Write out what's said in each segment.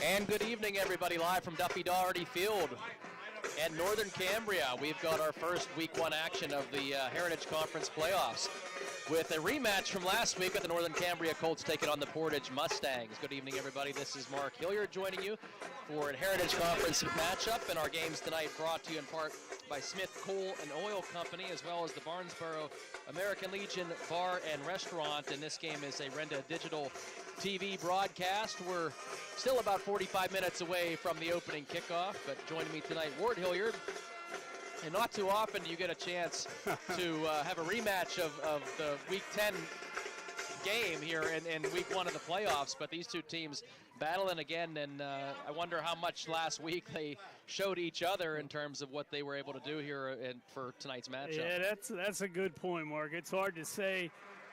And good evening, everybody, live from Duffy Daugherty Field at Northern Cambria. We've got our first Week 1 action of the Heritage Conference playoffs with a rematch from last week with the Northern Cambria Colts taking on the Portage Mustangs. Good evening, everybody. This is Mark Hilliard joining you for a Heritage Conference matchup, and our games tonight brought to you in part by Smith Coal and Oil Company, as well as the Barnesboro American Legion Bar and Restaurant. And this game is a Renda Digital TV broadcast. We're still about 45 minutes away from the opening kickoff, but joining me tonight, Ward Hilliard. And not too often do you get a chance to have a rematch of the Week 10 game here in Week 1 of the playoffs, but these two teams battling again, and I wonder how much last week they showed each other in terms of what they were able to do here for tonight's matchup. Yeah, that's a good point, Mark. It's hard to say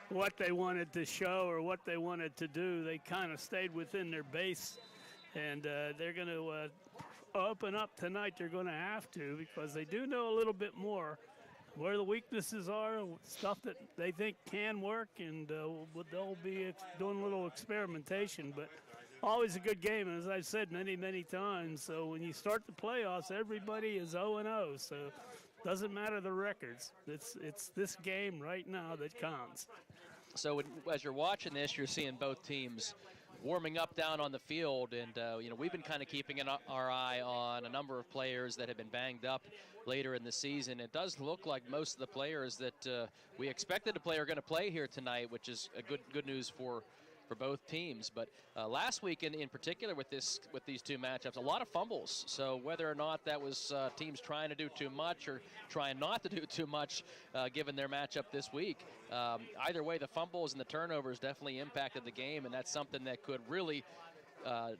what they wanted to show or what they wanted to do. They kind of stayed within their base, and they're going to open up tonight. They're going to have to, because they do know a little bit more where the weaknesses are, stuff that they think can work, and they'll be doing a little experimentation. But always a good game, and as I've said many, many times, so when you start the playoffs, everybody is 0-0, so doesn't matter the records. It's this game right now that counts. So as you're watching this, you're seeing both teams warming up down on the field, and we've been kind of keeping our eye on a number of players that have been banged up later in the season. It does look like most of the players that we expected to play are going to play here tonight, which is a good news for both teams. But last week in particular with these two matchups, a lot of fumbles. So whether or not that was teams trying to do too much or trying not to do too much given their matchup this week, either way, the fumbles and the turnovers definitely impacted the game, and that's something that could really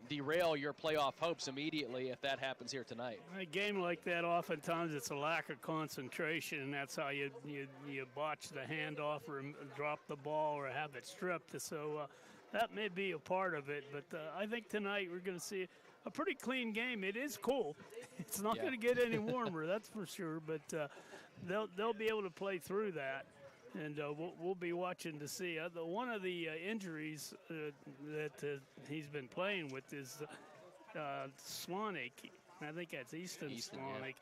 derail your playoff hopes immediately if that happens here tonight. A game like that, oftentimes it's a lack of concentration, and that's how you botch the handoff or drop the ball or have it stripped. So that may be a part of it, but I think tonight we're going to see a pretty clean game. It is cool. It's not going to get any warmer, that's for sure, but they'll be able to play through that. And we'll be watching to see. One of the injuries that he's been playing with is Slonick. I think that's Easton Slonick.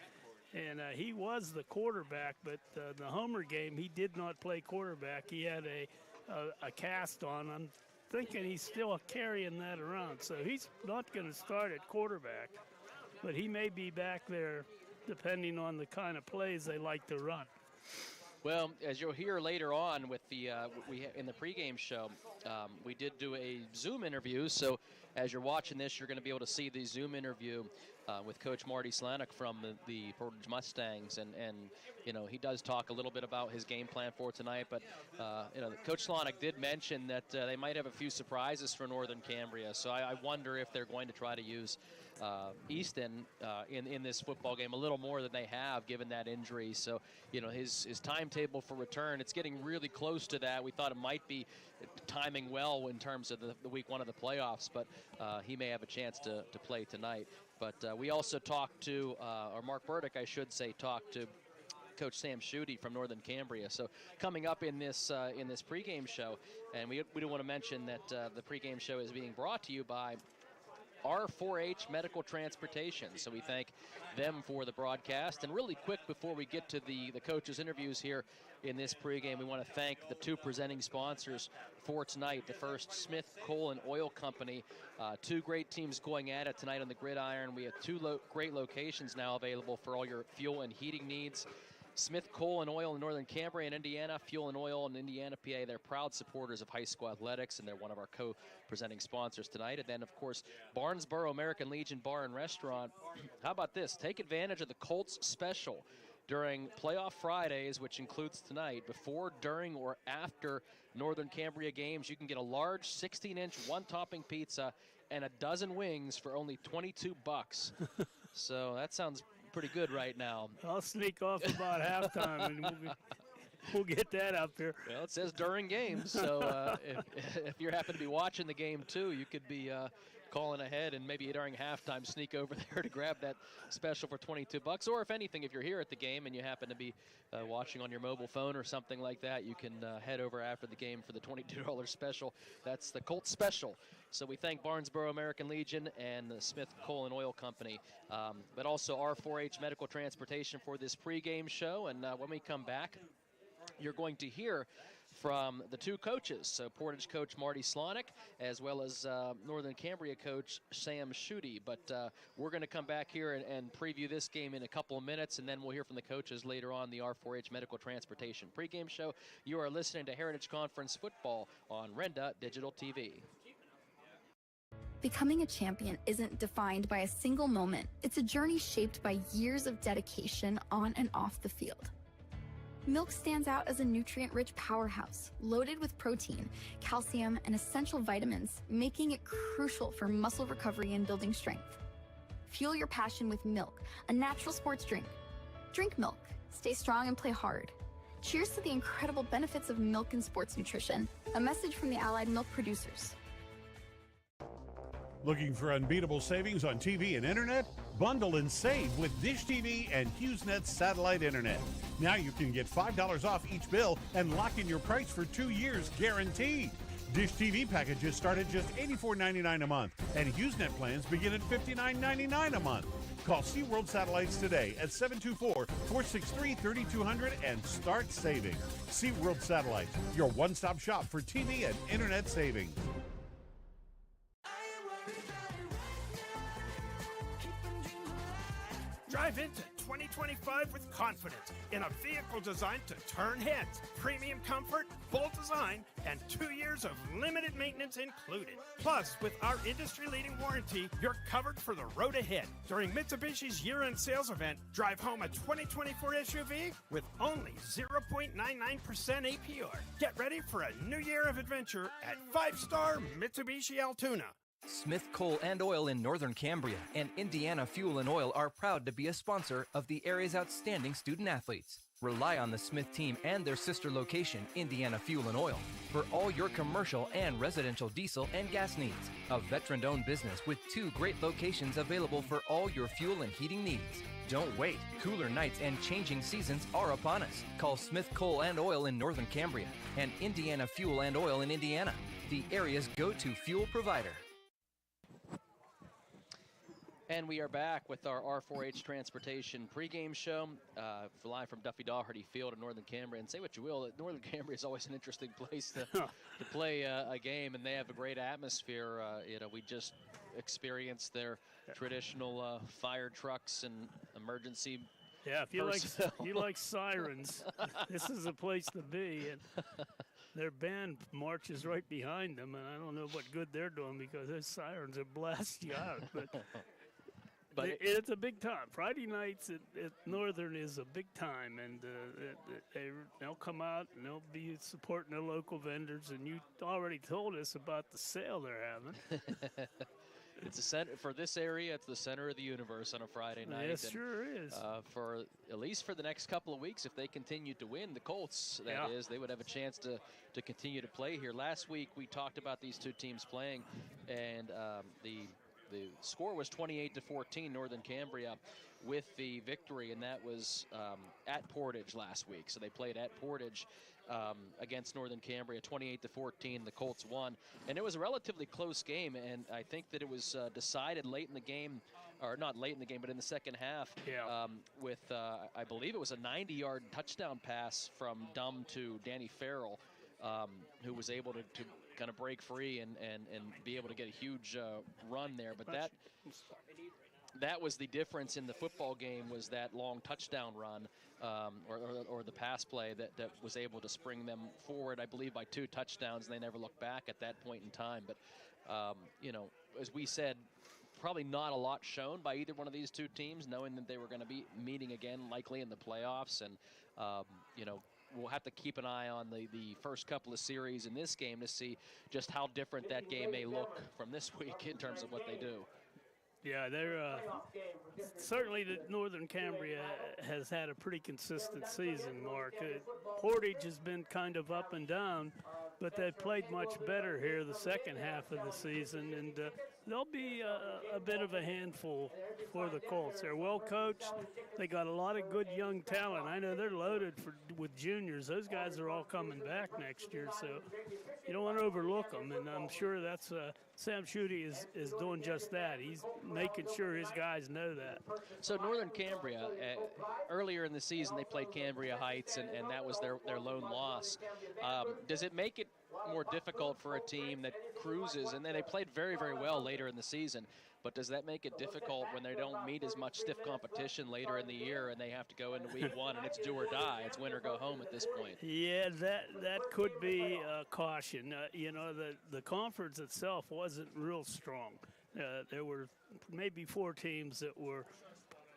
Yeah. And he was the quarterback, but the Homer game, he did not play quarterback. He had a cast on. I'm thinking he's still carrying that around. So he's not going to start at quarterback, but he may be back there depending on the kind of plays they like to run. Well, as you'll hear later on with the in the pregame show, we did do a Zoom interview. So as you're watching this, you're going to be able to see the Zoom interview with Coach Marty Slanick from the Portage Mustangs, and he does talk a little bit about his game plan for tonight. But Coach Slanick did mention that they might have a few surprises for Northern Cambria. So I wonder if they're going to try to use Easton in this football game a little more than they have, given that injury. So his timetable for return, it's getting really close to that. We thought it might be timing well in terms of the Week 1 of the playoffs, but he may have a chance to play tonight. But we also talked to, or Mark Burdick, I should say, talked to Coach Sam Schutte from Northern Cambria. So coming up in this pregame show, and we do want to mention that the pregame show is being brought to you by R4H Medical Transportation. So we thank them for the broadcast. And really quick, before we get to the coaches' interviews here in this pregame, we want to thank the two presenting sponsors for tonight. The first, Smith Coal and Oil Company. Two great teams going at it tonight on the gridiron. We have two great locations now available for all your fuel and heating needs. Smith Coal and Oil in Northern Cambria in Indiana, Fuel and Oil in Indiana, PA. They're proud supporters of high school athletics, and they're one of our co-presenting sponsors tonight. And then, of course, Barnesboro American Legion Bar and Restaurant. How about this? Take advantage of the Colts special during playoff Fridays, which includes tonight. Before, during, or after Northern Cambria games, you can get a large 16-inch one-topping pizza and a dozen wings for only $22. So that sounds pretty good right now. I'll sneak off about halftime, and we'll get that up here. Well, it says during games, so if you happen to be watching the game too, you could be calling ahead and maybe during halftime sneak over there to grab that special for $22. Or if anything, if you're here at the game and you happen to be watching on your mobile phone or something like that, you can head over after the game for the $22 special. That's the Colts special. So we thank Barnesboro American Legion and the Smith Coal and Oil Company, but also R4H Medical Transportation for this pregame show. And when we come back, you're going to hear from the two coaches, so Portage coach Marty Slonick, as well as Northern Cambria coach Sam Schutte. But we're going to come back here and preview this game in a couple of minutes, and then we'll hear from the coaches later on the R4H Medical Transportation pregame show. You are listening to Heritage Conference Football on Renda Digital TV. Becoming a champion isn't defined by a single moment. It's a journey shaped by years of dedication on and off the field. Milk stands out as a nutrient-rich powerhouse, loaded with protein, calcium, and essential vitamins, making it crucial for muscle recovery and building strength. Fuel your passion with milk, a natural sports drink. Drink milk, stay strong and play hard. Cheers to the incredible benefits of milk and sports nutrition. A message from the Allied Milk Producers. Looking for unbeatable savings on TV and internet? Bundle and save with Dish TV and HughesNet satellite internet. Now you can get $5 off each bill and lock in your price for 2 years guaranteed. Dish TV packages start at just $84.99 a month, and HughesNet plans begin at $59.99 a month. Call SeaWorld Satellites today at 724-463-3200 and start saving. SeaWorld Satellites, your one-stop shop for TV and internet savings. Drive into 2025 with confidence in a vehicle designed to turn heads, premium comfort, bold design, and 2 years of limited maintenance included. Plus, with our industry-leading warranty, you're covered for the road ahead. During Mitsubishi's year-end sales event, drive home a 2024 SUV with only 0.99% APR. Get ready for a new year of adventure at 5-star Mitsubishi Altoona. Smith Coal and Oil in Northern Cambria and Indiana Fuel and Oil are proud to be a sponsor of the area's outstanding student athletes. Rely on the Smith team and their sister location, Indiana Fuel and Oil, for all your commercial and residential diesel and gas needs. A veteran-owned business with 2 great locations available for all your fuel and heating needs. Don't wait. Cooler nights and changing seasons are upon us. Call Smith Coal and Oil in Northern Cambria and Indiana Fuel and Oil in Indiana, the area's go-to fuel provider. And we are back with our R4H Transportation pregame show, live from Duffy Daugherty Field in Northern Cambria. And say what you will, Northern Cambria is always an interesting place to play a game, and they have a great atmosphere. We just experienced their traditional fire trucks and emergency. Yeah, if you like sirens, this is a place to be. And their band marches right behind them, and I don't know what good they're doing because those sirens will blast you out. But it's a big time. Friday nights at Northern is a big time, and they'll come out and they'll be supporting the local vendors. And you already told us about the sale they're having. It's a center for this area. It's the center of the universe on a Friday night. Yes, sure is. For at least for the next couple of weeks, if they continue to win, the Colts, that is, they would have a chance to continue to play here. Last week we talked about these two teams playing, and the score was 28-14, Northern Cambria with the victory, and that was at Portage last week. So they played at Portage against Northern Cambria, 28-14. The Colts won, and it was a relatively close game, and I think that it was decided late in the game, or not late in the game, but in the second half, with I believe it was a 90-yard touchdown pass from Dumb to Danny Farrell, who was able to kind of break free and be able to get a huge run there. But that was the difference in the football game, was that long touchdown run or the pass play that was able to spring them forward, I believe, by 2 touchdowns, and they never looked back at that point in time. But, as we said, probably not a lot shown by either one of these two teams, knowing that they were going to be meeting again likely in the playoffs. And, we'll have to keep an eye on the first couple of series in this game to see just how different that game may look from this week in terms of what they do. Yeah, they're certainly the Northern Cambria has had a pretty consistent season, Mark. Portage has been kind of up and down, but they've played much better here the second half of the season, and they'll be a bit of a handful for the Colts. They're well coached. They got a lot of good young talent. I know they're loaded with juniors. Those guys are all coming back next year, so you don't want to overlook them. And I'm sure that's Sam Schutte is doing just that. He's making sure his guys know that. So Northern Cambria, earlier in the season, they played Cambria Heights, and that was their lone loss. Does it make it more difficult for a team that cruises, and then they played very, very well later in the season, but does that make it difficult when they don't meet as much stiff competition later in the year and they have to go into week one and it's do or die, it's win or go home at this point? Yeah, that could be caution. The conference itself wasn't real strong. There were maybe 4 teams that were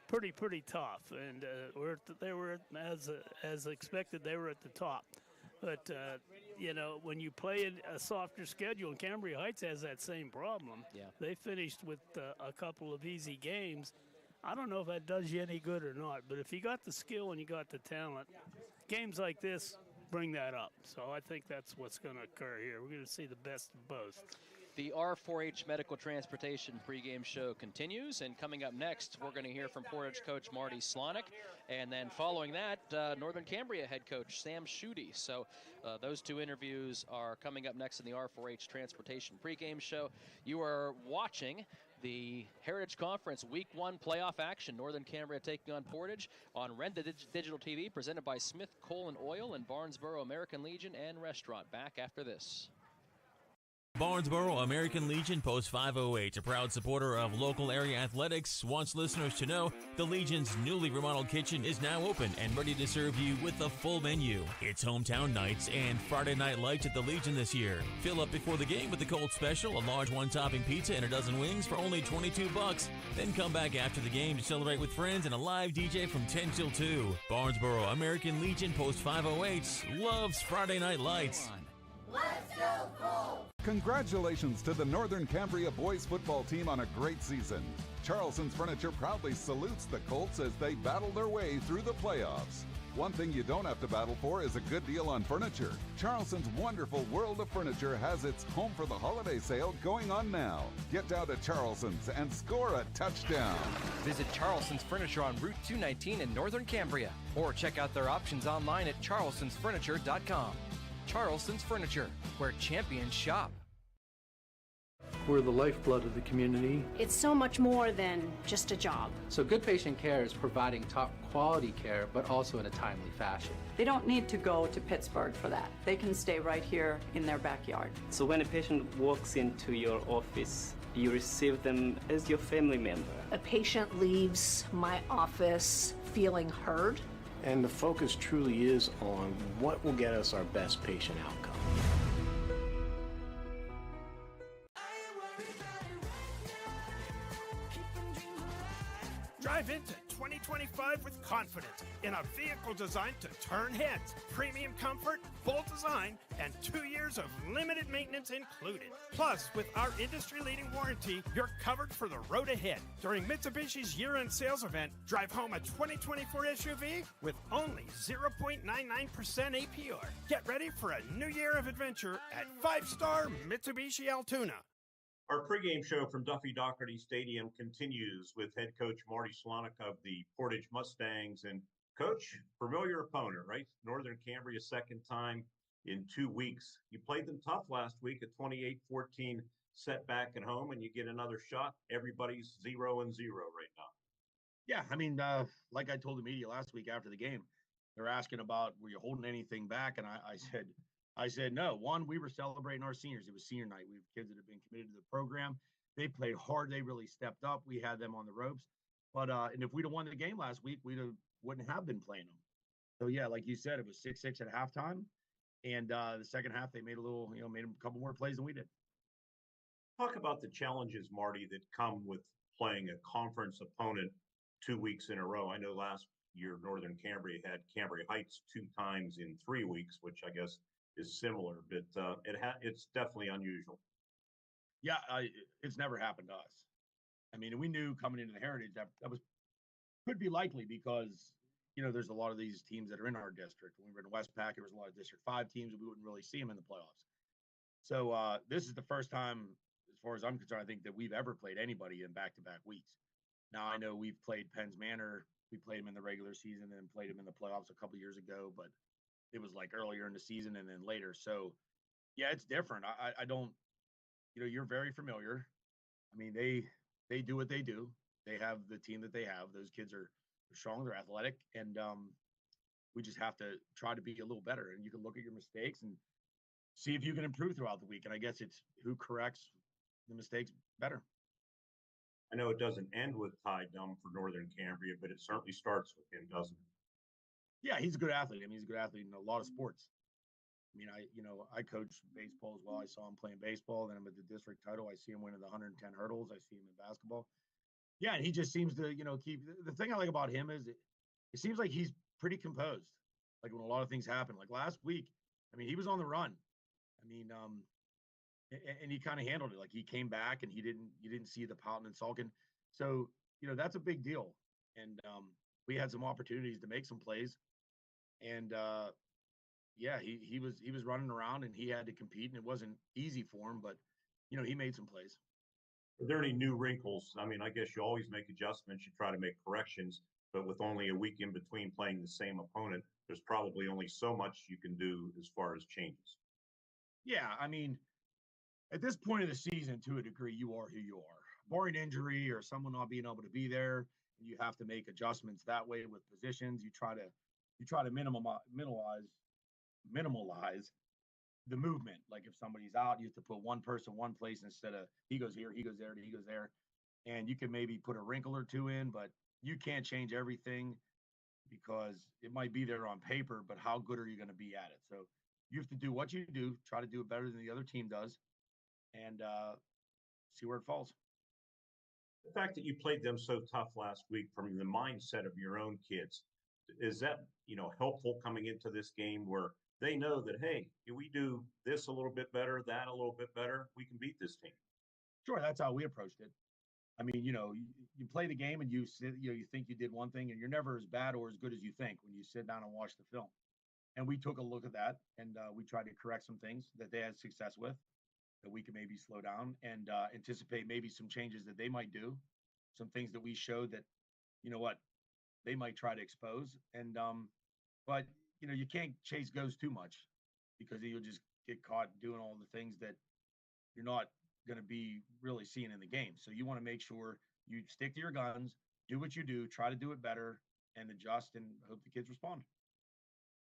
pretty tough, and they were as expected. They were at the top. But, when you play a softer schedule, and Cambria Heights has that same problem. Yeah. They finished with a couple of easy games. I don't know if that does you any good or not, but if you got the skill and you got the talent, games like this bring that up. So I think that's what's going to occur here. We're going to see the best of both. The R4H Medical Transportation pregame show continues, and coming up next, we're going to hear from Portage coach Marty Slonick, and then following that, Northern Cambria head coach Sam Schutte. So those 2 interviews are coming up next in the R4H Transportation pregame show. You are watching the Heritage Conference Week 1 playoff action. Northern Cambria taking on Portage on Renda Digital TV, presented by Smith Coal and Oil and Barnesboro American Legion and Restaurant. Back after this. Barnesboro American Legion Post 508, a proud supporter of local area athletics, wants listeners to know the Legion's newly remodeled kitchen is now open and ready to serve you with a full menu. It's hometown nights and Friday night lights at the Legion this year. Fill up before the game with the Colt Special, a large 1-topping pizza and a dozen wings for only $22. Then come back after the game to celebrate with friends and a live DJ from 10 till 2. Barnesboro American Legion Post 508 loves Friday night lights. Let's go Colts! Congratulations to the Northern Cambria boys football team on a great season. Charleston's Furniture proudly salutes the Colts as they battle their way through the playoffs. One thing you don't have to battle for is a good deal on furniture. Charleston's wonderful World of Furniture has its Home for the Holiday sale going on now. Get down to Charleston's and score a touchdown. Visit Charleston's Furniture on Route 219 in Northern Cambria, or check out their options online at charlestonsfurniture.com. Charleston's Furniture, where champions shop. We're the lifeblood of the community. It's so much more than just a job. So good patient care is providing top quality care, but also in a timely fashion. They don't need to go to Pittsburgh for that. They can stay right here in their backyard. So when a patient walks into your office, you receive them as your family member. A patient leaves my office feeling heard. And the focus truly is on what will get us our best patient outcome. Drive into 2025 with confidence in a vehicle designed to turn heads. Premium comfort, bold design, and 2 years of limited maintenance included. Plus, with our industry-leading warranty, you're covered for the road ahead. During Mitsubishi's year-end sales event, drive home a 2024 SUV with only 0.99% APR. Get ready for a new year of adventure at 5-star Mitsubishi Altoona. Our pregame show from Duffy Doherty Stadium continues with head coach Marty Slonick of the Portage Mustangs. And coach, familiar opponent, right? Northern Cambria, second time in 2 weeks. You played them tough last week, a 28-14 setback at home, and you get another shot. Everybody's 0-0 right now. Yeah, I mean, like I told the media last week after the game, they're asking about, were you holding anything back? And I said, no. One, we were celebrating our seniors. It was senior night. We have kids that have been committed to the program. They played hard. They really stepped up. We had them on the ropes. But and if we'd have won the game last week, wouldn't have been playing them. So, yeah, like you said, it was 6-6 at halftime. And the second half, they made made a couple more plays than we did. Talk about the challenges, Marty, that come with playing a conference opponent 2 weeks in a row. I know last year Northern Cambria had Cambria Heights 2 times in 3 weeks, which I guess is similar, but it's definitely unusual. Yeah, it's never happened to us. I mean, we knew coming into the Heritage that could be likely because, there's a lot of these teams that are in our district. When we were in Westpac, there was a lot of District 5 teams, and we wouldn't really see them in the playoffs. So this is the first time, as far as I'm concerned, I think that we've ever played anybody in back-to-back weeks. Now, I know we've played Penn's Manor. We played them in the regular season and played them in the playoffs a couple years ago, but it was like earlier in the season and then later. So, yeah, it's different. I don't, you're very familiar. I mean, they do what they do. They have the team that they have. Those kids are strong, they're athletic, and we just have to try to be a little better. And you can look at your mistakes and see if you can improve throughout the week. And I guess it's who corrects the mistakes better. I know it doesn't end with Ty Dunn for Northern Cambria, but it certainly starts with him, doesn't it? Yeah, he's a good athlete. I mean, he's a good athlete in a lot of sports. I mean, I coach baseball as well. I saw him playing baseball. Then I'm at the district title. I see him winning the 110 hurdles. I see him in basketball. Yeah, and he just seems to, keep – the thing I like about him is it seems like he's pretty composed, like when a lot of things happen. Like last week, I mean, he was on the run. I mean, and he kind of handled it. Like he came back and you didn't see the pouting and sulking. So, that's a big deal. And we had some opportunities to make some plays. And, yeah, he was running around and he had to compete, and it wasn't easy for him, but, he made some plays. Are there any new wrinkles? I mean, I guess you always make adjustments. You try to make corrections, but with only a week in between playing the same opponent, there's probably only so much you can do as far as changes. Yeah, I mean, at this point of the season, to a degree, you are who you are. Barring injury or someone not being able to be there, you have to make adjustments that way with positions. You try to minimize the movement. Like if somebody's out, you have to put one person one place instead of he goes here, he goes there, he goes there. And you can maybe put a wrinkle or two in, but you can't change everything because it might be there on paper, but how good are you going to be at it? So you have to do what you do, try to do it better than the other team does, and see where it falls. The fact that you played them so tough last week from the mindset of your own kids, is that, helpful coming into this game where they know that, hey, if we do this a little bit better, that a little bit better, we can beat this team? Sure, that's how we approached it. I mean, you play the game and you think you did one thing, and you're never as bad or as good as you think when you sit down and watch the film. And we took a look at that, and we tried to correct some things that they had success with that we could maybe slow down and anticipate maybe some changes that they might do, some things that we showed that, they might try to expose. And but you can't chase ghosts too much because you'll just get caught doing all the things that you're not going to be really seeing in the game. So you want to make sure you stick to your guns, do what you do, try to do it better, and adjust, and hope the kids respond.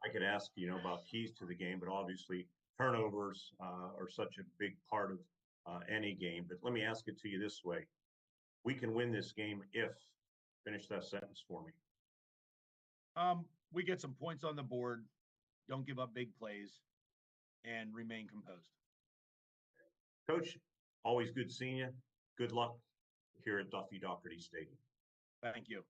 I could ask, about keys to the game, but obviously turnovers are such a big part of any game. But let me ask it to you this way. We can win this game if, finish that sentence for me. We get some points on the board, don't give up big plays, and remain composed. Coach, always good seeing you. Good luck here at Duffy Doherty Stadium. Thank you.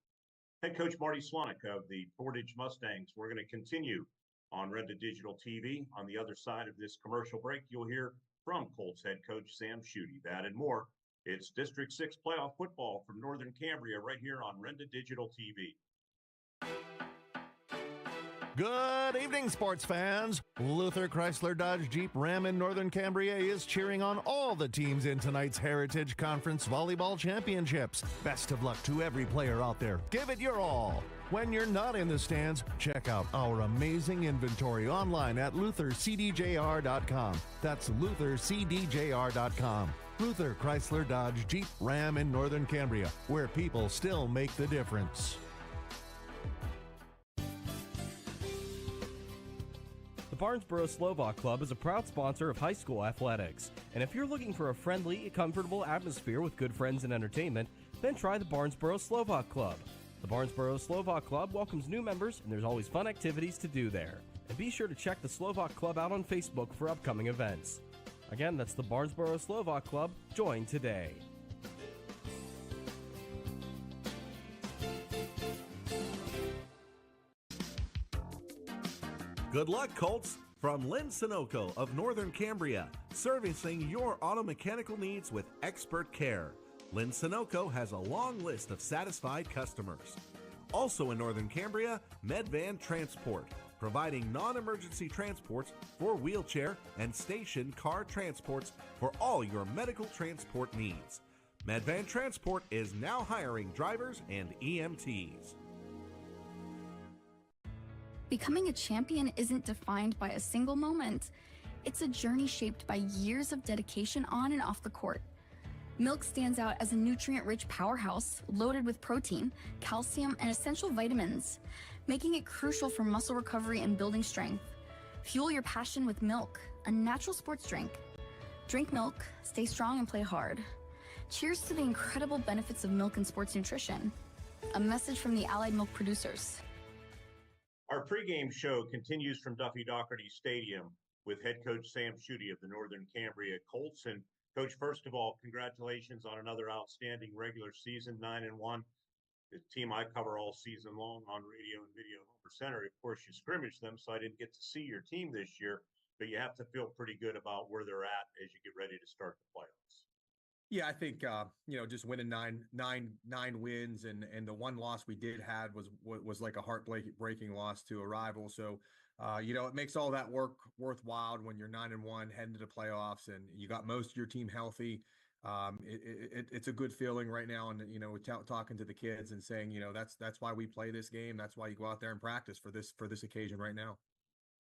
Head coach Marty Slonik of the Portage Mustangs. We're going to continue on Red to Digital TV. On the other side of this commercial break, you'll hear from Colts head coach Sam Schutte. That and more. It's District 6 playoff football from Northern Cambria right here on Red to Digital TV. Good evening, sports fans. Luther Chrysler Dodge Jeep Ram in Northern Cambria is cheering on all the teams in tonight's Heritage Conference Volleyball Championships. Best of luck to every player out there. Give it your all. When you're not in the stands, check out our amazing inventory online at luthercdjr.com. That's luthercdjr.com. Luther Chrysler Dodge Jeep Ram in Northern Cambria, where people still make the difference. The Barnesboro Slovak Club is a proud sponsor of high school athletics. And if you're looking for a friendly, comfortable atmosphere with good friends and entertainment, then try the Barnesboro Slovak Club. The Barnesboro Slovak Club welcomes new members, and there's always fun activities to do there. And be sure to check the Slovak Club out on Facebook for upcoming events. Again, that's the Barnesboro Slovak Club. Join today. Good luck, Colts, from Lynn Sunoco of Northern Cambria, servicing your auto mechanical needs with expert care. Lynn Sunoco has a long list of satisfied customers. Also in Northern Cambria, Medvan Transport, providing non-emergency transports for wheelchair and station car transports for all your medical transport needs. Medvan Transport is now hiring drivers and EMTs. Becoming a champion isn't defined by a single moment. It's a journey shaped by years of dedication on and off the court. Milk stands out as a nutrient-rich powerhouse loaded with protein, calcium, and essential vitamins, making it crucial for muscle recovery and building strength. Fuel your passion with milk, a natural sports drink. Drink milk, stay strong, and play hard. Cheers to the incredible benefits of milk and sports nutrition. A message from the Allied Milk producers. Our pregame show continues from Duffy Doherty Stadium with head coach Sam Schutte of the Northern Cambria Colts. And Coach, first of all, congratulations on another outstanding regular season, 9-1. The team I cover all season long on radio and video Homer Center. Of course, you scrimmaged them, so I didn't get to see your team this year, but you have to feel pretty good about where they're at as you get ready to start the playoffs. Yeah, I think just winning nine wins, and the one loss we did had was like a heartbreaking loss to a rival. So it makes all that work worthwhile when you're 9-1 heading to the playoffs, and you got most of your team healthy. It's a good feeling right now, and talking to the kids and saying that's why we play this game. That's why you go out there and practice for this occasion right now.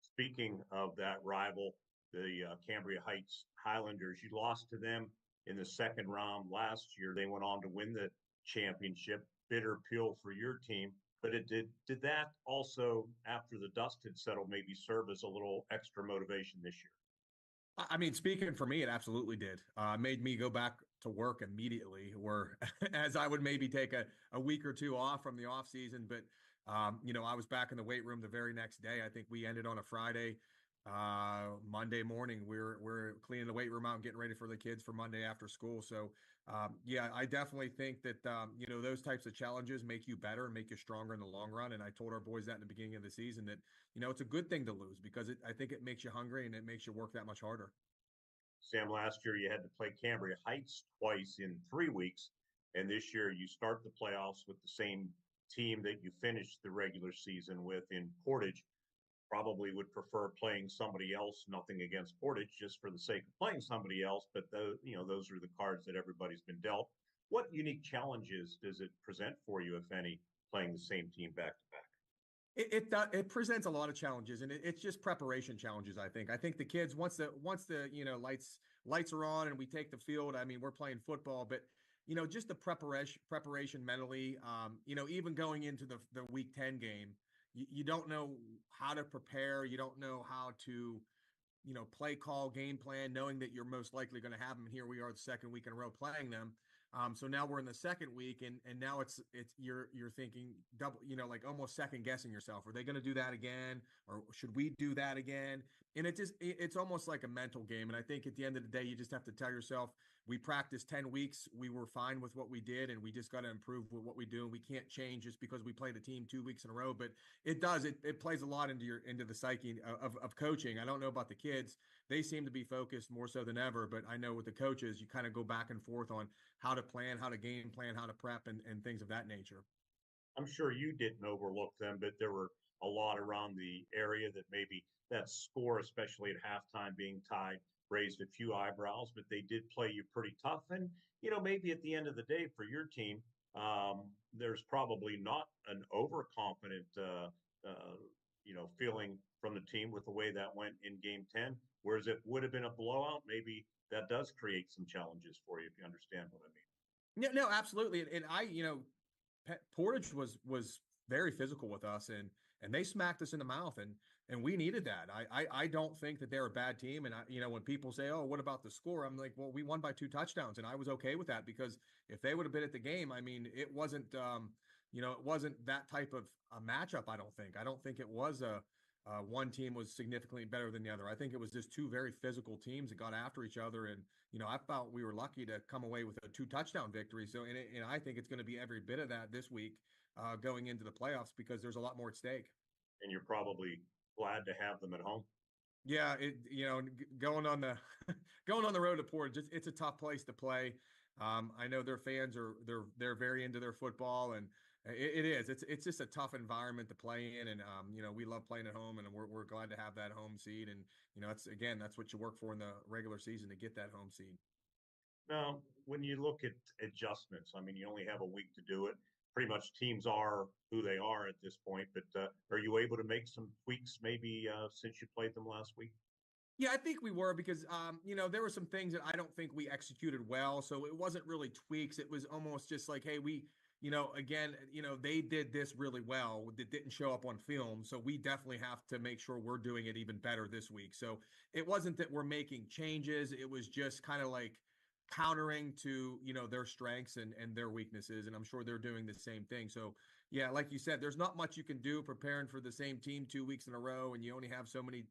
Speaking of that rival, the Cambria Heights Highlanders, you lost to them in the second round last year. They went on to win the championship. Bitter pill for your team, but did that also, after the dust had settled, maybe serve as a little extra motivation this year? I mean, speaking for me, it absolutely did. Made me go back to work immediately, where as I would maybe take a week or two off from the off season. But, I was back in the weight room the very next day. I think we ended on a Friday. Monday morning, we're cleaning the weight room out and getting ready for the kids for Monday after school. So, I definitely think that, those types of challenges make you better and make you stronger in the long run. And I told our boys that in the beginning of the season that, it's a good thing to lose because I think it makes you hungry and it makes you work that much harder. Sam, last year you had to play Cambria Heights twice in 3 weeks. And this year you start the playoffs with the same team that you finished the regular season with in Portage. Probably would prefer playing somebody else, nothing against Portage, just for the sake of playing somebody else. But those are the cards that everybody's been dealt. What unique challenges does it present for you, if any, playing the same team back to back? It presents a lot of challenges, and it's just preparation challenges. I think the kids, once the lights are on and we take the field, I mean, we're playing football, but just the preparation mentally, even going into the week 10 game, you don't know how to prepare. You don't know how to, play call, game plan, knowing that you're most likely going to have them. And here we are the second week in a row playing them. So now we're in the second week, and now it's you're thinking double, like almost second guessing yourself. Are they going to do that again, or should we do that again? And it's almost like a mental game. And I think at the end of the day, you just have to tell yourself, we practiced 10 weeks. We were fine with what we did, and we just got to improve with what we do. And we can't change just because we played a team 2 weeks in a row. But it plays a lot into the psyche of coaching. I don't know about the kids. They seem to be focused more so than ever. But I know with the coaches, you kind of go back and forth on how to plan, how to game plan, how to prep, and things of that nature. I'm sure you didn't overlook them, but there were a lot around the area that maybe that score, especially at halftime being tied, raised a few eyebrows, but they did play you pretty tough. And, maybe at the end of the day for your team, there's probably not an overconfident, feeling from the team with the way that went in game 10, whereas it would have been a blowout. Maybe that does create some challenges for you, if you understand what I mean. No, absolutely. And Portage was very physical with us, and they smacked us in the mouth, and we needed that. I don't think that they're a bad team. And when people say, "Oh, what about the score?" I'm like, well, we won by 2 touchdowns, and I was okay with that, because if they would have been at the game, I mean, it wasn't it wasn't that type of a matchup. I don't think it was one team was significantly better than the other. I think it was just 2 very physical teams that got after each other. And, I felt we were lucky to come away with a 2 touchdown victory. So, and I think it's going to be every bit of that this week going into the playoffs, because there's a lot more at stake. And you're probably glad to have them at home. Yeah. Going on the road to Portage, it's a tough place to play. I know their fans they're very into their football, and It is. It's just a tough environment to play in, and we love playing at home, and we're glad to have that home seed. And that's what you work for in the regular season, to get that home seed. Now, when you look at adjustments, I mean, you only have a week to do it. Pretty much teams are who they are at this point, but are you able to make some tweaks maybe since you played them last week? Yeah, I think we were, because there were some things that I don't think we executed well. So it wasn't really tweaks. It was almost just like, hey, they did this really well. It didn't show up on film. So we definitely have to make sure we're doing it even better this week. So it wasn't that we're making changes. It was just kind of like countering to, their strengths and their weaknesses. And I'm sure they're doing the same thing. So yeah, like you said, there's not much you can do preparing for the same team 2 weeks in a row, and you only have so many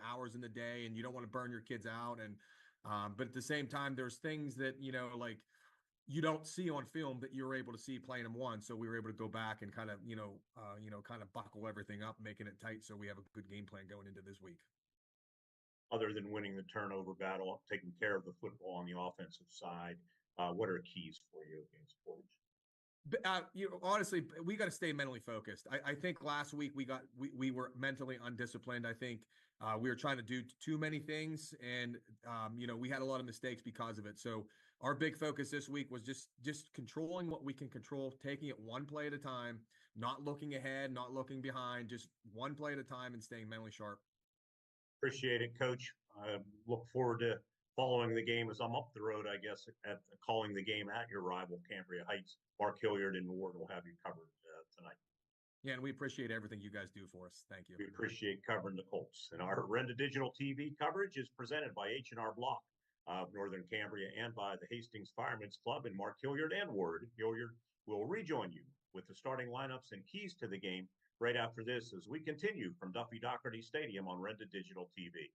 hours in the day, and you don't want to burn your kids out. And but at the same time, there's things that like you don't see on film that you're able to see playing them once. So we were able to go back and kind of kind of buckle everything up, making it tight, so we have a good game plan going into this week. Other than winning the turnover battle, taking care of the football on the offensive side, what are keys for you against Portage? Honestly, we got to stay mentally focused. I think last week we were mentally undisciplined. I think we were trying to do too many things, and we had a lot of mistakes because of it. So our big focus this week was just controlling what we can control, taking it one play at a time, not looking ahead, not looking behind, just one play at a time, and staying mentally sharp. Appreciate it, Coach. I look forward to following the game as I'm up the road, I guess, at calling the game at your rival, Cambria Heights. Mark Hilliard and Ward will have you covered tonight. Yeah, and we appreciate everything you guys do for us. Thank you. We appreciate covering the Colts. And our Renda Digital TV coverage is presented by H&R Block of Northern Cambria and by the Hastings Firemen's Club. And Mark Hilliard and Ward Hilliard will rejoin you with the starting lineups and keys to the game right after this, as we continue from Duffy Doherty Stadium on Renda Digital TV.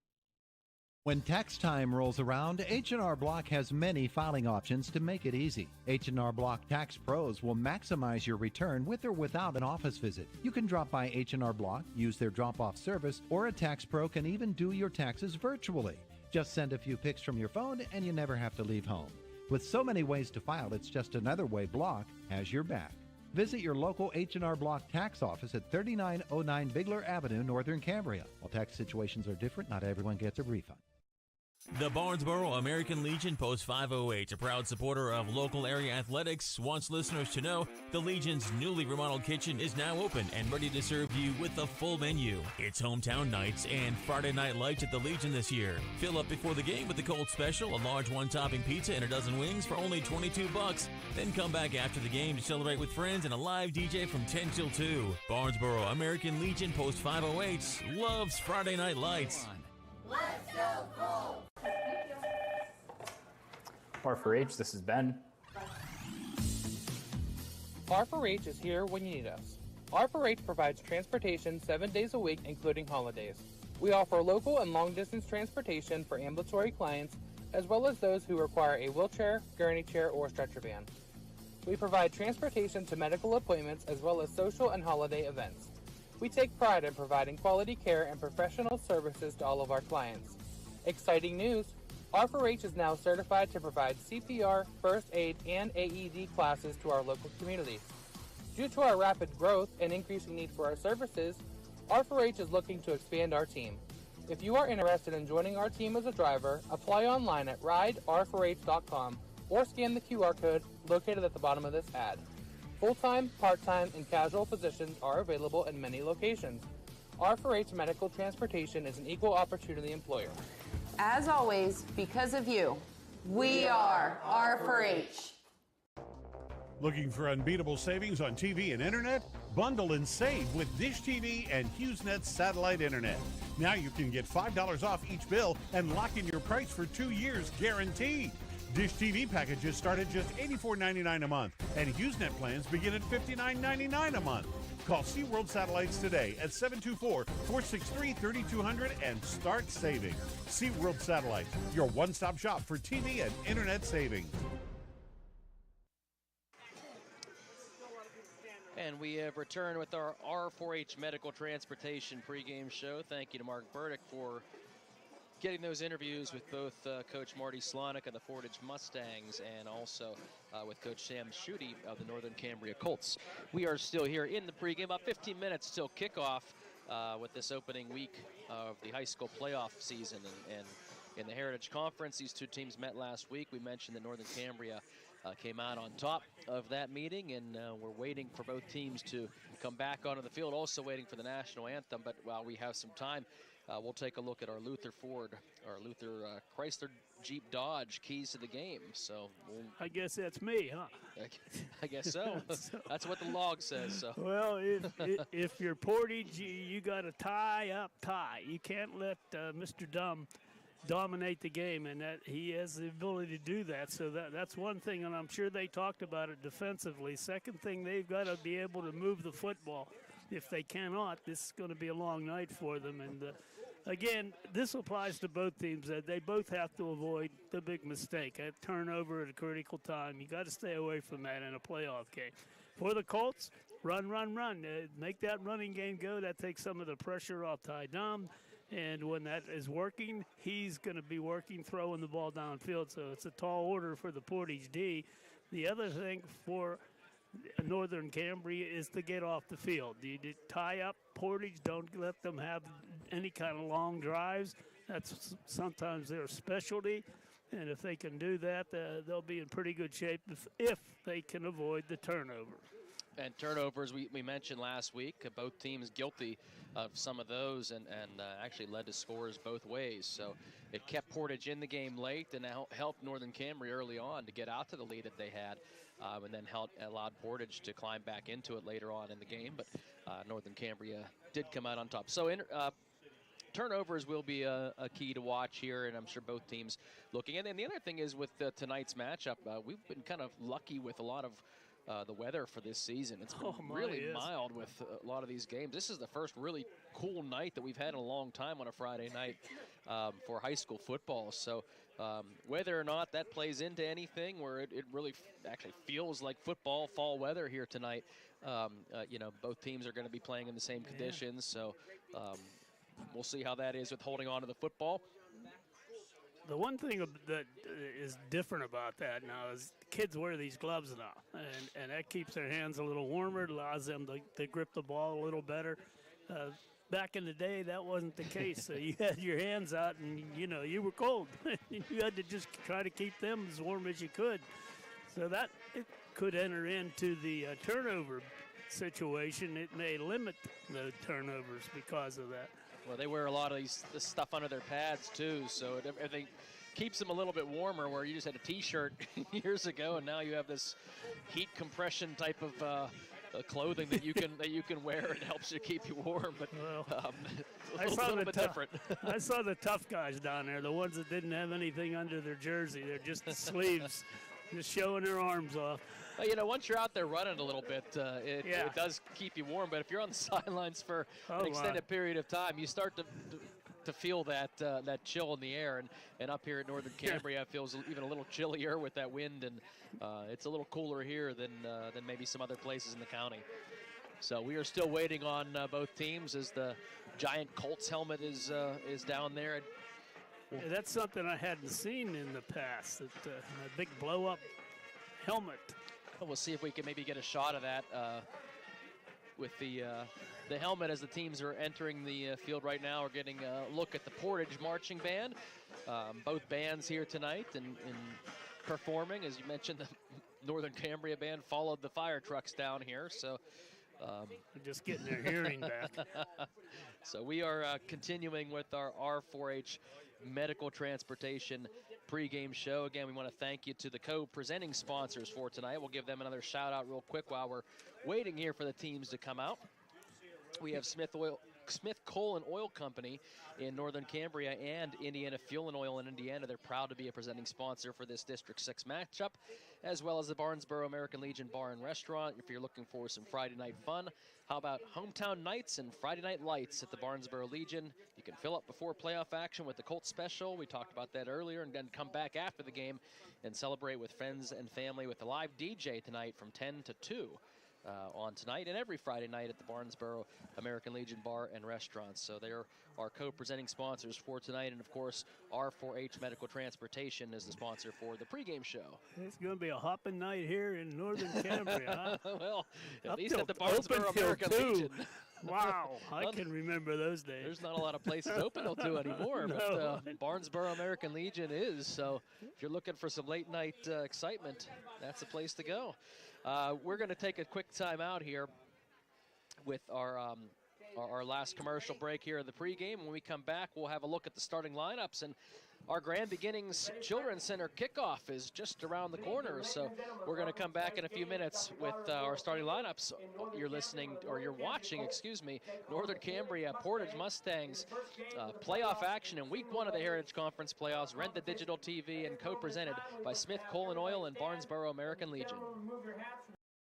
When tax time rolls around, H&R Block has many filing options to make it easy. H&R Block Tax Pros will maximize your return with or without an office visit. You can drop by H&R Block, use their drop-off service, or a tax pro can even do your taxes virtually. Just send a few pics from your phone and you never have to leave home. With so many ways to file, it's just another way Block has your back. Visit your local H&R Block tax office at 3909 Bigler Avenue, Northern Cambria. While tax situations are different, not everyone gets a refund. The Barnesboro American Legion Post 508, a proud supporter of local area athletics, wants listeners to know the Legion's newly remodeled kitchen is now open and ready to serve you with a full menu. It's hometown nights and Friday night lights at the Legion this year. Fill up before the game with the cold special, a large one-topping pizza and a dozen wings for only $22. Then come back after the game to celebrate with friends and a live DJ from 10 till 2. Barnesboro American Legion Post 508 loves Friday night lights. Let's go Colts! R4H, this is Ben. R4H is here when you need us. R4H provides transportation 7 days a week, including holidays. We offer local and long-distance transportation for ambulatory clients, as well as those who require a wheelchair, gurney chair, or stretcher van. We provide transportation to medical appointments, as well as social and holiday events. We take pride in providing quality care and professional services to all of our clients. Exciting news! R4H is now certified to provide CPR, first aid, and AED classes to our local community. Due to our rapid growth and increasing need for our services, R4H is looking to expand our team. If you are interested in joining our team as a driver, apply online at rider4h.com or scan the QR code located at the bottom of this ad. Full-time, part-time, and casual positions are available in many locations. R4H Medical Transportation is an equal opportunity employer. As always, because of you, we are R4H. Looking for unbeatable savings on TV and internet? Bundle and save with Dish TV and HughesNet satellite internet. Now you can get $5 off each bill and lock in your price for 2 years guaranteed. Dish TV packages start at just $84.99 a month, and HughesNet plans begin at $59.99 a month. Call SeaWorld Satellites today at 724-463-3200 and start saving. SeaWorld Satellites, your one-stop shop for TV and internet savings. And we have returned with our R4H Medical Transportation pregame show. Thank you to Mark Burdick for getting those interviews with both Coach Marty Slonik of the Portage Mustangs and also with Coach Sam Schutte of the Northern Cambria Colts. We are still here in the pregame, about 15 minutes till kickoff with this opening week of the high school playoff season. And in the Heritage Conference, these two teams met last week. We mentioned that Northern Cambria came out on top of that meeting, and we're waiting for both teams to come back onto the field, also waiting for the national anthem. But while we have some time, we'll take a look at our Luther Chrysler Jeep Dodge keys to the game. So I guess that's me, huh? I guess so. That's what the log says. So. Well, if you're Portage, you got to tie. You can't let Mr. Dumb dominate the game, and that he has the ability to do that. So that's one thing, and I'm sure they talked about it defensively. Second thing, they've got to be able to move the football. If they cannot, this is going to be a long night for them. And again, this applies to both teams. They both have to avoid the big mistake, a turnover at a critical time. You got to stay away from that in a playoff game. For the Colts, run. Make that running game go. That takes some of the pressure off Ty Dom. And when that is working, he's going to be working, throwing the ball downfield. So it's a tall order for the Portage D. The other thing for Northern Cambria is to get off the field. You tie up Portage, don't let them have any kind of long drives. That's sometimes their specialty. And if they can do that, they'll be in pretty good shape if they can avoid the turnover. And turnovers, we mentioned last week, both teams guilty of some of those and actually led to scores both ways. So it kept Portage in the game late and helped Northern Cambria early on to get out to the lead that they had, and then allowed Portage to climb back into it later on in the game. But Northern Cambria did come out on top. So turnovers will be a key to watch here, and I'm sure both teams looking. And then the other thing is with tonight's matchup, we've been kind of lucky with a lot of the weather for this season. It's been really mild with a lot of these games. This is the first really cool night that we've had in a long time on a Friday night for high school football. So whether or not that plays into anything where it really actually feels like football fall weather here tonight, both teams are going to be playing in the same conditions. So we'll see how that is with holding on to the football. The one thing that is different about that now is kids wear these gloves now, and that keeps their hands a little warmer. It allows them to grip the ball a little better. Back in the day, that wasn't the case. So you had your hands out, and you were cold. You had to just try to keep them as warm as you could. So that it could enter into the turnover situation. It may limit the turnovers because of that. Well, they wear a lot of this stuff under their pads, too, so everything keeps them a little bit warmer, where you just had a T-shirt years ago, and now you have this heat compression type of clothing that you can wear. It helps you keep you warm, but a little bit different. I saw the tough guys down there, the ones that didn't have anything under their jersey. They're just the sleeves, just showing their arms off. Once you're out there running a little bit, it does keep you warm. But if you're on the sidelines for an extended period of time, you start to feel that chill in the air. And up here at Northern Cambria, it feels even a little chillier with that wind, and it's a little cooler here than maybe some other places in the county. So we are still waiting on both teams as the giant Colts helmet is down there. Yeah, that's something I hadn't seen in the past. A big blow-up helmet. We'll see if we can maybe get a shot of that with the helmet as the teams are entering the field right now. We're getting a look at the Portage Marching Band. Both bands here tonight and performing. As you mentioned, the Northern Cambria Band followed the fire trucks down here. So just getting their hearing back. So we are continuing with our R4H medical transportation pregame show. Again, we want to thank you to the co-presenting sponsors for tonight. We'll give them another shout out real quick while we're waiting here for the teams to come out. We have Smith Coal and Oil Company in Northern Cambria and Indiana Fuel and Oil in Indiana. They're proud to be a presenting sponsor for this District 6 matchup, as well as the Barnesboro American Legion Bar and Restaurant. If you're looking for some Friday night fun, how about Hometown Nights and Friday Night Lights at the Barnesboro Legion? You can fill up before playoff action with the Colts special. We talked about that earlier, and then come back after the game and celebrate with friends and family with a live DJ tonight from 10 to 2. on tonight and every Friday night at the Barnesboro American Legion Bar and Restaurants. So they're our co-presenting sponsors for tonight, and of course R4H Medical Transportation is the sponsor for the pregame show. It's going to be a hopping night here in Northern Cambria. Huh? Well, at least at the Barnesboro American Legion. Wow, I can remember those days. There's not a lot of places open till 2 anymore, No. but Barnesboro American Legion is. So if you're looking for some late night excitement, that's the place to go. We're going to take a quick time out here with our last commercial break here in the pregame. When we come back, we'll have a look at the starting lineups, and our Grand Beginnings Children's Center kickoff is just around the corner. So we're going to come back in a few minutes with our starting lineups. You're watching, Northern Cambria Portage Mustangs playoff action in week 1 of the Heritage Conference playoffs. Rent the digital TV and co-presented by Smith Coal and Oil and Barnesboro American Legion.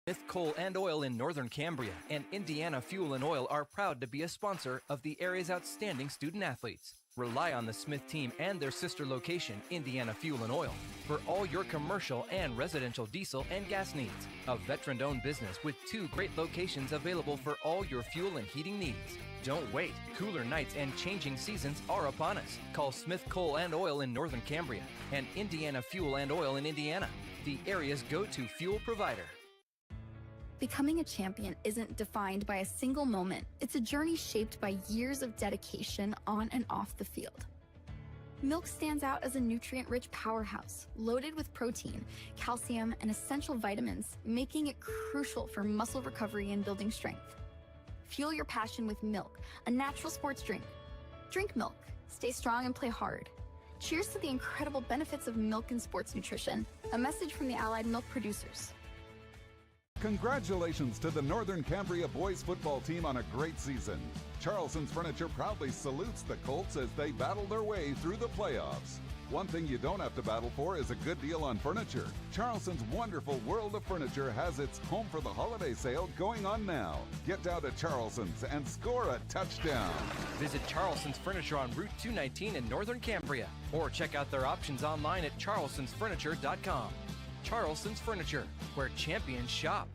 Smith Coal and Oil in Northern Cambria and Indiana Fuel and Oil are proud to be a sponsor of the area's outstanding student athletes. Rely on the Smith team and their sister location, Indiana Fuel and Oil, for all your commercial and residential diesel and gas needs. A veteran-owned business with 2 great locations available for all your fuel and heating needs. Don't wait. Cooler nights and changing seasons are upon us. Call Smith Coal and Oil in Northern Cambria and Indiana Fuel and Oil in Indiana, the area's go-to fuel provider. Becoming a champion isn't defined by a single moment. It's a journey shaped by years of dedication on and off the field. Milk stands out as a nutrient-rich powerhouse, loaded with protein, calcium, and essential vitamins, making it crucial for muscle recovery and building strength. Fuel your passion with milk, a natural sports drink. Drink milk, stay strong and play hard. Cheers to the incredible benefits of milk and sports nutrition. A message from the Allied Milk Producers. Congratulations to the Northern Cambria boys football team on a great season. Charleston's Furniture proudly salutes the Colts as they battle their way through the playoffs. One thing you don't have to battle for is a good deal on furniture. Charleston's wonderful World of Furniture has its Home for the Holiday sale going on now. Get down to Charleston's and score a touchdown. Visit Charleston's Furniture on Route 219 in Northern Cambria, or check out their options online at charlestonsfurniture.com. Charleston's Furniture, where champions shop.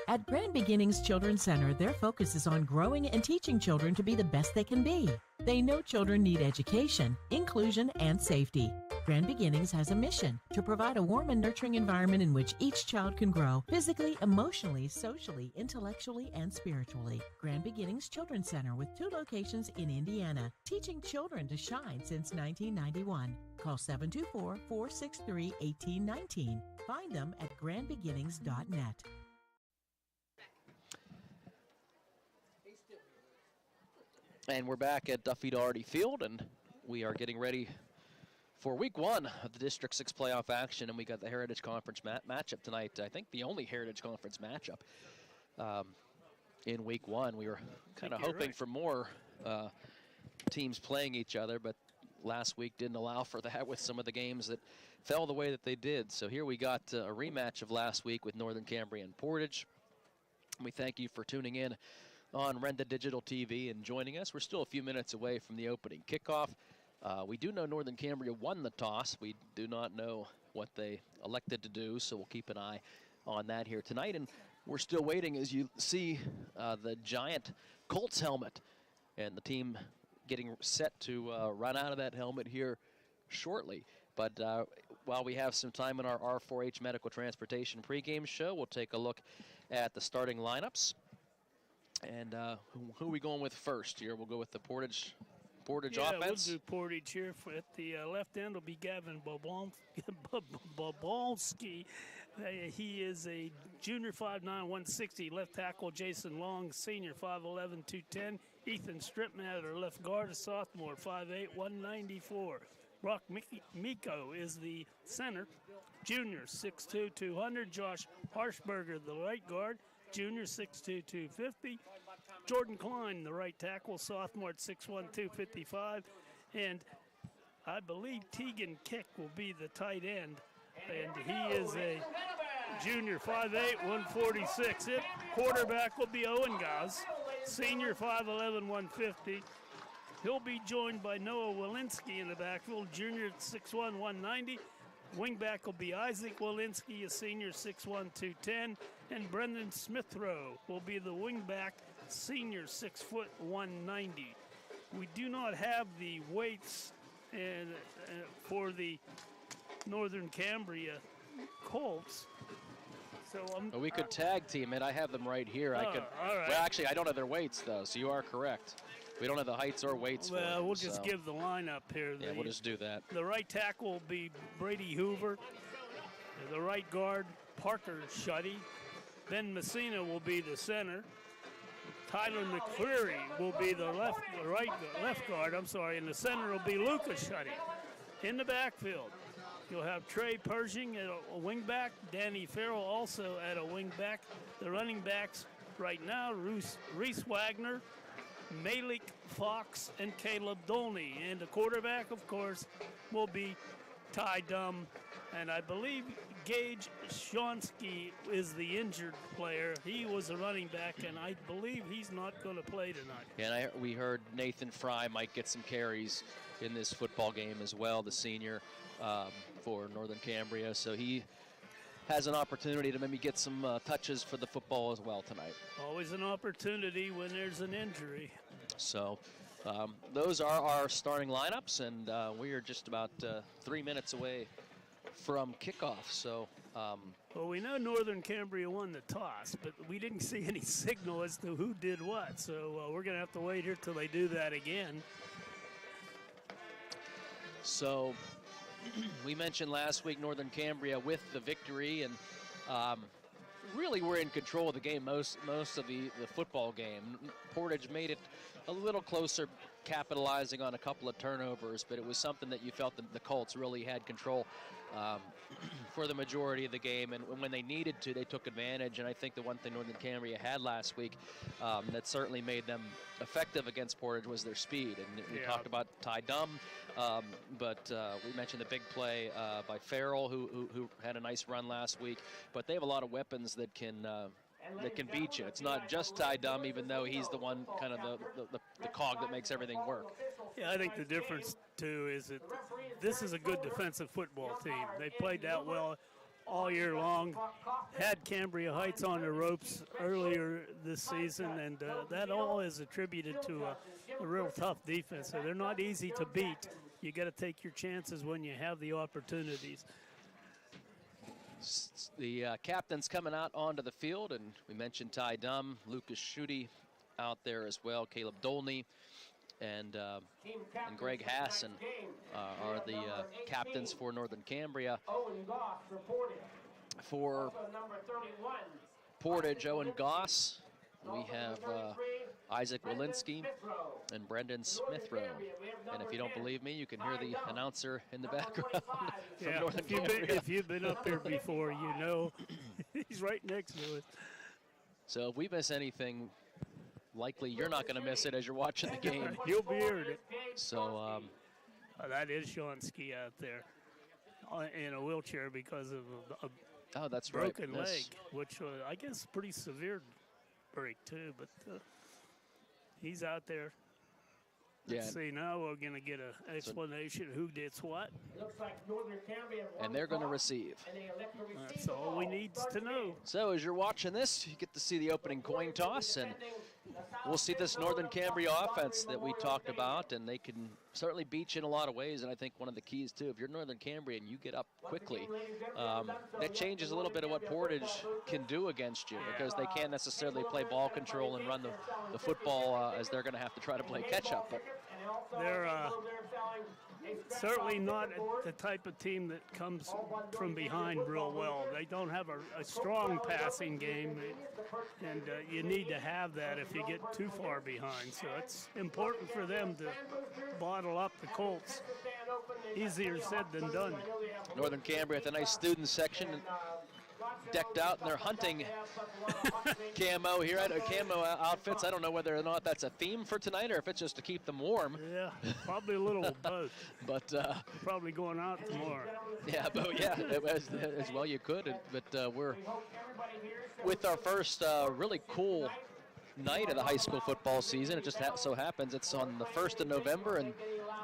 At Grand Beginnings Children's Center, their focus is on growing and teaching children to be the best they can be. They know children need education, inclusion, and safety. Grand Beginnings has a mission to provide a warm and nurturing environment in which each child can grow physically, emotionally, socially, intellectually, and spiritually. Grand Beginnings Children's Center with 2 locations in Indiana, teaching children to shine since 1991. Call 724-463-1819. Find them at grandbeginnings.net. And we're back at Duffy Daugherty Field, and we are getting ready for week 1 of the District 6 playoff action, and we got the Heritage Conference matchup tonight. I think the only Heritage Conference matchup in week 1. We were kind of hoping for more teams playing each other, but last week didn't allow for that with some of the games that fell the way that they did. So here we got a rematch of last week with Northern Cambria and Portage. We thank you for tuning in on Rent the Digital TV and joining us. We're still a few minutes away from the opening kickoff. We do know Northern Cambria won the toss. We do not know what they elected to do, so we'll keep an eye on that here tonight. And we're still waiting as you see the giant Colts helmet, and the team getting set to run out of that helmet here shortly. But while we have some time in our R4H Medical Transportation pregame show, we'll take a look at the starting lineups. And who are we going with first here? We'll go with the Portage offense. We'll do Portage here. At the left end will be Gavin Bobolski. He is a junior, 5'9", 160. Left tackle Jason Long, senior, 5'11", 210. Ethan Stripmatter, left guard, a sophomore, 5'8", 194. Brock Miko is the center, junior, 6'2", 200. Josh Harshberger, the right guard, junior, 6'2", 250. Jordan Klein, the right tackle, sophomore at 6'1", 255. And I believe Tegan Kick will be the tight end. And he is a junior, 5'8", 146. Quarterback will be Owen Gaz, senior, 5'11", 150. He'll be joined by Noah Walensky in the backfield, junior at 6'1", 190. Wingback will be Isaac Walensky, a senior, 6'1", 210. And Brendan Smithrow will be the wingback, senior, 6 foot 190. We do not have the weights for the Northern Cambria Colts. So we could tag team it. I have them right here. I could. All right. Well, actually, I don't have their weights though, so you are correct. We don't have the heights or weights. Well, for them, we'll just give the lineup here. Yeah, we'll just do that. The right tackle will be Brady Hoover. The right guard, Parker Shuddy. Ben Messina will be the center. Tyler McCreary will be the left guard. And the center will be Lucas Shuddy. In the backfield, you'll have Trey Pershing at a wingback, Danny Farrell also at a wingback. The running backs right now, Reese Wagner, Malik Fox, and Caleb Dolney. And the quarterback, of course, will be Ty Dum. And I believe Gage Shonsky is the injured player. He was a running back, and I believe he's not going to play tonight. And we heard Nathan Fry might get some carries in this football game as well, the senior for Northern Cambria. So he has an opportunity to maybe get some touches for the football as well tonight. Always an opportunity when there's an injury. So those are our starting lineups, and we are just about 3 minutes away from kickoff. So well, we know Northern Cambria won the toss, but we didn't see any signal as to who did what. So we're going to have to wait here till they do that again. So we mentioned last week Northern Cambria with the victory, and really we're in control of the game most of the football game. Portage made it a little closer, capitalizing on a couple of turnovers, but it was something that you felt the Colts really had control for the majority of the game, and when they needed to, they took advantage. And I think the one thing Northern Cambria had last week that certainly made them effective against Portage was their speed. And we talked about Ty Dum, but we mentioned the big play by Farrell, who had a nice run last week. But they have a lot of weapons that can beat you. It's not just Ty Dum, even though he's the one kind of the cog that makes everything work. Yeah, I think the difference, too, is that this is a good defensive football team. They played that well all year long, had Cambria Heights on the ropes earlier this season, and that all is attributed to a real tough defense. So they're not easy to beat. You got to take your chances when you have the opportunities. The captain's coming out onto the field, and we mentioned Ty Dum, Lucas Schutte out there as well, Caleb Dolney, and Greg Hassan are the captains for Northern Cambria. For Portage, Owen Goss, we have Isaac Walensky and Brendan Smithrow. And if you don't believe me, you can hear the announcer in the background from Northern Cambria. If you've been up here before, you know he's right next to us. So if we miss anything, likely you're not going to miss it as you're watching the game. You'll be heard it. So that is Shonsky out there in a wheelchair because of a that's broken right. leg, which I guess pretty severe break too. But he's out there. Let's see, now we're going to get an explanation of who did what. Looks like Northern Cambria. And they're going to receive. That's all we need to know. So as you're watching this, you get to see the opening coin toss, and we'll see this Northern Cambria offense that we talked about, and they can certainly beat you in a lot of ways. And I think one of the keys, too, if you're Northern Cambria and you get up quickly, that changes a little bit of what Portage can do against you, because they can't necessarily play ball control and run the football as they're going to have to try to play catch-up. But they're certainly not the type of team that comes from behind real well. They don't have a strong passing game, and you need to have that if you get too far behind. So it's important for them to bottle up the Colts. Easier said than done. Northern Cambria with a nice student section decked out in their hunting camo here. Camo outfits. I don't know whether or not that's a theme for tonight or if it's just to keep them warm. Yeah, probably a little of both. But probably going out tomorrow. Yeah, but yeah, as well you could. But we're with our first really cool night of the high school football season. It just so happens it's on the 1st of November and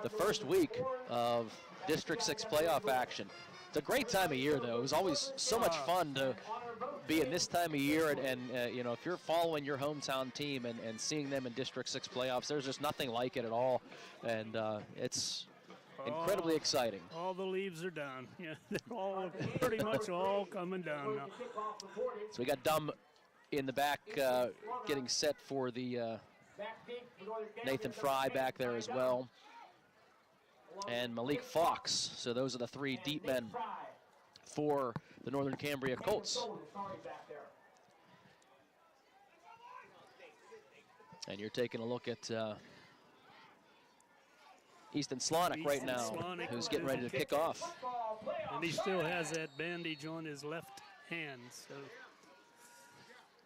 the first week of District 6 playoff action. It's a great time of year, though. It was always so much fun to be in this time of year, and you know, if you're following your hometown team and seeing them in District 6 playoffs, there's just nothing like it at all, and it's incredibly exciting. All the leaves are down. Yeah, they're all pretty much all coming down now. So we got Dumb in the back getting set for the Nathan Fry back there as well, and Malik Fox. So those are the three deep men for the Northern Cambria Colts. And you're taking a look at Easton Slonick right now, who's getting ready to kick off. And he still has that bandage on his left hand. So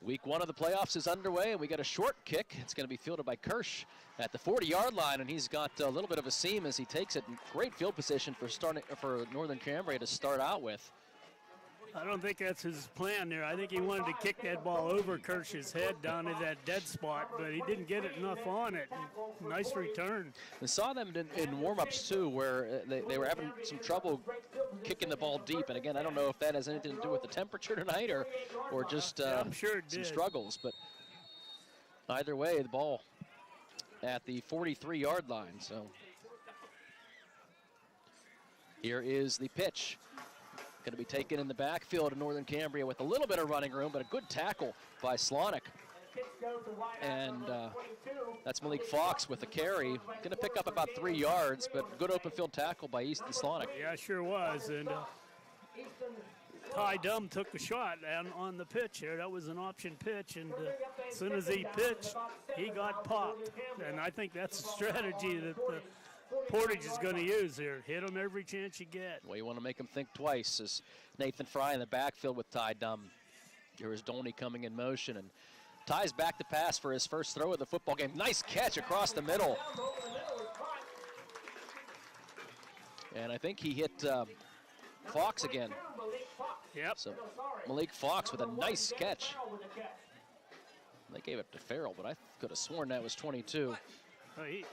Week 1 of the playoffs is underway, and we got a short kick. It's going to be fielded by Kirsch at the 40-yard line, and he's got a little bit of a seam as he takes it. Great field position for Northern Cambria to start out with. I don't think that's his plan there. I think he wanted to kick that ball over Kirsch's head down to that dead spot, but he didn't get it enough on it. Nice return. We saw them in warm-ups, too, where they were having some trouble kicking the ball deep. And, again, I don't know if that has anything to do with the temperature tonight or just I'm sure it some did. struggles. But either way, the ball at the 43-yard line. So here is the pitch. Going to be taken in the backfield of Northern Cambria with a little bit of running room, but a good tackle by Slonick. And that's Malik Fox with the carry. Going to pick up about 3 yards, but good open field tackle by Easton Slonick. Yeah, sure was. And Ty Dumb took a shot on the pitch here. That was an option pitch, and as soon as he pitched, he got popped. And I think that's a strategy that Portage is going to use here. Hit him every chance you get. Well, you want to make him think twice. As Nathan Fry in the backfield with Ty Dumb. Here is Dolney coming in motion, and Ty's back to pass for his first throw of the football game. Nice catch across the middle. And I think he hit Fox again. Yep. So Malik Fox with a nice catch. They gave it to Farrell, but I could have sworn that was 22. They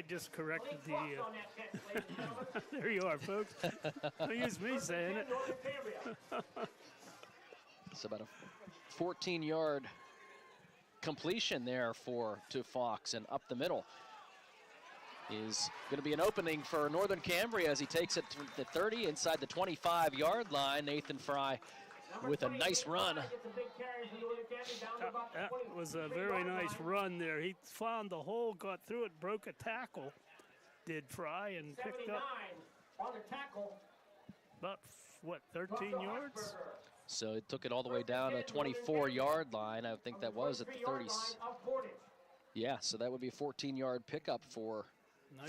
just corrected the. There you are, folks. Don't use me saying it. It's about a 14-yard completion there to Fox, and up the middle is going to be an opening for Northern Cambria as he takes it to the 30 inside the 25-yard line. Nathan Fry with a nice run. That was a very nice run there. He found the hole, got through it, broke a tackle, did Fry, and picked up about, 13 yards? So it took it all the way down to 24-yard line. I think that was at the 30. Yeah, so that would be a 14-yard pickup for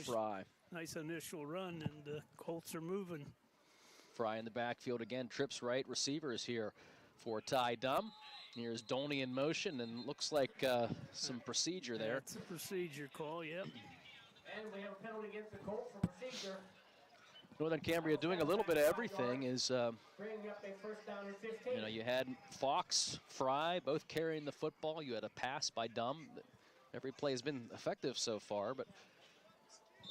Fry. Nice initial run, and the Colts are moving. Fry in the backfield again, trips right. Receiver is here for Ty Dumb. Here's Dolney in motion, and looks like some procedure there. That's a procedure call, yep. And we have a penalty against the Colts for procedure. Northern Cambria doing a little bit of everything is, Bringing up a first down and 15. you know, you had Fox, Fry, both carrying the football. You had a pass by Dumb. Every play has been effective so far, but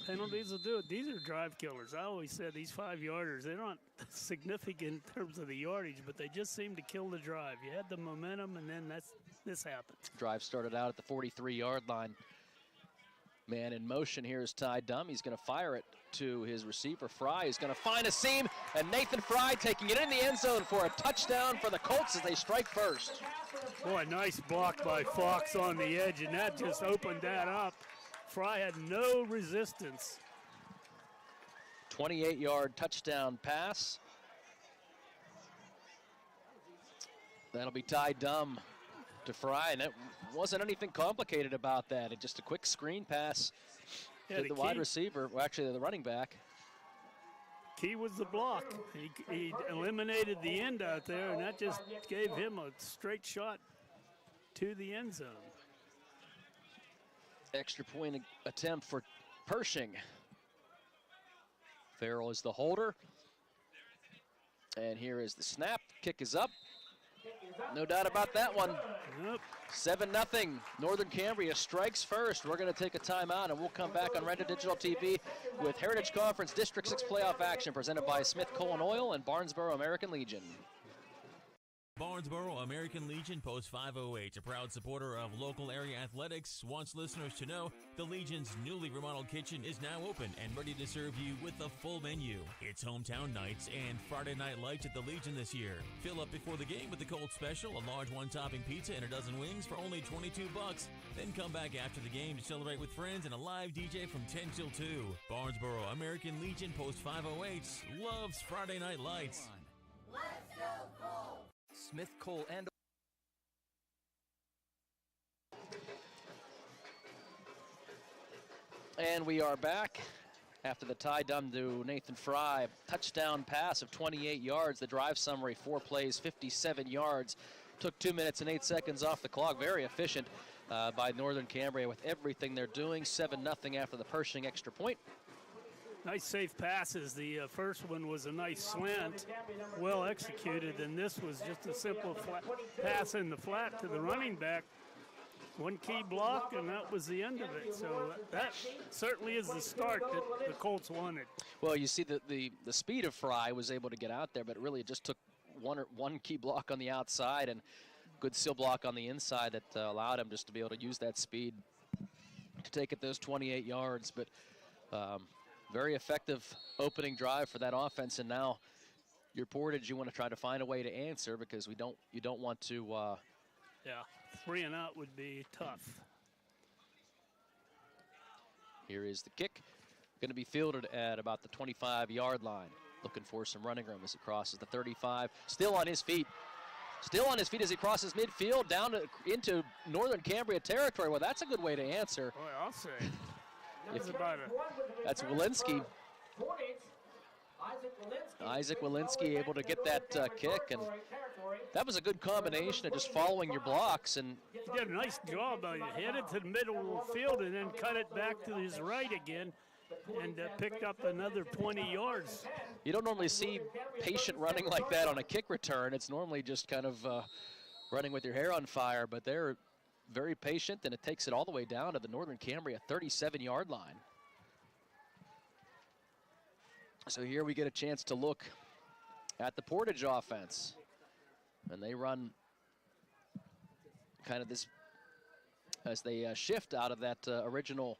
penalties will do it. These are drive killers. I always said these 5-yarders, they're not significant in terms of the yardage, but they just seem to kill the drive. You had the momentum, and then this happened. Drive started out at the 43-yard line. Man in motion here is Ty Dumb. He's going to fire it to his receiver, Fry. He's going to find a seam, and Nathan Fry taking it in the end zone for a touchdown for the Colts as they strike first. Boy, nice block by Fox on the edge, and that just opened that up. Fry had no resistance. 28-yard touchdown pass. That'll be Ty Dumb to Fry, and it wasn't anything complicated about that. It just a quick screen pass to the wide receiver, well, actually the running back. Key was the block. He eliminated the end out there, and that just gave him a straight shot to the end zone. Extra point attempt for Pershing. Farrell is the holder. And here is the snap. Kick is up. No doubt about that one. Yep. 7-0. Northern Cambria strikes first. We're going to take a timeout, and we'll come back on Renda Digital TV with Heritage Conference District 6 playoff action presented by Smith Coal and Oil and Barnesboro American Legion. Barnesboro American Legion Post 508, a proud supporter of local area athletics, wants listeners to know the Legion's newly remodeled kitchen is now open and ready to serve you with a full menu. It's hometown nights and Friday night lights at the Legion this year. Fill up before the game with the cold special, a large one-topping pizza and a dozen wings for only $22. Then come back after the game to celebrate with friends and a live DJ from 10 till 2. Barnesboro American Legion Post 508 loves Friday night lights. Let's go Colt! Smith Coal and And we are back after the tie done to Nathan Fry. Touchdown pass of 28 yards. The drive summary, 4 plays, 57 yards. Took 2 minutes and 8 seconds off the clock. Very efficient by Northern Cambria with everything they're doing. 7-0 after the Pershing extra point. Nice safe passes. The first one was a nice slant, well executed, and this was just a simple flat pass in the flat to the running back. One key block, and that was the end of it. So that certainly is the start that the Colts wanted. Well, you see the speed of Fry was able to get out there, but it really just took one key block on the outside and good seal block on the inside that allowed him just to be able to use that speed to take it those 28 yards. But very effective opening drive for that offense, and now your Portage, you want to try to find a way to answer because you don't want to. Yeah, 3 and out would be tough. Here is the kick, going to be fielded at about the 25-yard line. Looking for some running room as he crosses the 35. Still on his feet. Still on his feet as he crosses midfield down into Northern Cambria territory. Well, that's a good way to answer. Boy, I'll say. That's Walensky. Isaac Walensky able to get that kick, and that was a good combination of just following your blocks. And he did a nice job. He hit it to the middle of the field and then cut it back to his right again and picked up another 20 yards. You don't normally see patient running like that on a kick return. It's normally just kind of running with your hair on fire, but they're very patient, and it takes it all the way down to the Northern Cambria 37-yard line. So here we get a chance to look at the Portage offense. And they run kind of this, as they shift out of that original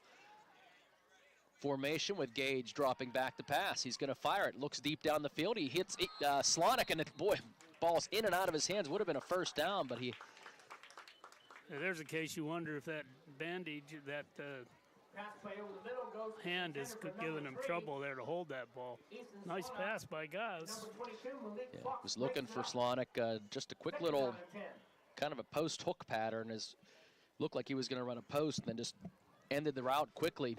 formation with Gage dropping back to pass. He's going to fire it, looks deep down the field. He hits Slonick, and boy, ball's in and out of his hands. Would have been a first down, but he... There's a case you wonder if that bandage, that hand is giving him trouble there to hold that ball. Nice pass by Gaz. Yeah, was looking for Slonick. Just a quick little kind of a post hook pattern. Looked like he was going to run a post and then just ended the route quickly.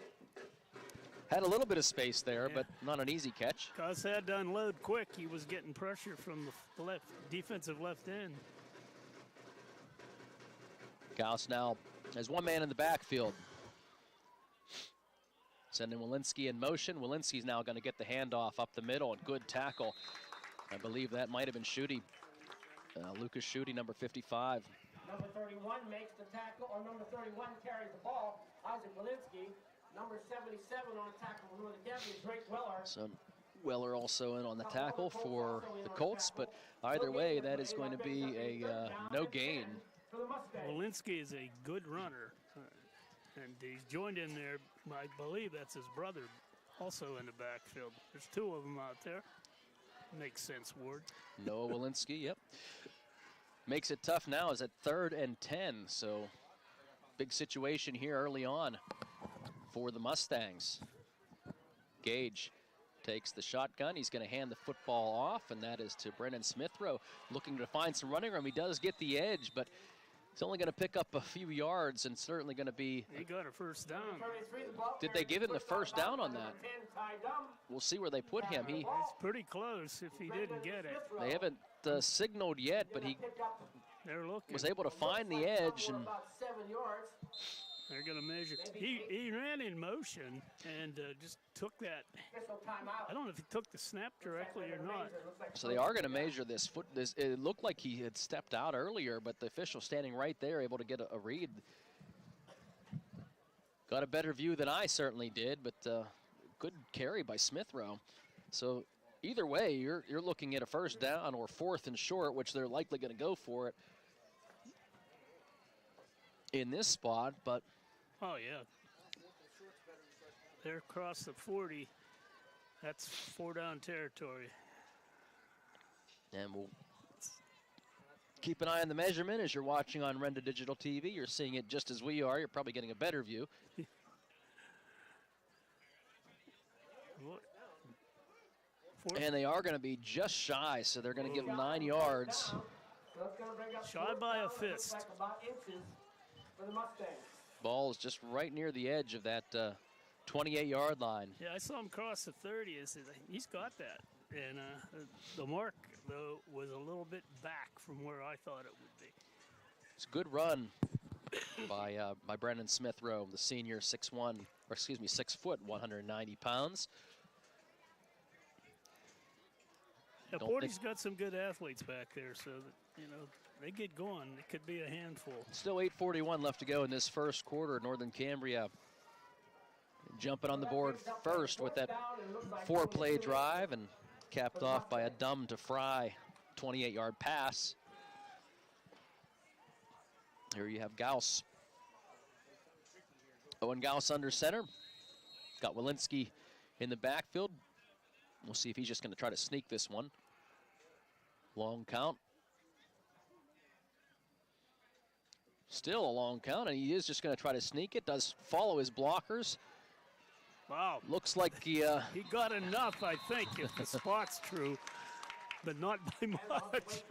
Had a little bit of space there, but not an easy catch. Gaz had to unload quick. He was getting pressure from the defensive left end. Gauss now has one man in the backfield. Sending Walensky in motion. Walensky's now going to get the handoff up the middle, and good tackle. I believe that might have been Schutte. Lucas Schutte, number 55. Number 31 makes the tackle, or number 31 carries the ball. Isaac Walensky. Number 77 on the tackle for Northern Cambria, Drake Weller. So Weller also in on the tackle for the Colts, but either way, that is going to be a no gain. Walensky is a good runner, and he's joined in there. I believe that's his brother, also in the backfield. There's 2 of them out there. Makes sense, Ward. Noah Walensky, yep. Makes it tough now. Is at 3rd and 10, so big situation here early on for the Mustangs. Gage takes the shotgun. He's going to hand the football off, and that is to Brennan Smithrow, looking to find some running room. He does get the edge, but he's only going to pick up a few yards and certainly going to be... He got a first down. Did they give him the first down on that? We'll see where they put him. It's pretty close if he didn't get it. They haven't signaled yet, but he was able to find the edge. And They're going to measure. He ran in motion and just took that. I don't know if he took the snap directly or not. So they are going to measure this foot. It looked like he had stepped out earlier, but the official standing right there, able to get a read. Got a better view than I certainly did, but good carry by Smithrow. So either way, you're looking at a first down or 4th and short, which they're likely going to go for it in this spot, but. Oh, yeah. They're across the 40. That's 4-down territory. And we'll keep an eye on the measurement as you're watching on Renda Digital TV. You're seeing it just as we are. You're probably getting a better view. And they are going to be just shy, so they're going to give them 9 yards. Shy by a fist. Ball is just right near the edge of that 28-yard line. Yeah, I saw him cross the 30. I said, he's got that. And the mark, though, was a little bit back from where I thought it would be. It's a good run by Brendan Smithrow, the senior, 6'1", or excuse me, 6 foot, 190 pounds. Yeah, Portage's got some good athletes back there, so that, they get going. It could be a handful. Still 8:41 left to go in this first quarter. Northern Cambria jumping on the board first with that 4-play drive and capped off by a dumb to Fry 28-yard pass. Here you have Gauss. Owen Gauss under center. Got Walensky in the backfield. We'll see if he's just going to try to sneak this one. Long count. Still a long count, and he is just going to try to sneak it. Does follow his blockers. Wow. Looks like he got enough, I think, if the spot's true, but not by much.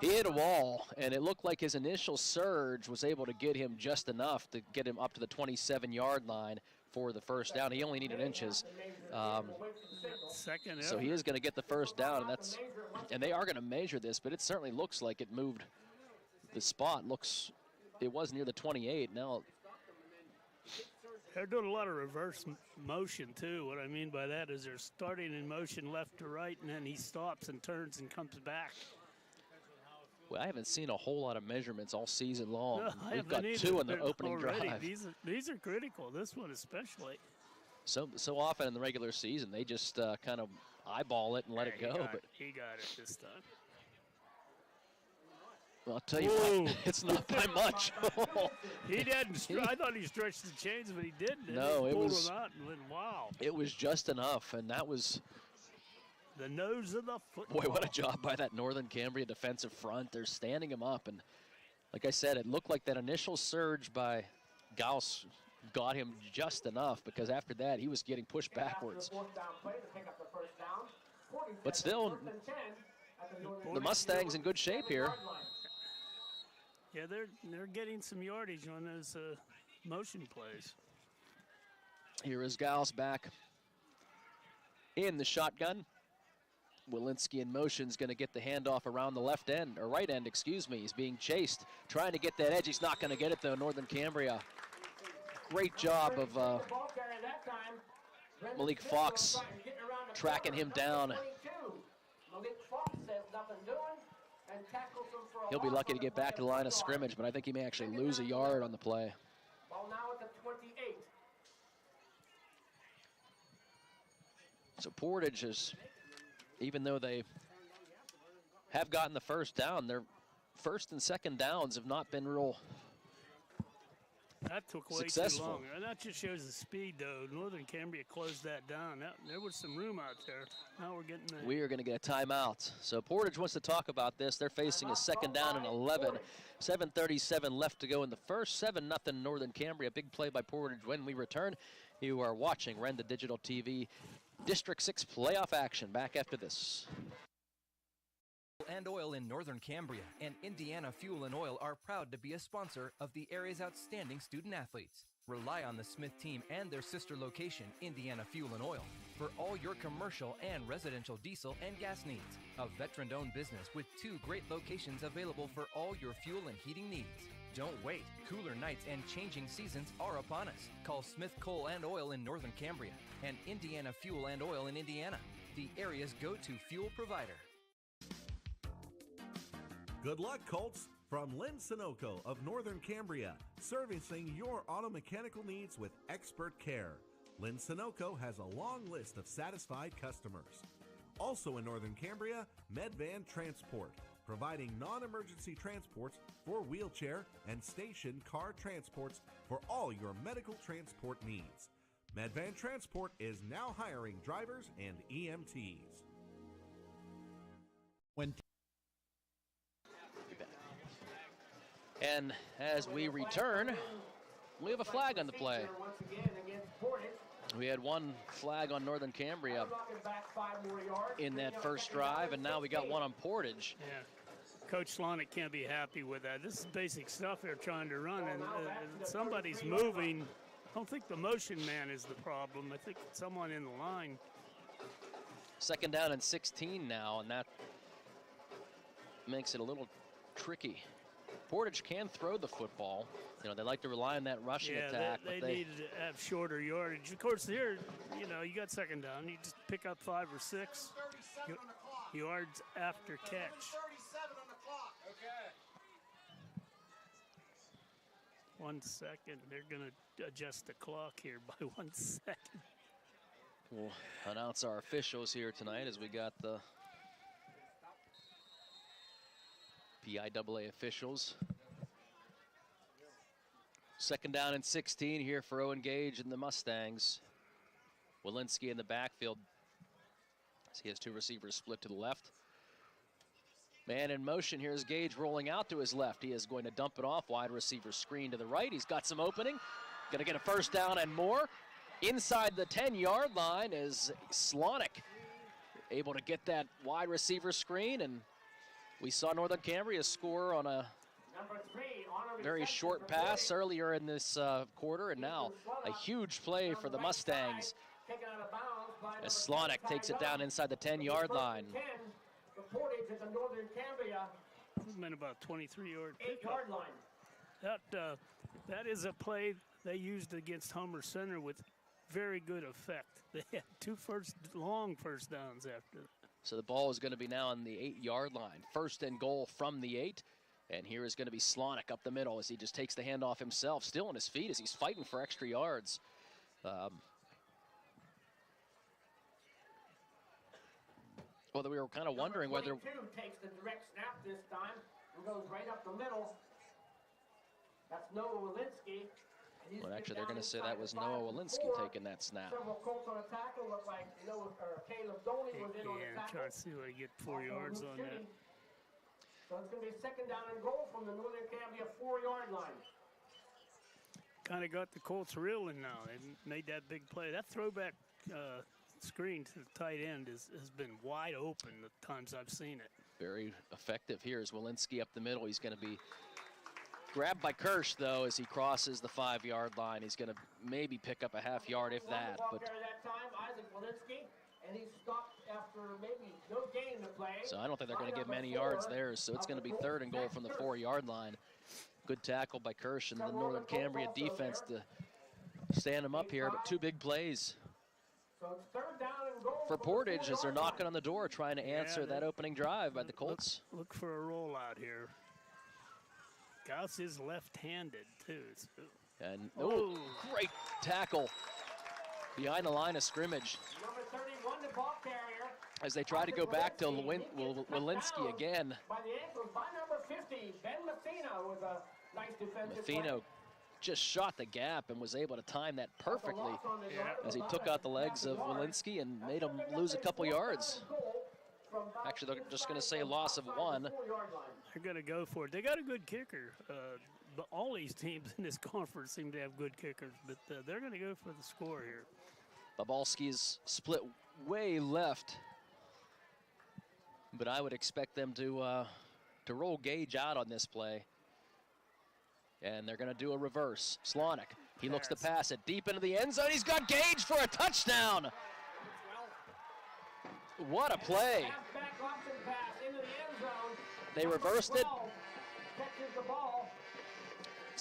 He hit a wall, and it looked like his initial surge was able to get him just enough to get him up to the 27-yard line for the first down. He only needed inches. So he is going to get the first down, and they are going to measure this, but it certainly looks like it moved. The spot looks. It was near the 28. Now they're doing a lot of reverse motion too. What I mean by that is they're starting in motion left to right, and then he stops and turns and comes back. Well, I haven't seen a whole lot of measurements all season long. No, We've got 2 in the opening already. drive. These are critical. This one especially. So often in the regular season they just kind of eyeball it and let it go. But he got it this time. Well, I'll tell you what, it's not by much. He didn't. I thought he stretched the chains, but he didn't. No, it was. Him out and went, wow. It was just enough, and that was. The nose of the football. Boy, what a job by that Northern Cambria defensive front. They're standing him up, and like I said, it looked like that initial surge by Gauss got him just enough, because after that he was getting pushed backwards. But still, the Mustangs in good shape here. Yeah, they're getting some yardage on those motion plays. Here is Gauss back in the shotgun. Walensky in motion is going to get the handoff around the left end, or right end, excuse me. He's being chased, trying to get that edge. He's not going to get it, though. Northern Cambria. Great job of Malik Fox tracking him down. He'll be lucky to get back to the line of scrimmage, but I think he may actually lose a yard on the play. Ball now at the 28. So Portage is, even though they have gotten the first down, their first and second downs have not been real That took way successful. too long. And that just shows the speed, though. Northern Cambria closed that down. There was some room out there. Now we're getting there. We are going to get a timeout. So Portage wants to talk about this. They're facing a second down and 11. 7:37 left to go in the first. 7-0 Northern Cambria. Big play by Portage when we return. You are watching Renda Digital TV. District 6 playoff action. Back after this. And Oil in Northern Cambria and Indiana Fuel and Oil are proud to be a sponsor of the area's outstanding student athletes. Rely on the Smith team and their sister location, Indiana Fuel and Oil, for all your commercial and residential diesel and gas needs. A veteran-owned business with 2 great locations available for all your fuel and heating needs. Don't wait. Cooler nights and changing seasons are upon us. Call Smith Coal and Oil in Northern Cambria and Indiana Fuel and Oil in Indiana, the area's go-to fuel provider. Good luck, Colts, from Lynn Sunoco of Northern Cambria, servicing your auto mechanical needs with expert care. Lynn Sunoco has a long list of satisfied customers. Also in Northern Cambria, Medvan Transport, providing non-emergency transports for wheelchair and station car transports for all your medical transport needs. Medvan Transport is now hiring drivers and EMTs. And as we return, we have a flag on the play. We had one flag on Northern Cambria in that first drive, and now we got one on Portage. Yeah. Coach Slonick can't be happy with that. This is basic stuff they're trying to run, and somebody's moving. I don't think the motion man is the problem. I think it's someone in the line. 2nd down and 16 now, and that makes it a little tricky. Portage can throw the football. You know, they like to rely on that rushing attack. They need to have shorter yardage. Of course, here, you know, you got 2nd down. You just pick up 5 or 6 yards after catch. 1 second. They're going to adjust the clock here by 1 second. We'll announce our officials here tonight as we got the PIAA officials. 2nd down and 16 here for Owen Gage and the Mustangs. Walensky in the backfield. He has 2 receivers split to the left. Man in motion. Here's Gage rolling out to his left. He is going to dump it off. Wide receiver screen to the right. He's got some opening. Going to get a 1st down and more. Inside the 10-yard line is Slonick able to get that wide receiver screen, and we saw Northern Cambria score on a very short pass earlier in this quarter, and now a huge play for the Mustangs as Slonick takes it down inside the 10-yard line. It's been about 23-yard pickup. That is a play they used against Homer Center with very good effect. They had 2 long first downs after that. So the ball is going to be now on the 8-yard line. 1st and goal from the 8. And here is going to be Slonick up the middle as he just takes the handoff himself, still on his feet as he's fighting for extra yards. Well, we were kind of wondering whether... takes the direct snap this time and goes right up the middle. That's Noah Walensky. Well, actually, they're going to say that was Noah Walensky taking that snap. Several Colts on a tackle, look like Caleb Doley was in on the tackle. Trying to see what he get 4 yards on that. So it's going to be 2nd down and goal from the Northern Cambria 4-yard line. Kind of got the Colts reeling now. They made that big play. That throwback screen to the tight end has been wide open the times I've seen it. Very effective here is Walensky up the middle. He's going to be grabbed by Kirsch, though, as he crosses the 5-yard line. He's going to maybe pick up a half yard, if that. But that time, Isaac Walensky, and he stopped after maybe no gain in the play. So I don't think they're going to get many yards there. So it's going to be 3rd and goal from the 4-yard line. Good tackle by Kirsch and the Northern Cambria defense to stand him up here, but 2 big plays for Portage as they're knocking on the door trying to answer that opening drive by the Colts. Look for a rollout here. Gauss is left-handed, too. And great tackle behind the line of scrimmage. Number 31, the ball carrier. As they try to go back to Walensky again. By the ankles, by number 50, Ben Mathino with a nice defensive play. Mathino just shot the gap and was able to time that perfectly as he took out the legs of Walensky and made him lose a couple yards. Actually, they're just going to say a loss of 1. They're going to go for it. They got a good kicker. But all these teams in this conference seem to have good kickers, but they're going to go for the score here. Babalski's split way left, but I would expect them to roll Gage out on this play. And they're going to do a reverse. Slonick, he looks to pass it deep into the end zone. He's got Gage for a touchdown. What a play. They reversed it.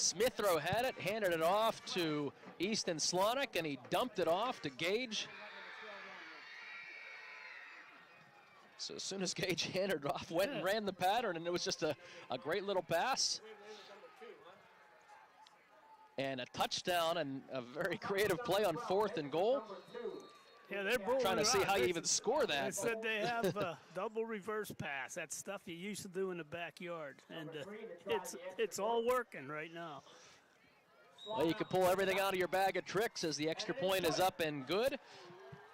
Smithrow had it, handed it off to Easton Slonick, and he dumped it off to Gage. So as soon as Gage handed it off, went and ran the pattern, and it was just a great little pass. And a touchdown and a very creative play on 4th and goal. Yeah, they're trying to see how you even score that. They said they have a double reverse pass. That's stuff you used to do in the backyard, and it's all working right now. Well, you can pull everything out of your bag of tricks as the extra point is up and good.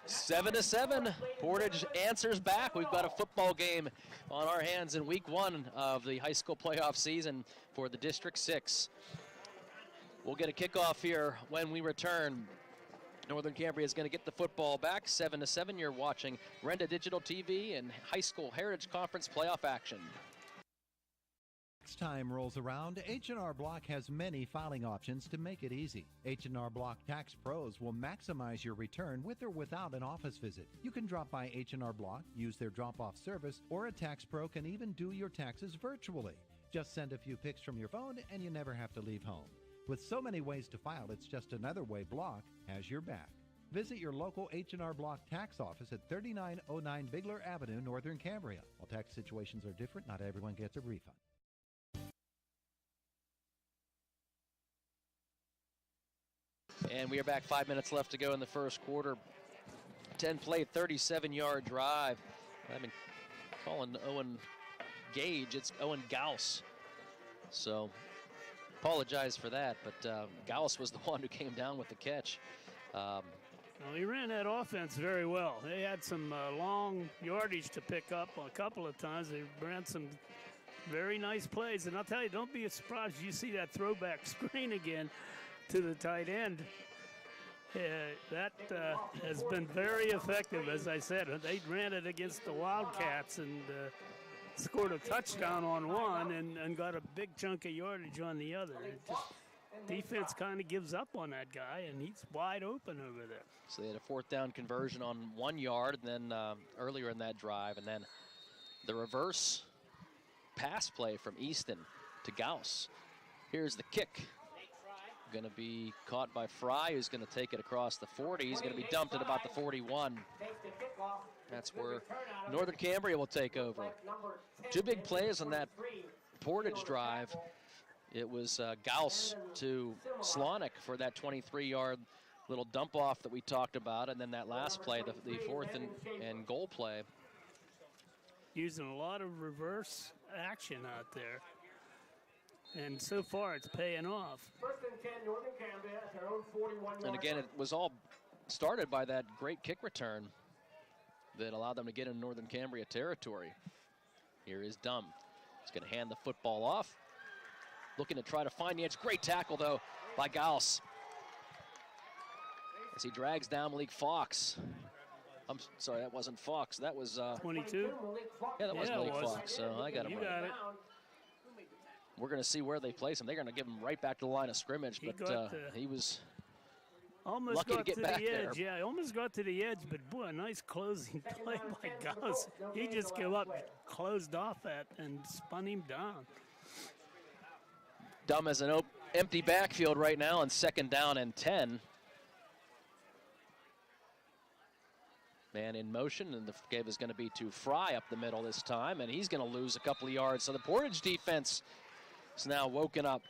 7-7. Portage answers back. We've got a football game on our hands in week 1 of the high school playoff season for the District 6. We'll get a kickoff here when we return. Northern Cambria is going to get the football back. 7-7. You're watching Renda Digital TV and High School Heritage Conference playoff action. Tax time rolls around, H&R Block has many filing options to make it easy. H&R Block Tax Pros will maximize your return with or without an office visit. You can drop by H&R Block, use their drop-off service, or a tax pro can even do your taxes virtually. Just send a few pics from your phone and you never have to leave home. With so many ways to file, it's just another way Block has your back. Visit your local H&R Block tax office at 3909 Bigler Avenue, Northern Cambria. While tax situations are different, not everyone gets a refund. And we are back. 5 minutes left to go in the first quarter. 10-play, 37-yard drive. I've been calling Owen Gage. It's Owen Gauss. So apologize for that, but Gauss was the one who came down with the catch. Well, he ran that offense very well. They had some long yardage to pick up a couple of times. They ran some very nice plays. And I'll tell you, don't be surprised if you see that throwback screen again to the tight end. That has been very effective, as I said. They ran it against the Wildcats and scored a touchdown on one and got a big chunk of yardage on the other. Defense kind of gives up on that guy, and he's wide open over there. So they had a 4th down conversion on 1 yard, and then earlier in that drive, and then the reverse pass play from Easton to Gauss. Here's the kick. Going to be caught by Fry, who's going to take it across the 40. He's going to be dumped at about the 41. That's where Northern Cambria will take over. 2 big plays on that Portage drive. It was Gauss to Slonick for that 23-yard little dump off that we talked about, and then that last play, the 4th and goal play. Using a lot of reverse action out there. And so far, it's paying off. 1st and 10, Northern Cambria at their own 41-yard. And again, it was all started by that great kick return that allowed them to get in Northern Cambria territory. Here is Dumb. He's going to hand the football off. Looking to try to find the edge. Great tackle, though, by Gauss. As he drags down Malik Fox. I'm sorry, that wasn't Fox. That was 22. Yeah, that was Malik Fox. So I got him. You got it. We're going to see where they place him. They're going to give him right back to the line of scrimmage, but he was almost lucky got to get back the there. edge. Yeah, almost got to the edge, but boy, a nice closing play by Gauss. He just came up, closed off that, and spun him down. Dumb has an empty backfield right now on 2nd down and 10. Man in motion, and the give is going to be to Fry up the middle this time, and he's going to lose a couple of yards. So the Portage defense is now woken up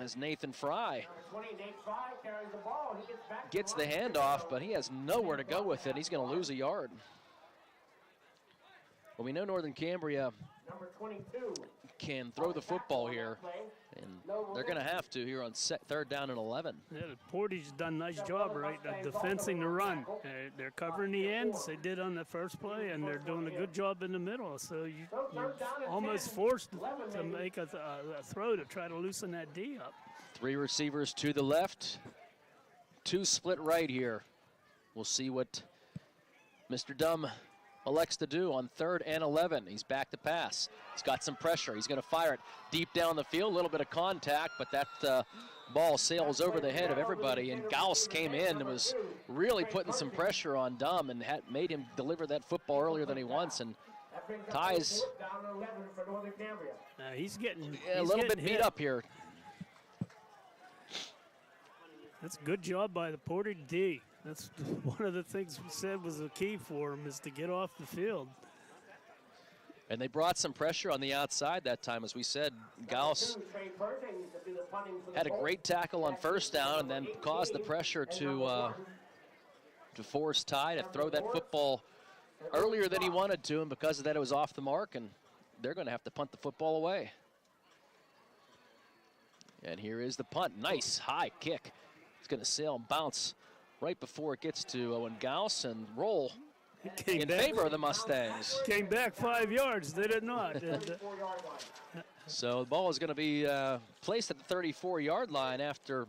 as Nathan Fry gets the handoff, but he has nowhere to go with it. He's going to lose a yard. Well, we know Northern Cambria can throw the football here, and they're going to have to here on 3rd down and 11. Yeah, Portage has done a nice job, right, of defensing the run. They're covering the ends. They did on the first play, and they're doing a good job in the middle. So you're almost forced to make a throw to try to loosen that D up. 3 receivers to the left, 2 split right here. We'll see what Mr. Dumb elects to do on 3rd and 11. He's back to pass. He's got some pressure. He's going to fire it deep down the field. A little bit of contact, but that ball sails over the head of everybody. And Gauss came in and was really putting some pressure on Dumb and made him deliver that football earlier than he wants. And Ties. He's getting a little bit beat up here. That's a good job by the Portage D. That's one of the things we said was the key for him, is to get off the field. And they brought some pressure on the outside that time. As we said, Gauss had a great tackle on first down and then caused the pressure to force Ty to throw that football earlier than he wanted to, and because of that it was off the mark, and they're going to have to punt the football away. And here is the punt. Nice high kick. It's going to sail and bounce right before it gets to Owen Gauss and roll in favor of the Mustangs. Came back 5 yards, did it not? So the ball is going to be placed at the 34-yard line after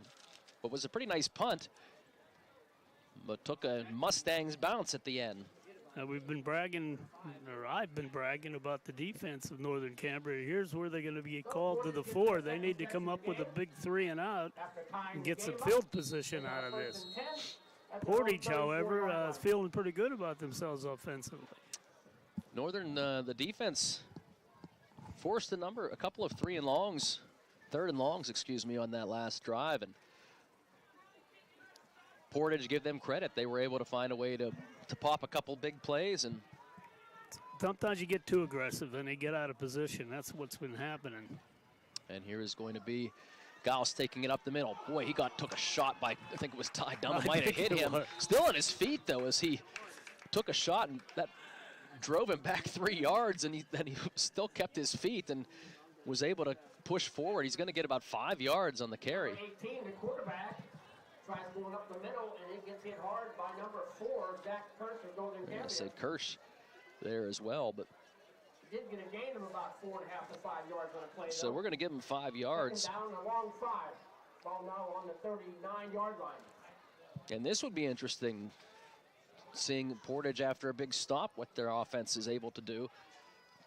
what was a pretty nice punt, but took a Mustangs bounce at the end. We've been bragging, or I've been bragging about the defense of Northern Cambria. Here's where they're going to be called to the 4. They need to come up with a big 3 and out and get some field position out of this. Portage, however, is feeling pretty good about themselves offensively. Northern, the defense forced a couple of 3 and longs, 3rd and longs, excuse me, on that last drive. And Portage, give them credit. They were able to find a way to pop a couple big plays. And sometimes you get too aggressive and they get out of position. That's what's been happening. And here is going to be Gauss taking it up the middle. Boy, he took a shot by, I think it was Ty Dunn, might have hit him. Still on his feet, though, as he took a shot, and that drove him back 3 yards, and then he still kept his feet and was able to push forward. He's going to get about 5 yards on the carry. 18, the quarterback tries going up the middle, and it gets hit hard by number 4, Zach Kirsch of Northern Cambria. I said Kirsch there as well, but did get a gain of about 4.5 to 5 yards on a play. So we're going to give him 5 yards. Down the long 5. Ball now on the 39-yard line. And this would be interesting, seeing Portage after a big stop, what their offense is able to do.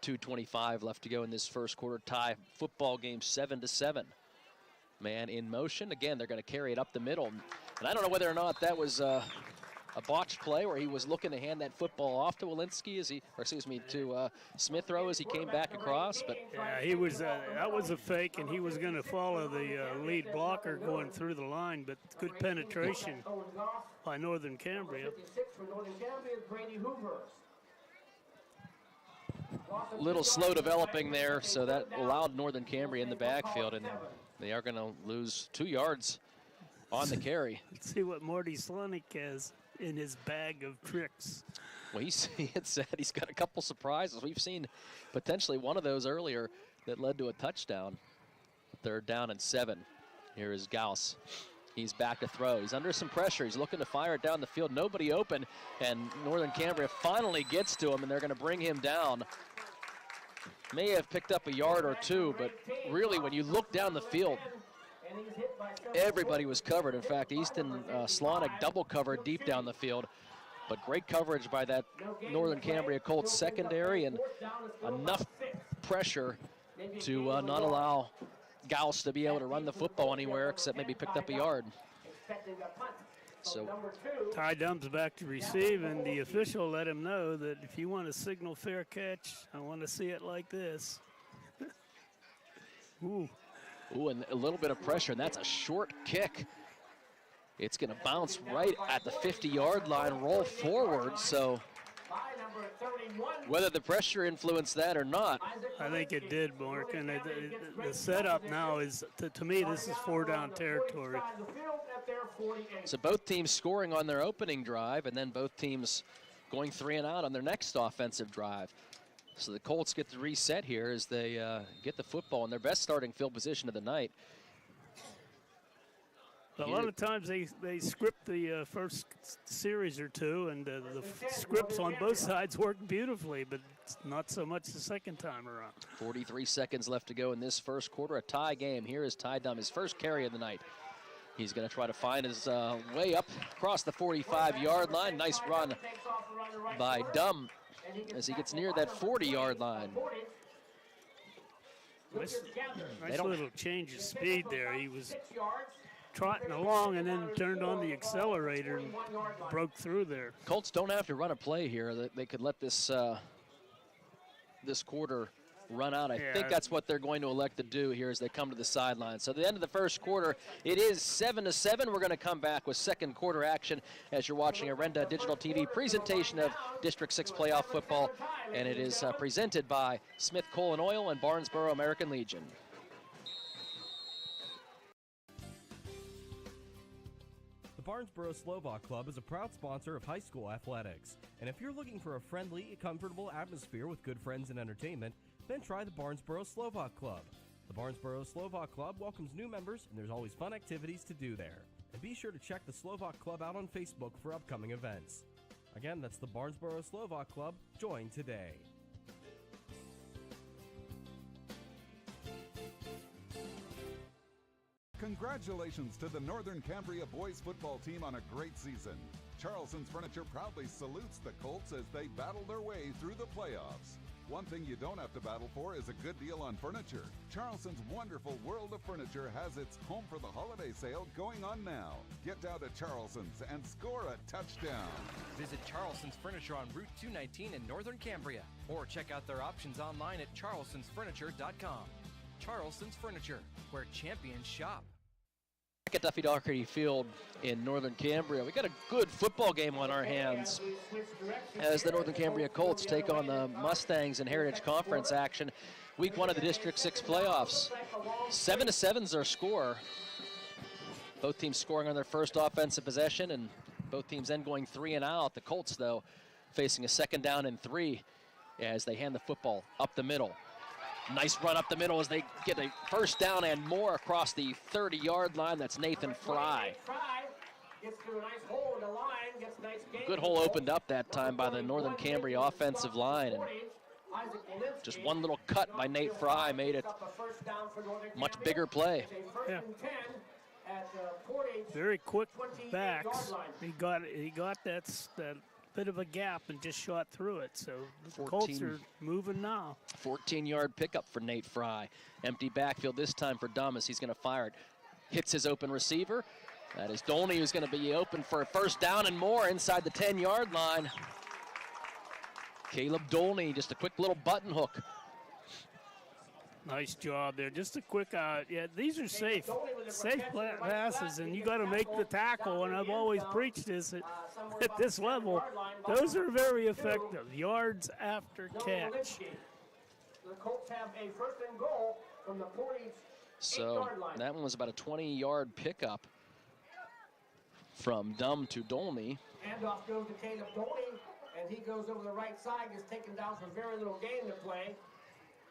2:25 left to go in this first quarter. Tie football game 7-7. Man in motion. Again, they're going to carry it up the middle. And I don't know whether or not that was a botched play where he was looking to hand that football off to Walensky to Smithrow as he came back across. But yeah, he was. That was a fake, and he was going to follow the lead blocker going through the line. But good penetration by Northern Cambria. 56 for Northern Cambria, Brady Hoover. Little slow developing there, so that allowed Northern Cambria in the backfield, and they are going to lose 2 yards on the carry. Let's see what Morty Slonick has in his bag of tricks. Well, he had said he's got a couple surprises. We've seen potentially one of those earlier that led to a touchdown. 3rd down and 7. Here is Gauss. He's back to throw. He's under some pressure. He's looking to fire it down the field. Nobody open, and Northern Cambria finally gets to him, and they're going to bring him down. May have picked up a yard or 2, but really when you look down the field, everybody was covered. In fact, Easton Slonick double covered deep down the field. But great coverage by that Northern Cambria Colts secondary, and enough pressure to not allow Gauss to be able to run the football anywhere except maybe picked up a yard. So Ty Dunn's back to receive, and the official let him know that if you want to signal fair catch, I want to see it like this. Ooh. Ooh, and a little bit of pressure, and that's a short kick. It's going to bounce right at the 50-yard line, roll forward, so whether the pressure influenced that or not. I think it did, Mark, and the setup now is, to me, this is 4-down territory. So both teams scoring on their opening drive, and then both teams going 3 and out on their next offensive drive. So the Colts get the reset here as they get the football in their best starting field position of the night. A lot of times they script the first series or two, and the scripts on both sides work beautifully, but not so much the second time around. 43 seconds left to go in this first quarter, a tie game. Here is Ty Dunn, his first carry of the night. He's going to try to find his way up across the 45-yard line. Nice run by Dunn as he gets near that 40-yard line. Nice little change of speed there. He was trotting along and then turned on the accelerator and broke through there. Colts don't have to run a play here. They could let this this quarter run out. I think that's what they're going to elect to do here as they come to the sideline. So the end of the first quarter, it is 7-7. We're going to come back with second quarter action as you're watching a Renda Digital TV presentation of District 6 playoff football, and it is presented by Smith Coal and Oil and Barnesboro American Legion. The Barnesboro Slovak Club is a proud sponsor of high school athletics. And if you're looking for a friendly, comfortable atmosphere with good friends and entertainment, then try the Barnesboro Slovak Club. The Barnesboro Slovak Club welcomes new members, and there's always fun activities to do there. And be sure to check the Slovak Club out on Facebook for upcoming events. Again, that's the Barnesboro Slovak Club. Join today. Congratulations to the Northern Cambria boys football team on a great season. Charleston's Furniture proudly salutes the Colts as they battle their way through the playoffs. One thing you don't have to battle for is a good deal on furniture. Charleston's wonderful World of Furniture has its Home for the Holiday sale going on now. Get down to Charleston's and score a touchdown. Visit Charleston's Furniture on Route 219 in Northern Cambria, or check out their options online at charlestonsfurniture.com. Charleston's Furniture, where champions shop. Back at Duffy Doherty Field in Northern Cambria, we got a good football game on our hands as the Northern Cambria Colts take on the Mustangs in Heritage Conference action. Week 1 of the District 6 playoffs. 7-7 is our score. Both teams scoring on their first offensive possession, and both teams then going 3 and out. The Colts, though, facing a 2nd down and 3 as they hand the football up the middle. Nice run up the middle as they get a first down and more across the 30-yard line. That's Nathan Fry. Good hole opened up that time by the Northern Cambria offensive line. And just one little cut by Nate Fry made it much bigger play. Yeah. Very quick backs. He got that bit of a gap and just shot through it. So the Colts are moving now. 14-yard pickup for Nate Fry. Empty backfield this time for Dumas. He's going to fire it. Hits his open receiver. That is Dolney, who's going to be open for a first down and more inside the 10-yard line. Caleb Dolney, just a quick little button hook. Nice job there. Just a quick yeah, these are safe passes, and you got to make the tackle, and I've always preached this at this level. Those are very effective. Yards after catch. The Colts have a 1st and goal from the Portage 8-yard line. That one was about a 20-yard pickup from Dum to Dolney. Handoff goes to Caleb Dolney, and he goes over the right side, gets taken down for very little gain to play.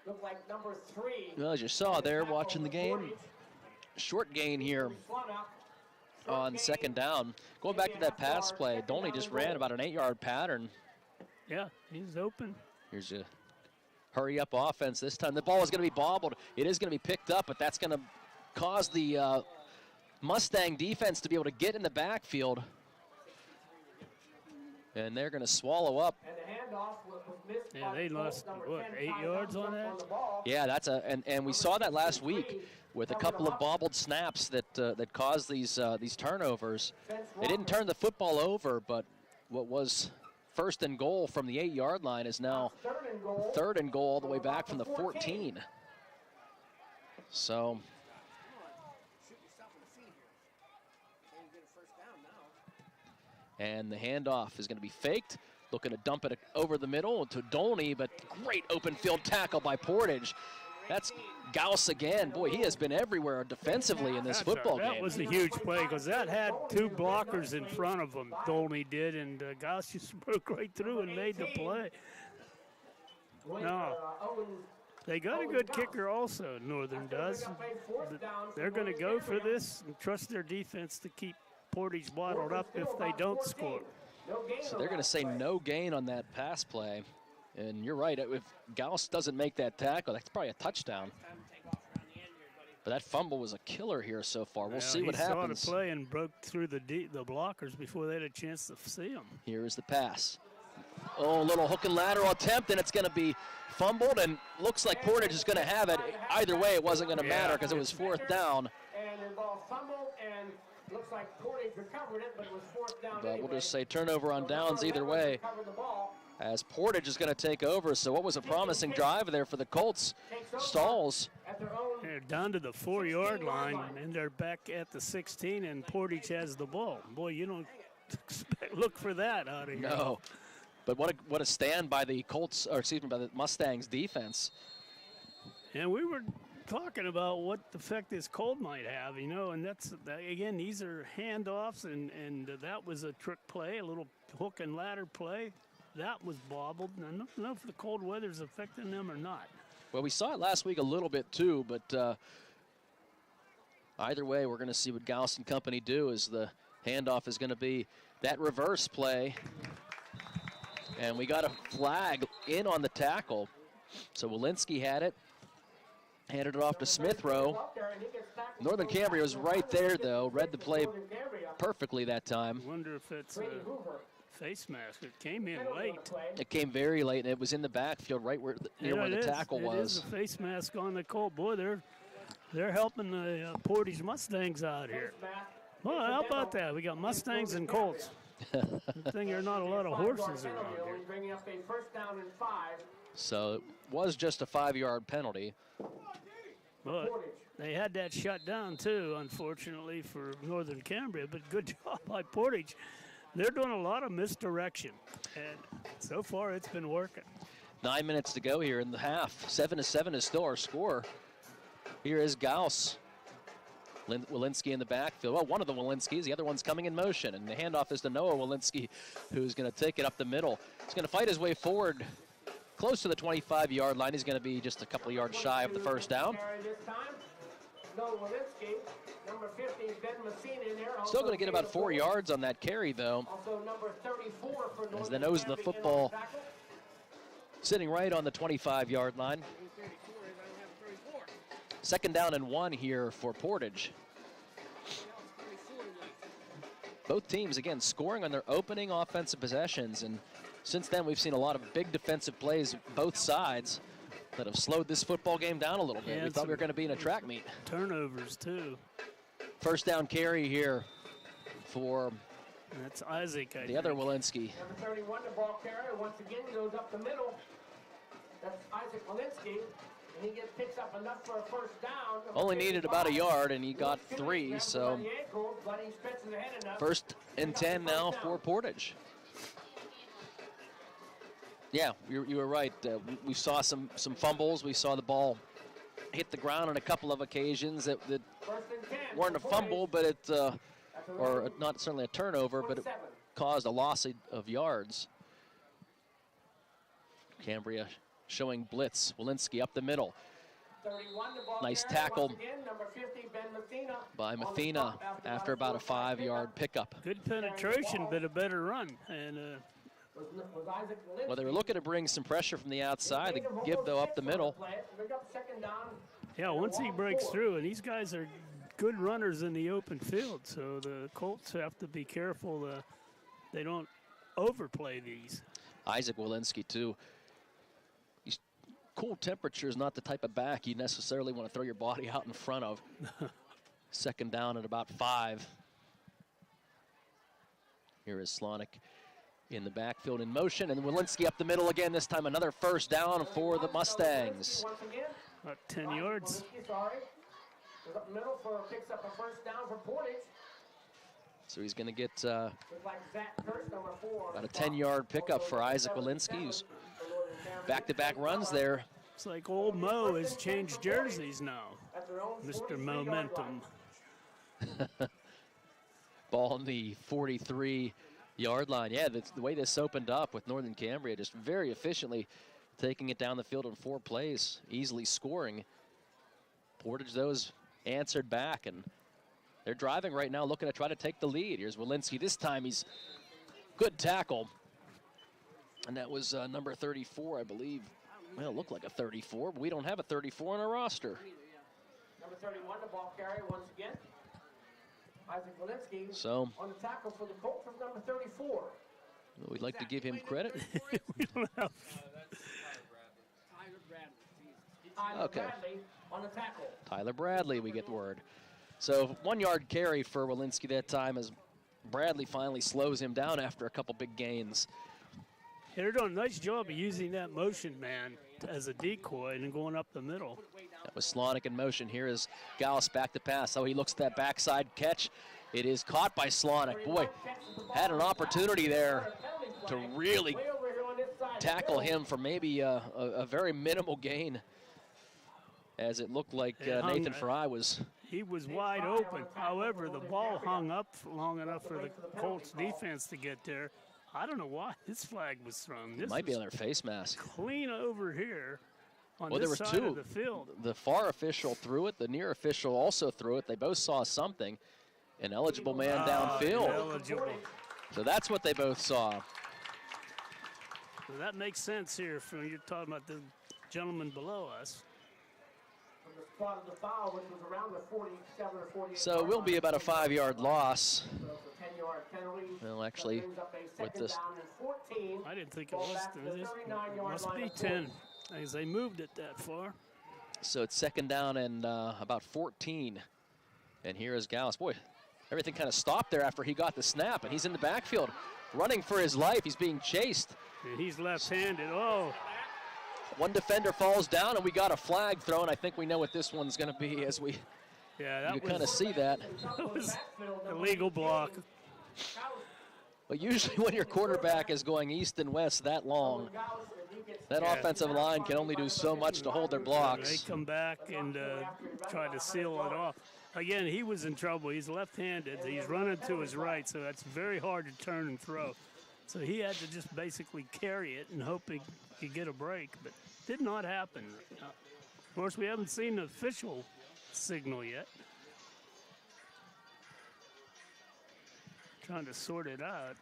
Look like number 3. Well, as you saw there watching the game, short gain here on 2nd down. Going back to that pass play, Dolney just ran about an 8-yard pattern. Yeah, he's open. Here's a hurry-up offense this time. The ball is going to be bobbled. It is going to be picked up, but that's going to cause the Mustang defense to be able to get in the backfield. And they're going to swallow up. And the handoff was missed. Yeah, they lost, what, 8 yards on that? Yeah, that's and we saw that last week with a couple of bobbled snaps that caused these turnovers. They didn't turn the football over, but what was 1st and goal from the 8-yard line is now 3rd and goal all the way back from the 14. So and the handoff is going to be faked. Looking to dump it over the middle to Dolney, but great open field tackle by Portage. That's Gauss again. Boy, he has been everywhere defensively in this football game. That was a huge play because that had 2 blockers in front of him, Dolney did, and Gauss just broke right through and made the play. No, they got a good kicker also, Northern does. They're going to go for this and trust their defense to keep Portage bottled up if they don't score. So they're going to say no gain on that pass play. And you're right, if Gauss doesn't make that tackle, that's probably a touchdown. But that fumble was a killer here so far. We'll see what happens. He saw the play and broke through the blockers before they had a chance to see him. Here is the pass. Oh, a little hook and lateral attempt, and it's going to be fumbled, and looks like Portage is going to have it. Either way, it wasn't going to matter because it was 4th down. And the ball fumbled, and looks like Portage recovered it, but it was 4th down. But we'll just say turnover on downs either way. as Portage is going to take over. So what was a promising drive there for the Colts stalls. They're down to the 4-yard line, and they're back at the 16, and Portage has the ball. Boy, you don't look for that out of here. No, but what a stand by the Colts, or excuse me, by the Mustangs defense. And we were talking about what effect this cold might have, you know, and again, these are handoffs, and that was a trick play, a little hook and ladder play. That was bobbled. I don't know if the cold weather's affecting them or not. Well, we saw it last week a little bit too, but either way, we're going to see what Gauss and company do, as the handoff is going to be that reverse play. And we got a flag in on the tackle. So Walensky had it, handed it off to Smithrow. Northern Cambria was right there, though, read the play perfectly that time. I wonder if it's a face mask. It came in late. It came very late, and it was in the backfield, right where near where the tackle was. It is a face mask on the Colt. Boy, they're helping the Portage Mustangs out here. Well, how about that? We got Mustangs and Colts. Good thing there are not a lot of horses around here. So it was just a 5-yard penalty. But they had that shut down too, unfortunately, for Northern Cambria. But good job by Portage. They're doing a lot of misdirection, and so far it's been working. 9 minutes to go here in the half. 7-7 is still our score. Here is Gauss. Walensky in the backfield. Well, one of the Walenskys, the other one's coming in motion, and the handoff is to Noah Walensky, who's going to take it up the middle. He's going to fight his way forward close to the 25-yard line. He's going to be just a couple of yards shy of the first down. Still going to get about 4 yards on that carry, though, as the nose of the football sitting right on the 25-yard line. 2nd down and 1 here for Portage. Both teams, again, scoring on their opening offensive possessions, and since then we've seen a lot of big defensive plays both sides that have slowed this football game down a little bit. Yeah, we thought we were going to be in a track meet. Turnovers, too. 1st down carry here for that's Isaac, the other Walensky. Number 31, the ball carrier, once again goes up the middle. That's Isaac Walensky, and he picks up enough for a 1st down. Only needed about a yard, and he got 3, so 1st and 10 now for Portage. Yeah, you were right. We saw some fumbles. We saw the ball hit the ground on a couple of occasions that weren't a fumble, but it, or not certainly a turnover, but it caused a loss of yards. Cambria showing blitz. Walensky up the middle. Nice tackle by Mathena after about a 5-yard pickup. Good penetration, but a better run. And well, they were looking to bring some pressure from the outside. The give, though, up the middle. Yeah, once he breaks through, and these guys are good runners in the open field, so the Colts have to be careful they don't overplay these. Isaac Walensky, too. He's cool temperature is not the type of back you necessarily want to throw your body out in front of. 2nd down at about 5. Here is Slonick in the backfield in motion, and Walensky up the middle again. This time another 1st down for the Mustangs. About 10 yards. Goes up the middle picks up a 1st down for Portage. So he's going to get about a 10-yard pickup for Isaac Walensky, who's back-to-back runs there. It's like old Mo has changed jerseys now. Mr. Momentum. Ball on the 43-yard line. Yeah, the way this opened up with Northern Cambria, just very efficiently taking it down the field in 4 plays, easily scoring. Portage, though, has answered back, and they're driving right now, looking to try to take the lead. Here's Walensky. This time he's good tackle. And that was number 34, I believe. Well, it looked like a 34, but we don't have a 34 on our roster. Number 31, the ball carrier once again. Isaac Walensky So on the tackle for the Colts from number 34. We'd like to give him credit. We don't have. Okay. Bradley on the tackle. Tyler Bradley, we get the word. So 1-yard carry for Walensky that time as Bradley finally slows him down after a couple big gains. They're doing a nice job of using that motion man as a decoy and going up the middle. That was Slonic in motion. Here is Gallus back to pass. Oh, he looks at that backside catch. It is caught by Slonic. Boy, had an opportunity there to really tackle him for maybe a very minimal gain, as it looked like Nathan Fry was. He was wide open. However, the ball hung up long enough for the Colts defense to get there. I don't know why this flag was thrown. This might be on their face mask. Clean over here on Well, this there were side two. of the field. The far official threw it. The near official also threw it. They both saw something. An eligible man downfield. Eligible. So that's what they both saw. So that makes sense here from you're talking about the gentleman below us. From the spot of the foul, which was around the 47 or 48. So it will be about a 5-yard loss. So it's a 10-yard penalty. Well, actually, That brings up a with second this. down and 14. I didn't think it Ball was. back to the 39-yard Must line be of 10, as they moved it that far. So it's second down and about 14. And here is Gallus. Boy, everything kind of stopped there after he got the snap, and he's in the backfield running for his life. He's being chased. And he's left-handed. Oh. One defender falls down, and we got a flag thrown. I think we know what this one's going to be as we Yeah, you kind of see that. That was a legal block. But usually when your quarterback is going east and west that long, that offensive line can only do so much to hold their blocks. They come back and try to seal it off. Again, he was in trouble. He's left-handed. He's running to his right, so that's very hard to turn and throw. So he had to just basically carry it and hope he could get a break, but did not happen. Of course, we haven't seen the official signal yet. Trying to sort it out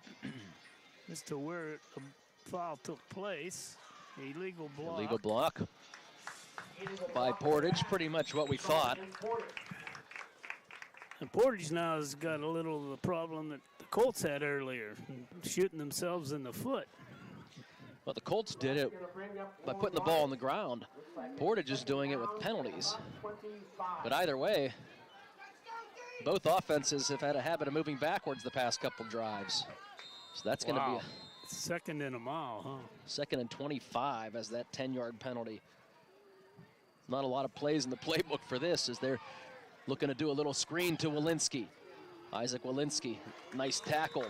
as to where the foul took place. Illegal block. Illegal block by Portage, pretty much what we thought. And Portage now has got a little of the problem that the Colts had earlier, shooting themselves in the foot. Well, the Colts did it by putting the ball on the ground. Portage is doing it with penalties. But either way, both offenses have had a habit of moving backwards the past couple drives. So that's going to be a second and a mile, huh? Second and 25 as that 10-yard penalty. Not a lot of plays in the playbook for this as they're looking to do a little screen to Walensky. Isaac Walensky, nice tackle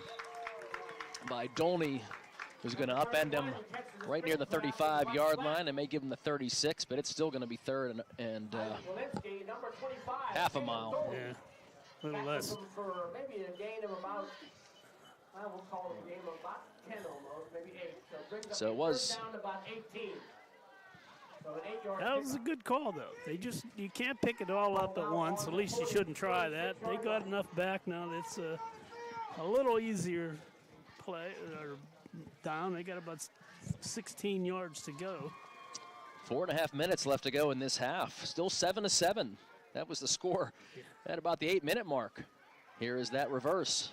by Dolney, who's going to upend him right near the 35-yard line. It may give him the 36, but it's still going to be third and half a mile. Yeah, a little less. For maybe a gain of about, I will call it a game of about 10 almost, maybe 8. So it brings up So it was down to about 18. So an 8-yard That was a good call, though. You can't pick it all up at once. At least you shouldn't try that. They got enough back now. It's a little easier play or down. They got about 16 yards to go. 4.5 minutes left to go in this half. Still 7-7. That was the score at about the 8-minute mark. Here is that reverse.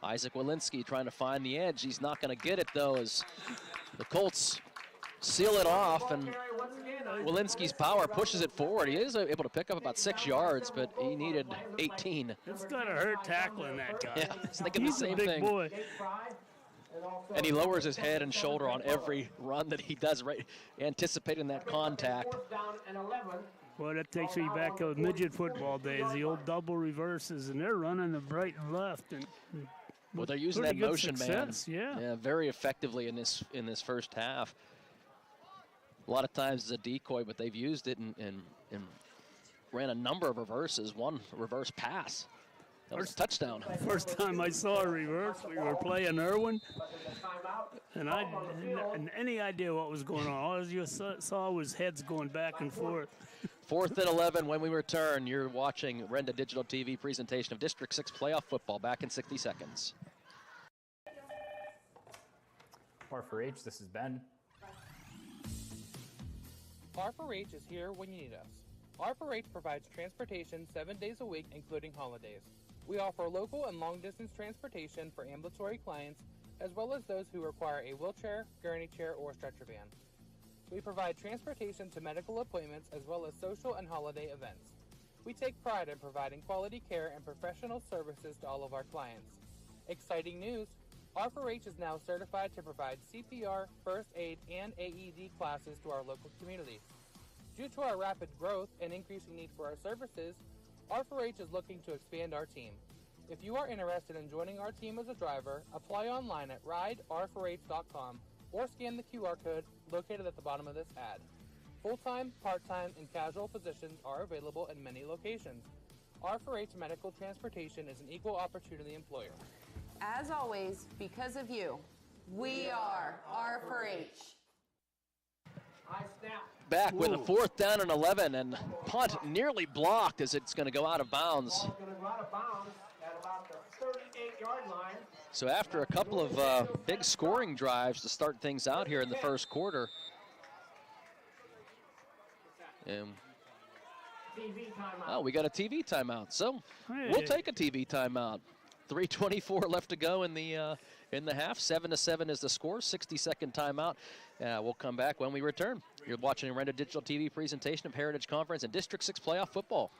Isaac Walensky trying to find the edge. He's not going to get it, though, as the Colts seal it off, and Walensky's power pushes it forward. He is able to pick up about 6 yards, but he needed 18. It's going to hurt tackling that guy. Yeah, I was thinking He's the same a big thing. boy. And he lowers his head and shoulder on every run that he does, right, anticipating that contact. Well, that takes me back to midget football days, the old double reverses, and they're running the right and left. And Well, they're using pretty that good motion success, man, yeah. very effectively in this first half. A lot of times as a decoy, but they've used it and ran a number of reverses. One reverse pass. That was a touchdown. First time I saw a reverse, we were playing Irwin, and I didn't have any idea what was going on. All I just saw was heads going back and forth. 4th and 11 when we return. You're watching Renda Digital TV presentation of District 6 playoff football. Back in 60 seconds. R4H, this is Ben. R4H is here when you need us. R4H provides transportation 7 days a week, including holidays. We offer local and long-distance transportation for ambulatory clients, as well as those who require a wheelchair, gurney chair, or stretcher van. We provide transportation to medical appointments, as well as social and holiday events. We take pride in providing quality care and professional services to all of our clients. Exciting news! R4H is now certified to provide CPR, first aid, and AED classes to our local community. Due to our rapid growth and increasing need for our services, R4H is looking to expand our team. If you are interested in joining our team as a driver, apply online at rider4h.com or scan the QR code located at the bottom of this ad. Full-time, part-time, and casual positions are available in many locations. R4H Medical Transportation is an equal opportunity employer. As always, because of you, we are R4H. High snap. Back with a 4th down and 11, and punt nearly blocked as it's going to go out of bounds. Ball's going to go out of bounds at about the 38-yard line. So after a couple of big scoring drives to start things out here in the first quarter, and TV timeout. oh, we got a TV timeout. So we'll take a TV timeout. 3:24 left to go in the half. 7-7 is the score. 60-second timeout. We'll come back when we return. You're watching a rented digital TV presentation of Heritage Conference and District 6 playoff football.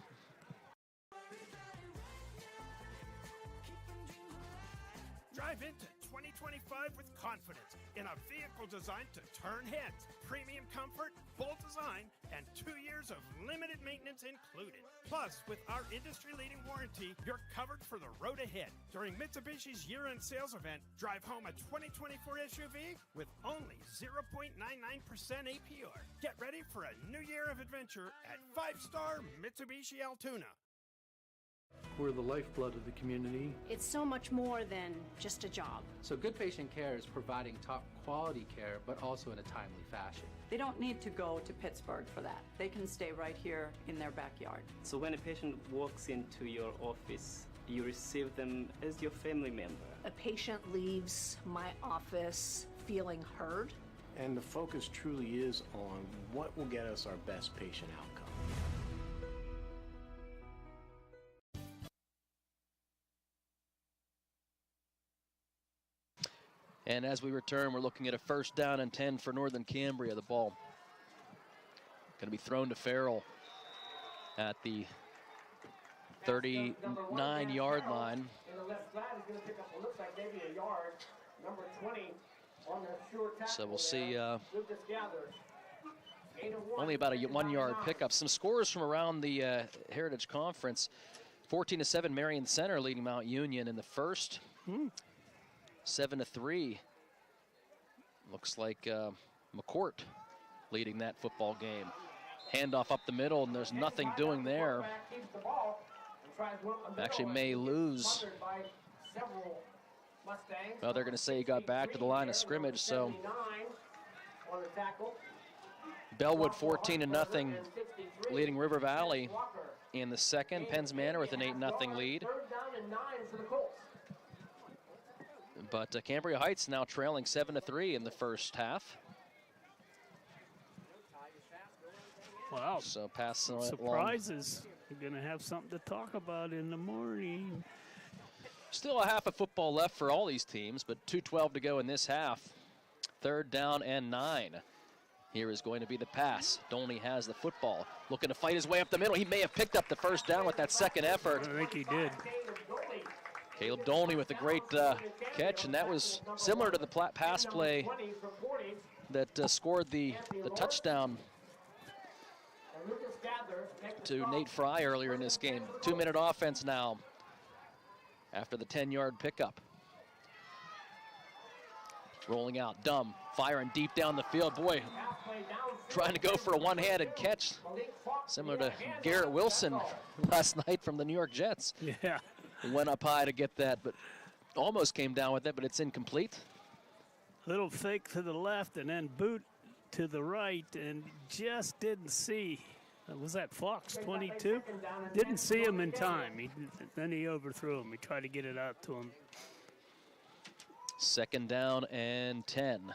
Drive into 2025 with confidence in a vehicle designed to turn heads. Premium comfort, bold design, and 2 years of limited maintenance included. Plus, with our industry-leading warranty, you're covered for the road ahead. During Mitsubishi's year-end sales event, drive home a 2024 SUV with only 0.99% APR. Get ready for a new year of adventure at 5-star Mitsubishi Altoona. We're the lifeblood of the community. It's so much more than just a job. So Good Patient Care is providing top quality care, but also in a timely fashion. They don't need to go to Pittsburgh for that. They can stay right here in their backyard. So when a patient walks into your office, you receive them as your family member. A patient leaves my office feeling heard. And the focus truly is on what will get us our best patient outcome. And as we return, we're looking at a 1st down and 10 for Northern Cambria. The ball going to be thrown to Farrell at the 39-yard line. And the left side is going to pick up what looks like maybe a yard. Number 20 on the sure tackle. So we'll see Lucas Gathers. only about a 1-yard pickup. Some scores from around the Heritage Conference. 14-7 Marion Center leading Mount Union in the first. 7-3. Looks like McCourt leading that football game. Handoff up the middle, and there's nothing doing there. Actually may lose. Well, they're going to say he got back to the line of scrimmage, so Bellwood 14-0 leading River Valley in the second. Penns Manor with an 8-0 lead. But Cambria Heights now trailing 7-3 in the first half. Wow. So passing along. Surprises. We're going to have something to talk about in the morning. Still a half of football left for all these teams, but 2:12 to go in this half. 3rd down and 9. Here is going to be the pass. Dolney has the football, looking to fight his way up the middle. He may have picked up the 1st down with that second effort. I think he did. Caleb Dolney with a great catch, and that was similar to the pass play that scored the touchdown to Nate Fry earlier in this game. 2-minute offense now after the 10-yard pickup. Rolling out, Dumb, firing deep down the field. Boy, trying to go for a one-handed catch, similar to Garrett Wilson last night from the New York Jets. Yeah. Went up high to get that, but almost came down with it, but it's incomplete. Little fake to the left and then boot to the right, and just didn't see. Was that Fox, 22? Didn't see him in time. Then he overthrew him. He tried to get it out to him. 2nd down and 10.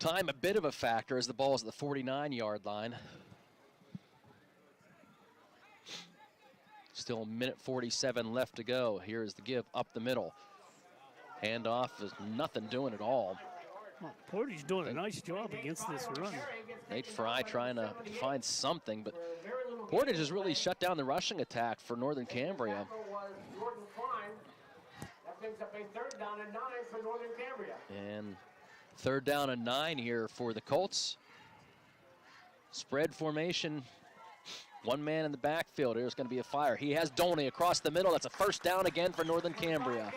Time a bit of a factor as the ball is at the 49-yard line. Still 1:47 left to go. Here's the give up the middle. Handoff is nothing doing at all. Well, Portage doing a nice job against this run. Nate Fry trying to find something, but Portage has really shut down the rushing attack for Northern Cambria. That brings up a 3rd down and 9 for Northern Cambria. And 3rd down and 9 here for the Colts. Spread formation. One man in the backfield. Here's going to be a fire. He has Dolney across the middle. That's a 1st down again for Northern Cambria.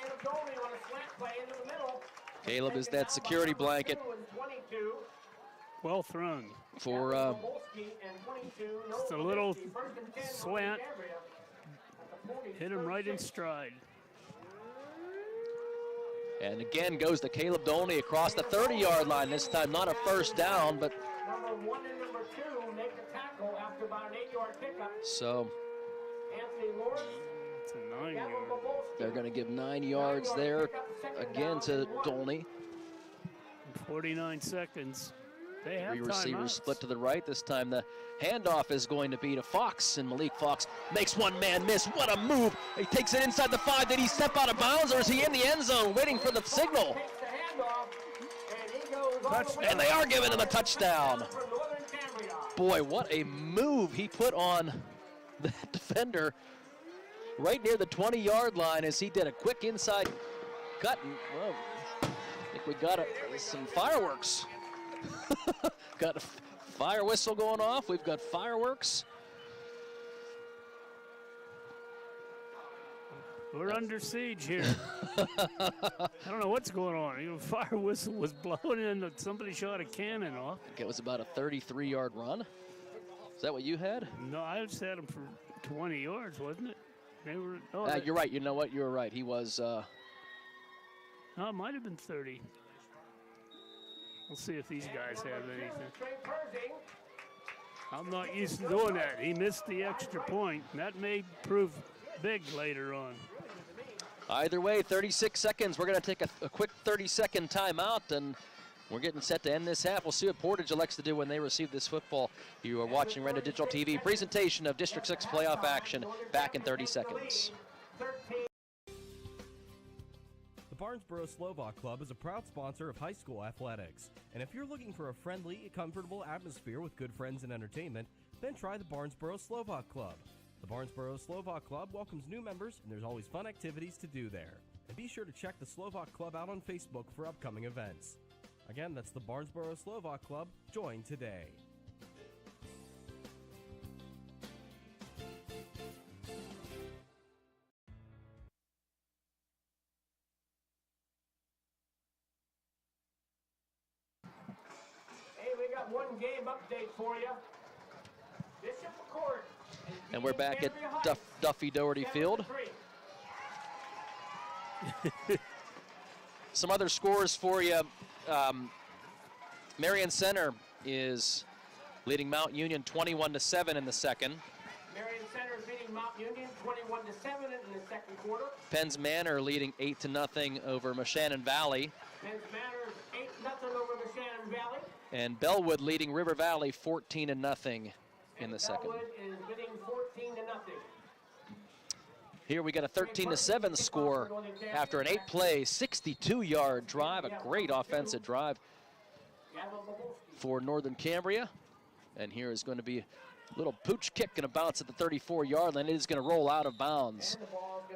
Caleb is that security blanket. Well thrown. For just a little slant. Hit him right in stride. And again goes to Caleb Dolney across the 30-yard line. This time not a 1st down, but Number 1 and number 2 make the tackle after about an 8-yard pickup. so Anthony Lawrence. It's a 9-yard. they're going to give 9 yards there again to Dolney. 49 seconds. They have 3 receivers timeouts. split to the right. This time the handoff is going to be to Fox, and Malik Fox makes one man miss. What a move. He takes it inside the 5. Did he step out of bounds, or is he in the end zone waiting for the signal? And they are giving him a touchdown. Boy, what a move he put on the defender right near the 20-yard line as he did a quick inside cut. And, well, I think we got some fireworks. Got a fire whistle going off. We've got fireworks. We're under siege here. I don't know what's going on. You know, fire whistle was blowing and somebody shot a cannon off. I think it was about a 33-yard run. Is that what you had? No, I just had him for 20 yards, wasn't it? They were. Oh, You're right. You know what? You were right. He was. No, it might have been 30. We'll see if these guys have anything. I'm not used to doing that. He missed the extra point. That may prove big later on. Either way, 36 seconds. We're going to take a quick 30-second timeout, and we're getting set to end this half. We'll see what Portage elects to do when they receive this football. You are watching Renda Digital TV presentation of District 6 playoff action. Back in 30 seconds. The Barnesboro Slovak Club is a proud sponsor of high school athletics. And if you're looking for a friendly, comfortable atmosphere with good friends and entertainment, then try the Barnesboro Slovak Club. The Barnesboro Slovak Club welcomes new members, and there's always fun activities to do there. And be sure to check the Slovak Club out on Facebook for upcoming events. Again, that's the Barnesboro Slovak Club. Join today. Hey, we got one game update for you. Bishop Court. And we're back at Duffy Doherty Field. Some other scores for you. Marion Center is leading Mount Union 21-7 in the second. Marion Center is leading Mount Union 21-7 in the second quarter. Penns Manor leading 8-0 over Moshannon Valley. Penns Manor is 8-0 over Moshannon Valley. And Bellwood leading River Valley 14-0 in the second. Bellwood is winning 14-0. Here we got a 13-7 score after an 8-play, 62-yard drive, a great offensive drive for Northern Cambria. And here is going to be a little pooch kick and a bounce at the 34-yard line. It is going to roll out of bounds.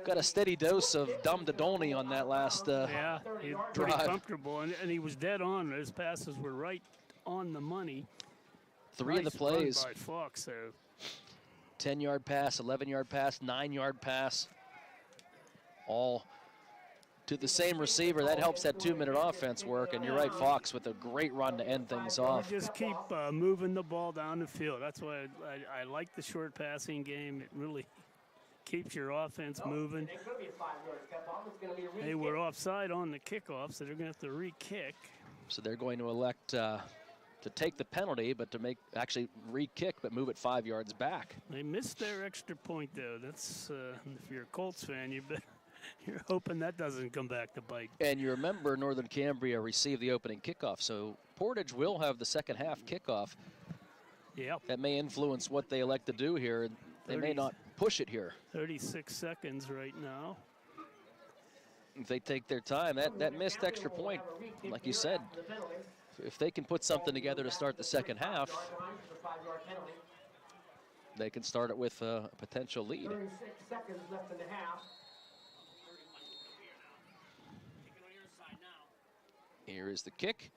Got a steady dose of Dum Dodoni on that last yeah, he's pretty drive. comfortable, and he was dead on. His passes were right on the money. Three of the plays. By Fox there. 10-yard pass, 11-yard pass, 9-yard pass, all to the same receiver. That helps that 2-minute offense work, and you're right, Fox with a great run to end things off. Just keep moving the ball down the field. That's why I like the short passing game. It really keeps your offense moving. They were offside on the kickoff, so they're going to have to re-kick. So they're going to elect to take the penalty, but to actually re-kick, but move it 5 yards back. They missed their extra point, though. That's if you're a Colts fan, you're hoping that doesn't come back to bite. And you remember Northern Cambria received the opening kickoff, so Portage will have the second half kickoff. Yeah. That may influence what they elect to do here. They may not push it here. 36 seconds right now. If they take their time, that missed extra point, like you said, if they can put something together to start the second half, they can start it with a potential lead. 36 seconds left in the half. Here is the kick.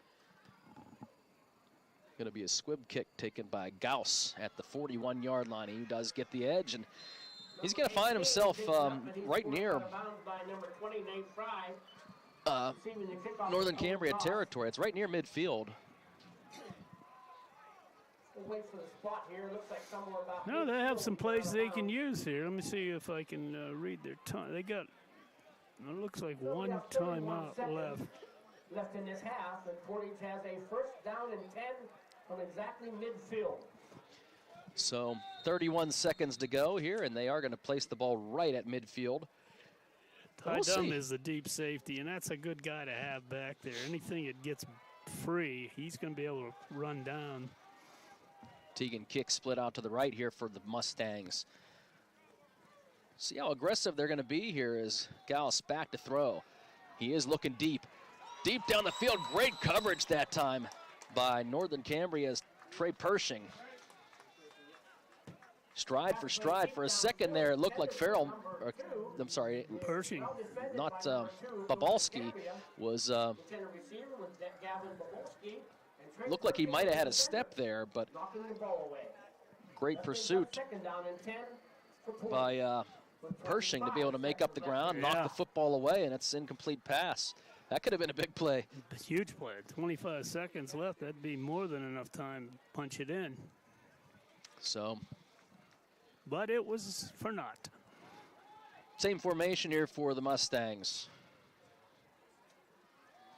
Going to be a squib kick taken by Gauss at the 41-yard line. He does get the edge, and he's going to find himself right near Northern Cambria territory. It's right near midfield. No, they have some plays they can use here. Let me see if I can read their time. They got, it looks like one timeout left in this half, and Portage has a first down and 10 from exactly midfield. So 31 seconds to go here, and they are going to place the ball right at midfield. Ty Dunn is the deep safety, and that's a good guy to have back there. Anything that gets free, he's going to be able to run down. Teagan kick split out to the right here for the Mustangs. See how aggressive they're going to be here as Gauss back to throw. He is looking deep. Deep down the field, great coverage that time by Northern Cambria's Trey Pershing. Stride for a second there, it looked like Farrell, I'm sorry, Pershing, not Babalski, was, looked like he might have had a step there, but great pursuit by Pershing to be able to make up the ground, knock the football away, and it's an incomplete pass. That could have been a big play. A huge play. 25 seconds left. That'd be more than enough time to punch it in. So. But it was for naught. Same formation here for the Mustangs.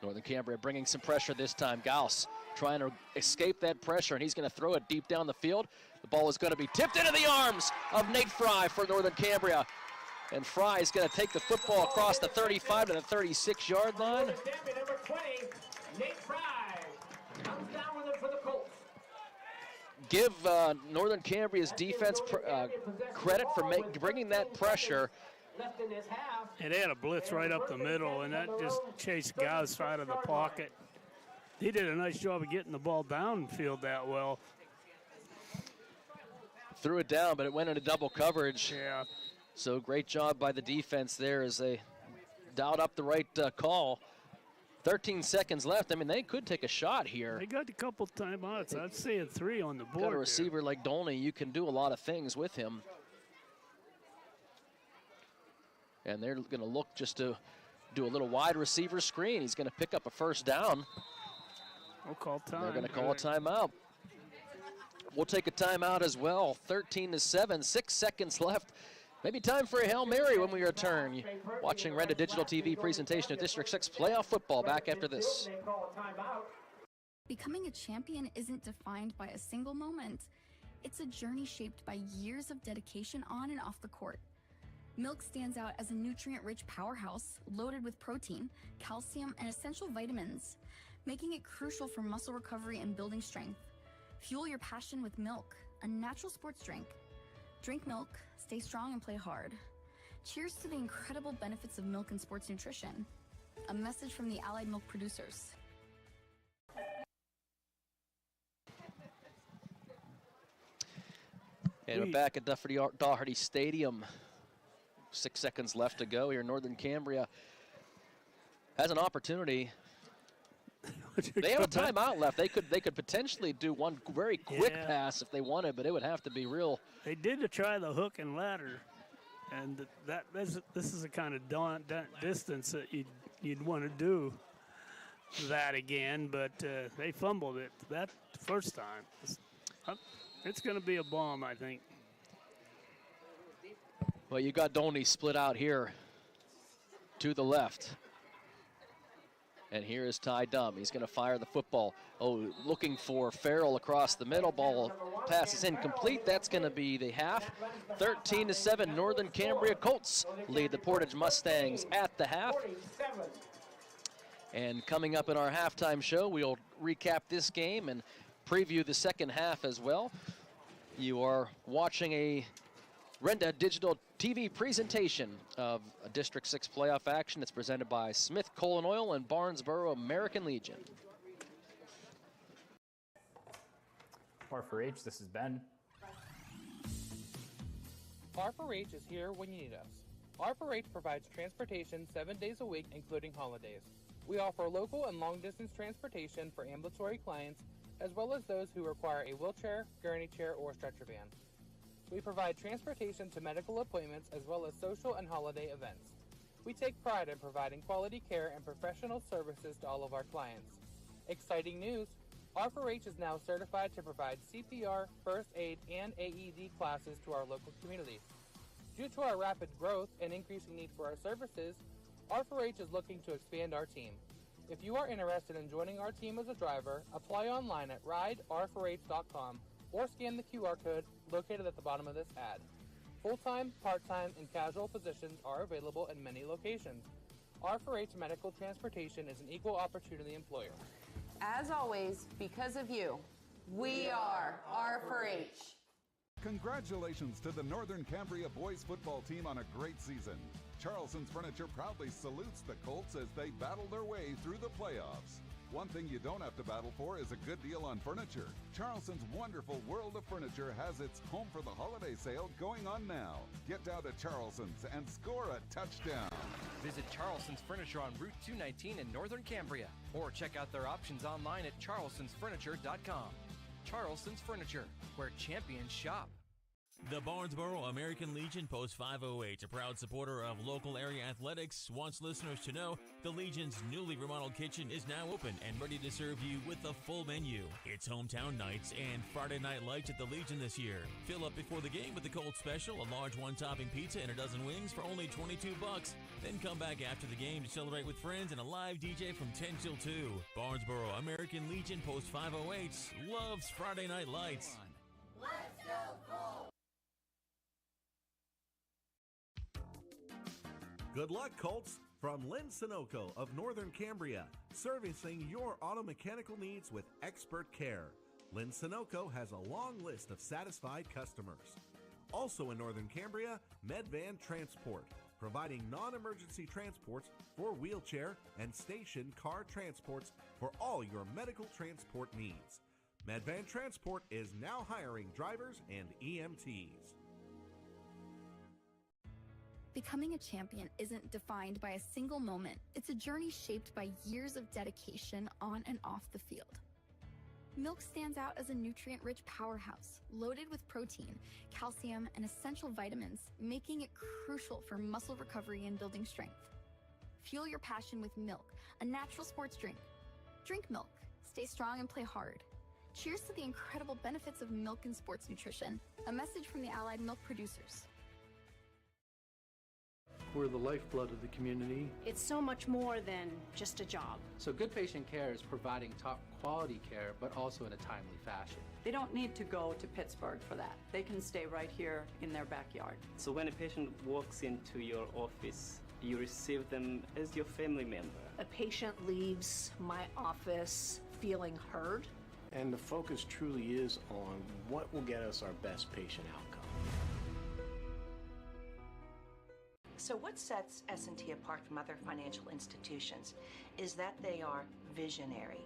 Northern Cambria bringing some pressure this time. Gauss trying to escape that pressure, and he's going to throw it deep down the field. The ball is going to be tipped into the arms of Nate Fry for Northern Cambria. And Fry is going to take the football across the 35 to the 36-yard line. Number 20, Nate Fry comes down with it for the Colts. Give Northern Cambria's defense credit for bringing that pressure. And they had a blitz right up the middle, and that just chased Gauss out of the pocket. He did a nice job of getting the ball downfield that well. Threw it down, but it went into double coverage. Yeah. So great job by the defense there as they dialed up the right call. 13 seconds left. I mean, they could take a shot here. They got a couple timeouts. I'd say a 3 on the board. Got a receiver like Dolney, you can do a lot of things with him. And they're going to look just to do a little wide receiver screen. He's going to pick up a first down. We'll call time. They're going to call a timeout. We'll take a timeout as well. 13-7, 6 seconds left. Maybe time for a Hail Mary when we return. You're watching Renda Digital TV presentation of District 6 playoff football back after this. Becoming a champion isn't defined by a single moment. It's a journey shaped by years of dedication on and off the court. Milk stands out as a nutrient-rich powerhouse loaded with protein, calcium, and essential vitamins, making it crucial for muscle recovery and building strength. Fuel your passion with milk, a natural sports drink. Drink milk, stay strong, and play hard. Cheers to the incredible benefits of milk and sports nutrition. A message from the Allied Milk producers. And we're back at Daugherty Stadium. 6 seconds left to go here. Northern Cambria has an opportunity. They have a timeout left. They could potentially do one very quick pass if they wanted, but it would have to be real. They did try the hook and ladder, and this is the kind of distance that you'd want to do that again, but they fumbled it that first time. It's going to be a bomb, I think. Well, you got Dolney split out here to the left. And here is Ty Dunn. He's going to fire the football. Oh, looking for Farrell across the middle. Ball pass is incomplete. That's going to be the half. 13-7, Northern Cambria Colts lead the Portage Mustangs at the half. And coming up in our halftime show, we'll recap this game and preview the second half as well. You are watching a Renda Digital TV presentation of a District 6 playoff action. It's presented by Smith Coal and Oil and Barnesboro American Legion. R4H, this is Ben. R4H is here when you need us. R4H provides transportation 7 days a week, including holidays. We offer local and long-distance transportation for ambulatory clients, as well as those who require a wheelchair, gurney chair, or stretcher van. We provide transportation to medical appointments as well as social and holiday events. We take pride in providing quality care and professional services to all of our clients. Exciting news! R4H is now certified to provide CPR, first aid, and AED classes to our local community. Due to our rapid growth and increasing need for our services, R4H is looking to expand our team. If you are interested in joining our team as a driver, apply online at rider4h.com or scan the QR code located at the bottom of this ad. Full-time, part-time, and casual positions are available in many locations. R4H Medical Transportation is an equal opportunity employer. As always, because of you, we are R4H. Congratulations to the Northern Cambria boys football team on a great season. Charleston's Furniture proudly salutes the Colts as they battle their way through the playoffs. One thing you don't have to battle for is a good deal on furniture. Charleston's wonderful World of Furniture has its Home for the Holiday sale going on now. Get down to Charleston's and score a touchdown. Visit Charleston's Furniture on Route 219 in Northern Cambria, or check out their options online at charlestonsfurniture.com. Charleston's Furniture, where champions shop. The Barnesboro American Legion Post 508, a proud supporter of local area athletics, wants listeners to know the Legion's newly remodeled kitchen is now open and ready to serve you with a full menu. It's hometown nights and Friday night lights at the Legion this year. Fill up before the game with the Colt Special, a large one-topping pizza and a dozen wings for only $22. Then come back after the game to celebrate with friends and a live DJ from 10 till 2. Barnesboro American Legion Post 508 loves Friday night lights. Let's go Colts! Good luck, Colts! From Lynn Sunoco of Northern Cambria, servicing your auto mechanical needs with expert care. Lynn Sunoco has a long list of satisfied customers. Also in Northern Cambria, Medvan Transport, providing non-emergency transports for wheelchair and station car transports for all your medical transport needs. Medvan Transport is now hiring drivers and EMTs. Becoming a champion isn't defined by a single moment. It's a journey shaped by years of dedication on and off the field. Milk stands out as a nutrient-rich powerhouse, loaded with protein, calcium, and essential vitamins, making it crucial for muscle recovery and building strength. Fuel your passion with milk, a natural sports drink. Drink milk. Stay strong and play hard. Cheers to the incredible benefits of milk and sports nutrition. A message from the Allied Milk Producers. We're the lifeblood of the community. It's so much more than just a job. So good patient care is providing top quality care, but also in a timely fashion. They don't need to go to Pittsburgh for that. They can stay right here in their backyard. So when a patient walks into your office, you receive them as your family member. A patient leaves my office feeling heard. And the focus truly is on what will get us our best patient outcome. So what sets S&T apart from other financial institutions is that they are visionary.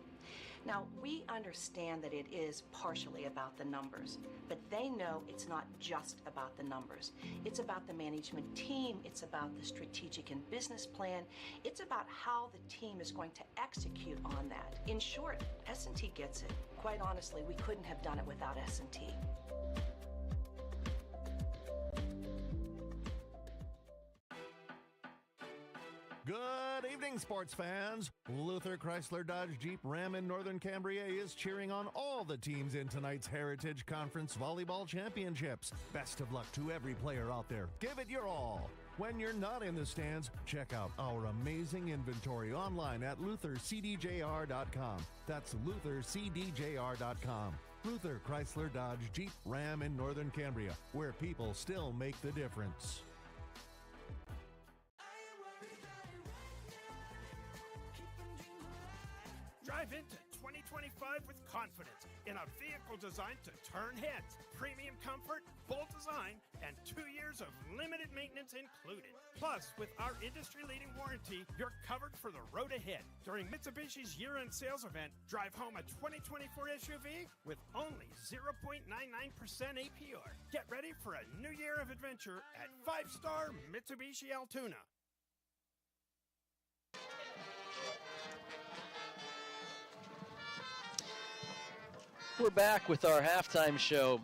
Now, we understand that it is partially about the numbers, but they know it's not just about the numbers. It's about the management team, it's about the strategic and business plan, it's about how the team is going to execute on that. In short, S&T gets it. Quite honestly, we couldn't have done it without S&T. Good evening, sports fans. Luther Chrysler Dodge Jeep Ram in Northern Cambria is cheering on all the teams in tonight's Heritage Conference Volleyball Championships. Best of luck to every player out there. Give it your all. When you're not in the stands, check out our amazing inventory online at luthercdjr.com. That's luthercdjr.com. Luther Chrysler Dodge Jeep Ram in Northern Cambria, where people still make the difference. Drive into 2025 with confidence in a vehicle designed to turn heads. Premium comfort, bold design, and 2 years of limited maintenance included. Plus, with our industry-leading warranty, you're covered for the road ahead. During Mitsubishi's year-end sales event, drive home a 2024 SUV with only 0.99% APR. Get ready for a new year of adventure at 5-star Mitsubishi Altoona. We're back with our halftime show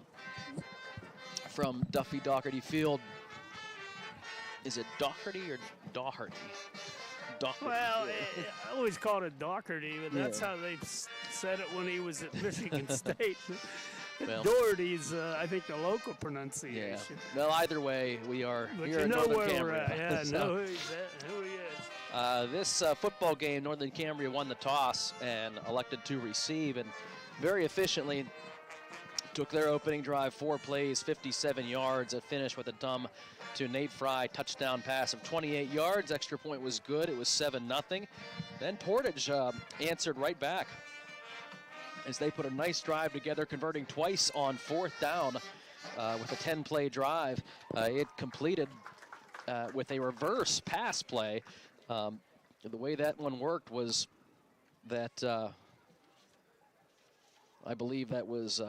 from Duffy Doherty Field. Is it Doherty or Doherty? Doherty. Well, I always called it Doherty, but that's how they said it when he was at Michigan State. Well, Doherty's, I think, the local pronunciation. Yeah. Well, either way, we are but here you in know Northern where Cambria. we're at. Yeah, So, know who he is. This football game, Northern Cambria won the toss and elected to receive, and very efficiently took their opening drive, 4 plays, 57 yards. It finished with a dumb to Nate Fry touchdown pass of 28 yards. Extra point was good. It was 7-0. Then Portage answered right back as they put a nice drive together, converting twice on 4th down with a 10-play drive. It completed with a reverse pass play. The way that one worked was that I believe that was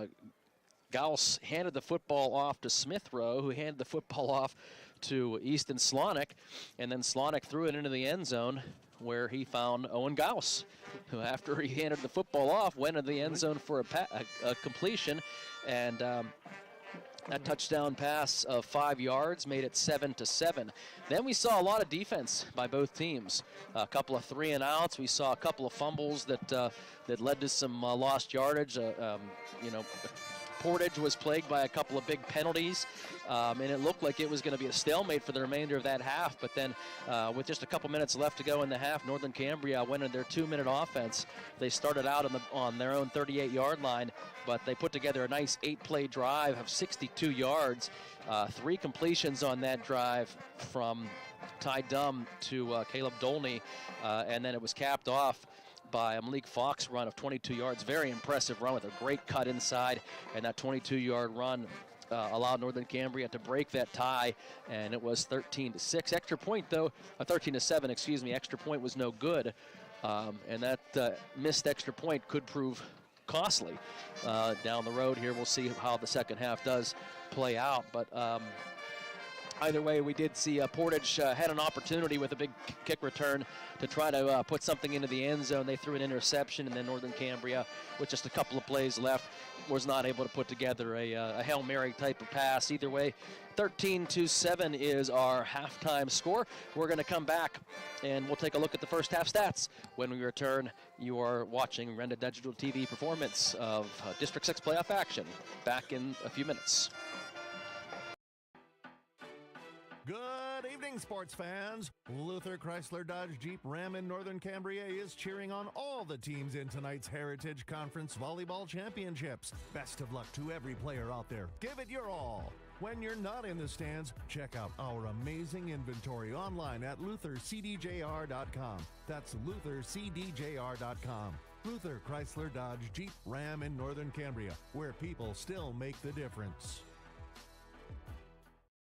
Gauss handed the football off to Smithrow, who handed the football off to Easton Slonick, and then Slonick threw it into the end zone where he found Owen Gauss, who after he handed the football off went into the end zone for a completion, and that touchdown pass of 5 yards made it 7-7. Then we saw a lot of defense by both teams. A couple of 3-and-outs. We saw a couple of fumbles that led to some lost yardage. Portage was plagued by a couple of big penalties, and it looked like it was going to be a stalemate for the remainder of that half. But then with just a couple minutes left to go in the half, Northern Cambria went in their 2-minute offense. They started out on their own 38-yard line, but they put together a nice 8-play drive of 62 yards. 3 completions on that drive from Ty Dunn to Caleb Dolney, and then it was capped off by a Malik Fox run of 22 yards. Very impressive run with a great cut inside, and that 22-yard run allowed Northern Cambria to break that tie, and it was 13-6. Extra point, though, 13-7, excuse me. Extra point was no good, and that missed extra point could prove costly down the road here. We'll see how the second half does play out, but either way, we did see Portage had an opportunity with a big kick return to try to put something into the end zone. They threw an interception, and then Northern Cambria, with just a couple of plays left, was not able to put together a Hail Mary type of pass. Either way, 13-7 is our halftime score. We're going to come back, and we'll take a look at the first half stats. When we return, you are watching Renda Digital TV performance of District 6 playoff action. Back in a few minutes. Good evening, sports fans. Luther Chrysler Dodge Jeep Ram in Northern Cambria is cheering on all the teams in tonight's Heritage Conference Volleyball Championships. Best of luck to every player out there. Give it your all. When you're not in the stands, check out our amazing inventory online at luthercdjr.com. That's luthercdjr.com. Luther Chrysler Dodge Jeep Ram in Northern Cambria, where people still make the difference.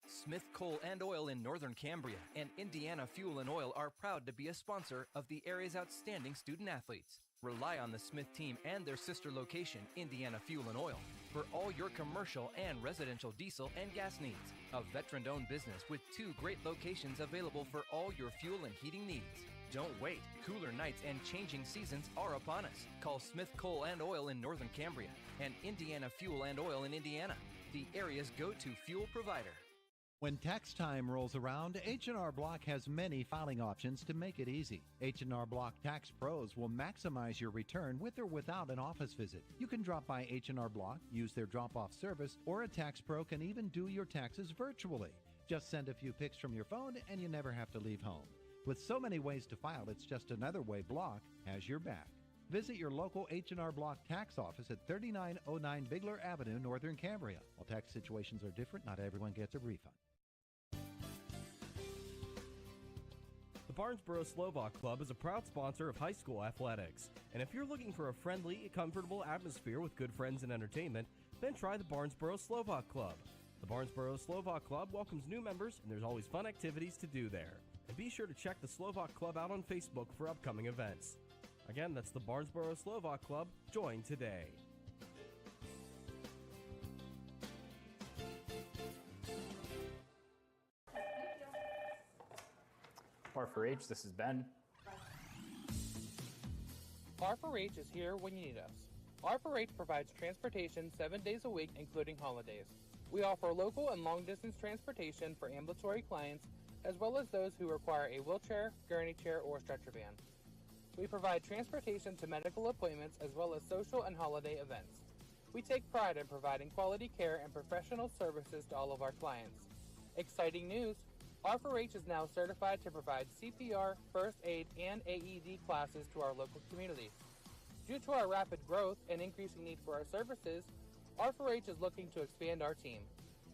Smith Coal and Oil in Northern Cambria and Indiana Fuel and Oil are proud to be a sponsor of the area's outstanding student athletes. Rely on the Smith team and their sister location, Indiana Fuel and Oil, for all your commercial and residential diesel and gas needs. A veteran-owned business with 2 great locations available for all your fuel and heating needs. Don't wait. Cooler nights and changing seasons are upon us. Call Smith Coal and Oil in Northern Cambria and Indiana Fuel and Oil in Indiana, the area's go-to fuel provider. When tax time rolls around, H&R Block has many filing options to make it easy. H&R Block Tax Pros will maximize your return with or without an office visit. You can drop by H&R Block, use their drop-off service, or a tax pro can even do your taxes virtually. Just send a few pics from your phone and you never have to leave home. With so many ways to file, it's just another way Block has your back. Visit your local H&R Block tax office at 3909 Bigler Avenue, Northern Cambria. While tax situations are different, not everyone gets a refund. The Barnesboro Slovak Club is a proud sponsor of high school athletics. And if you're looking for a friendly, comfortable atmosphere with good friends and entertainment, then try the Barnesboro Slovak Club. The Barnesboro Slovak Club welcomes new members, and there's always fun activities to do there. And be sure to check the Slovak Club out on Facebook for upcoming events. Again, that's the Barnesboro Slovak Club. Join today. R4H, this is Ben. R4H is here when you need us. R4H provides transportation 7 days a week, including holidays. We offer local and long-distance transportation for ambulatory clients, as well as those who require a wheelchair, gurney chair, or stretcher van. We provide transportation to medical appointments as well as social and holiday events. We take pride in providing quality care and professional services to all of our clients. Exciting news! R4H is now certified to provide CPR, first aid, and AED classes to our local community. Due to our rapid growth and increasing need for our services, R4H is looking to expand our team.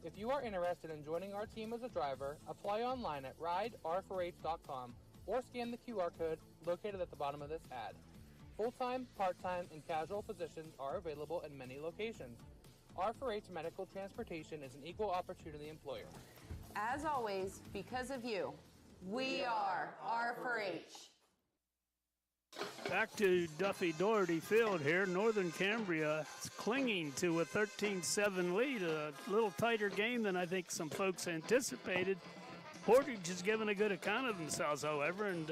If you are interested in joining our team as a driver, apply online at rider4h.com or scan the QR code located at the bottom of this ad. Full-time, part-time, and casual positions are available in many locations. R4H Medical Transportation is an equal opportunity employer. As always, because of you, we are R4H. Back to Duffy Doherty Field here. Northern Cambria is clinging to a 13-7 lead, a little tighter game than I think some folks anticipated. Portage has given a good account of themselves, however, and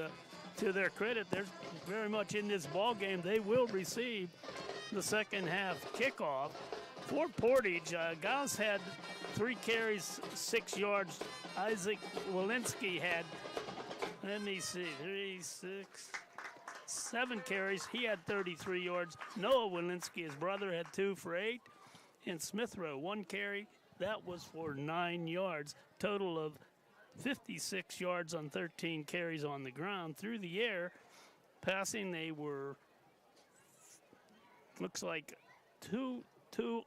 to their credit, they're very much in this ball game. They will receive the second half kickoff. For Portage, Gauss had 3 carries, 6 yards. Isaac Walensky had, let me see, 7 carries. He had 33 yards. Noah Walensky, his brother, had 2 for 8. And Smithrow, 1 carry. That was for 9 yards. Total of 56 yards on 13 carries on the ground. Through the air, passing, they were, looks like 2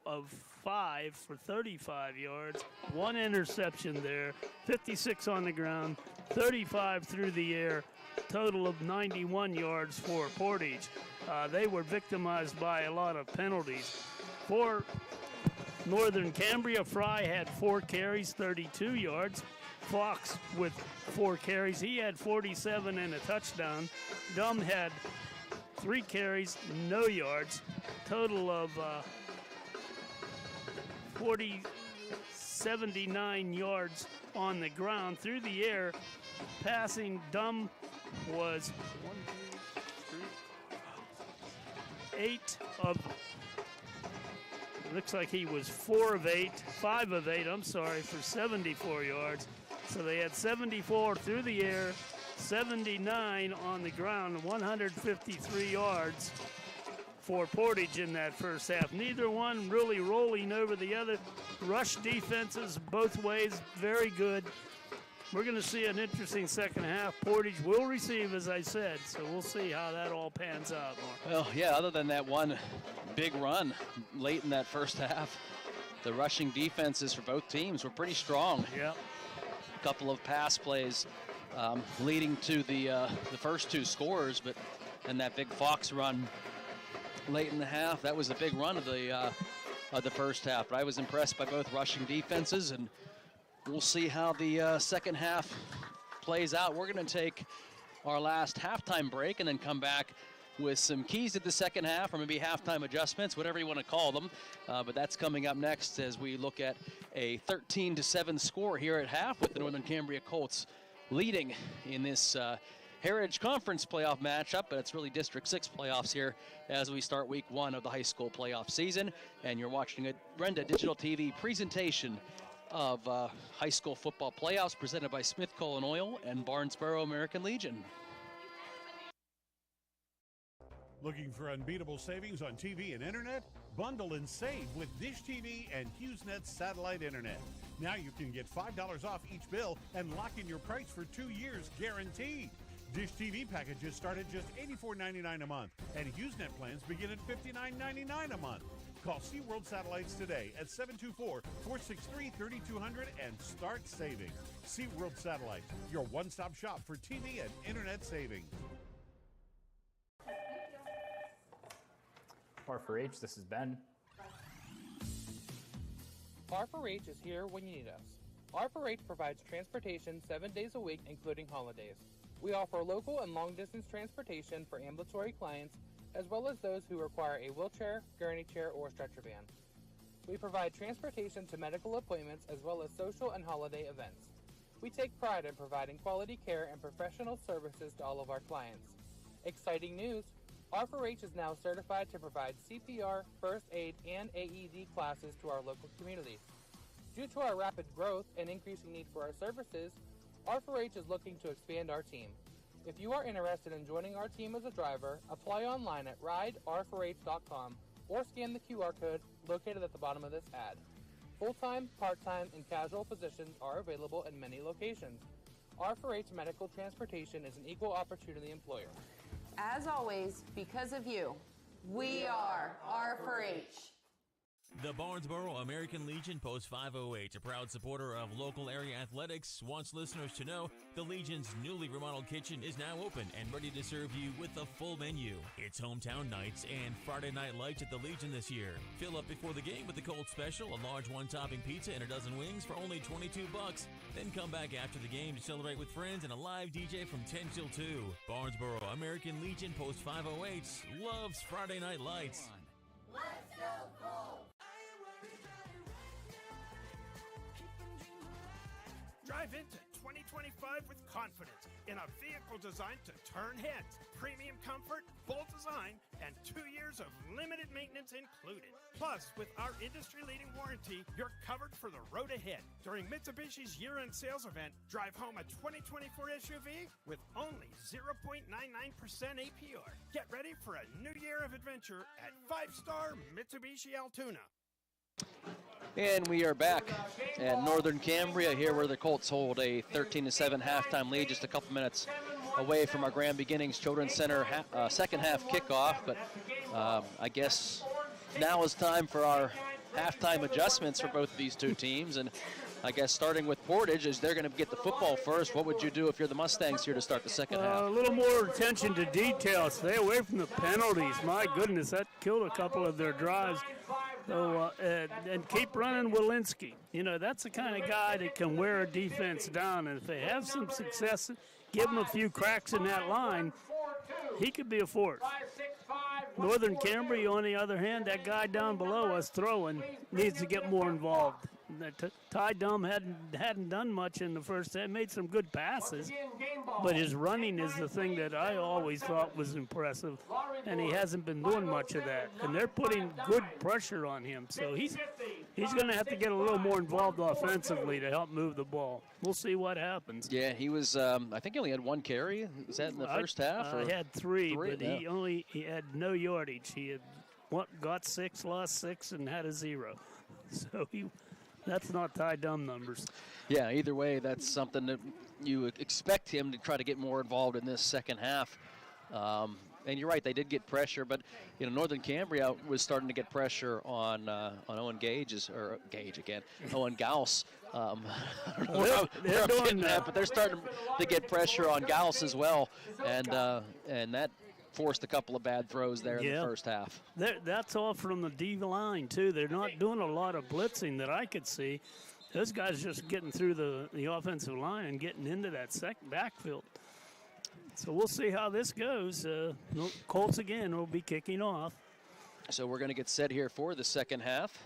of 5 for 35 yards. 1 interception there. 56 on the ground, 35 through the air. Total of 91 yards for Portage. They were victimized by a lot of penalties. For Northern Cambria, Fry had 4 carries, 32 yards. Fox with 4 carries. He had 47 and a touchdown. Dumb had 3 carries, no yards. Total of 79 yards on the ground. Through the air, passing, Dumb was 8 of, looks like he was 5 of 8, for 74 yards. So they had 74 through the air, 79 on the ground, 153 yards for Portage in that first half. Neither one really rolling over the other. Rush defenses both ways, very good. We're going to see an interesting second half. Portage will receive, as I said, so we'll see how that all pans out. Well, yeah, other than that one big run late in that first half, the rushing defenses for both teams were pretty strong. Yep. A couple of pass plays leading to the first 2 scores, but and that big Fox run late in the half, that was the big run of the first half. But I was impressed by both rushing defenses, and we'll see how the second half plays out. We're going to take our last halftime break and then come back with some keys to the second half, or maybe halftime adjustments, whatever you want to call them. But that's coming up next as we look at a 13-7 score here at half, with the Northern Cambria Colts leading in this Heritage Conference playoff matchup, but it's really District 6 playoffs here as we start week 1 of the high school playoff season. And you're watching a Brenda Digital TV presentation of high school football playoffs presented by Smith Coal and Oil and Barnesboro American Legion. Looking for unbeatable savings on TV and internet? Bundle and save with Dish TV and HughesNet satellite internet. Now you can get $5 off each bill and lock in your price for 2 years guaranteed. Dish TV packages start at just $84.99 a month, and HughesNet plans begin at $59.99 a month. Call SeaWorld Satellites today at 724-463-3200 and start saving. SeaWorld Satellites, your one-stop shop for TV and internet savings. R4H, this is Ben. R4H is here when you need us. R4H provides transportation 7 days a week, including holidays. We offer local and long-distance transportation for ambulatory clients, as well as those who require a wheelchair, gurney chair, or stretcher van. We provide transportation to medical appointments as well as social and holiday events. We take pride in providing quality care and professional services to all of our clients. Exciting news! R4H is now certified to provide CPR, first aid, and AED classes to our local community. Due to our rapid growth and increasing need for our services, R4H is looking to expand our team. If you are interested in joining our team as a driver, apply online at rider4h.com or scan the QR code located at the bottom of this ad. Full-time, part-time, and casual positions are available in many locations. R4H Medical Transportation is an equal opportunity employer. As always, because of you, we are R4H. The Barnesboro American Legion Post 508, a proud supporter of local area athletics, wants listeners to know the Legion's newly remodeled kitchen is now open and ready to serve you with a full menu. It's hometown nights and Friday night lights at the Legion this year. Fill up before the game with the cold special, a large one-topping pizza and a dozen wings for only $22. Then come back after the game to celebrate with friends and a live DJ from 10 till 2. Barnesboro American Legion Post 508 loves Friday night lights. Let's go Colts! Drive into 2025 with confidence in a vehicle designed to turn heads. Premium comfort, bold design, and 2 years of limited maintenance included. Plus, with our industry-leading warranty, you're covered for the road ahead. During Mitsubishi's year-end sales event, drive home a 2024 SUV with only 0.99% APR. Get ready for a new year of adventure at 5-star Mitsubishi Altoona. And we are back at Northern Cambria here where the Colts hold a 13-7 halftime lead, just a couple minutes away from our Grand Beginnings Children's Center second half kickoff. But I guess now is time for our halftime adjustments for both of these two teams. And I guess starting with Portage, as they're going to get the football first, what would you do if you're the Mustangs here to start the second half? A little more attention to detail. Stay away from the penalties. My goodness, that killed a couple of their drives. So, and keep running Walensky. You know, that's the kind of guy that can wear a defense down. And if they have some success, give him a few cracks in that line, he could be a force. Northern Cambria, on the other hand, that guy down below us throwing needs to get more involved. Ty Dumb hadn't done much in the first half, made some good passes, but his running is the thing that I always thought was impressive, and he hasn't been doing much of that. And they're putting good pressure on him, so he's going to have to get a little more involved offensively to help move the ball. We'll see what happens. Yeah, he was, I think he only had one carry. Was that in the first half? He had three, but yeah. he had no yardage. He had got 6, lost 6, and had a 0. So that's not Ty Dumb numbers. Yeah, either way, that's something that you expect him to try to get more involved in this second half. And you're right, they did get pressure, but you know Northern Cambria was starting to get pressure on Owen Owen Gauss. They're doing that, but they're starting to get pressure on Gauss as well, and that forced a couple of bad throws there in the first half. That's all from the D line, too. They're not doing a lot of blitzing that I could see. Those guys just getting through the offensive line and getting into that second backfield. So we'll see how this goes. Colts again will be kicking off. So we're going to get set here for the second half.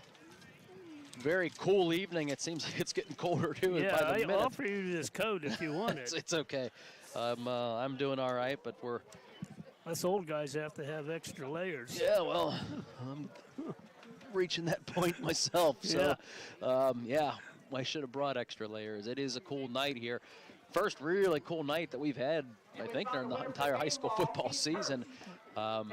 Very cool evening. It seems like it's getting colder, too, by the minute. I'll offer you this coat if you want it. It's okay. I'm doing all right, but we're... Us old guys have to have extra layers. Yeah, well, I'm reaching that point myself. So, I should have brought extra layers. It is a cool night here. First really cool night that we've had, I think, during the entire high school football season. Well,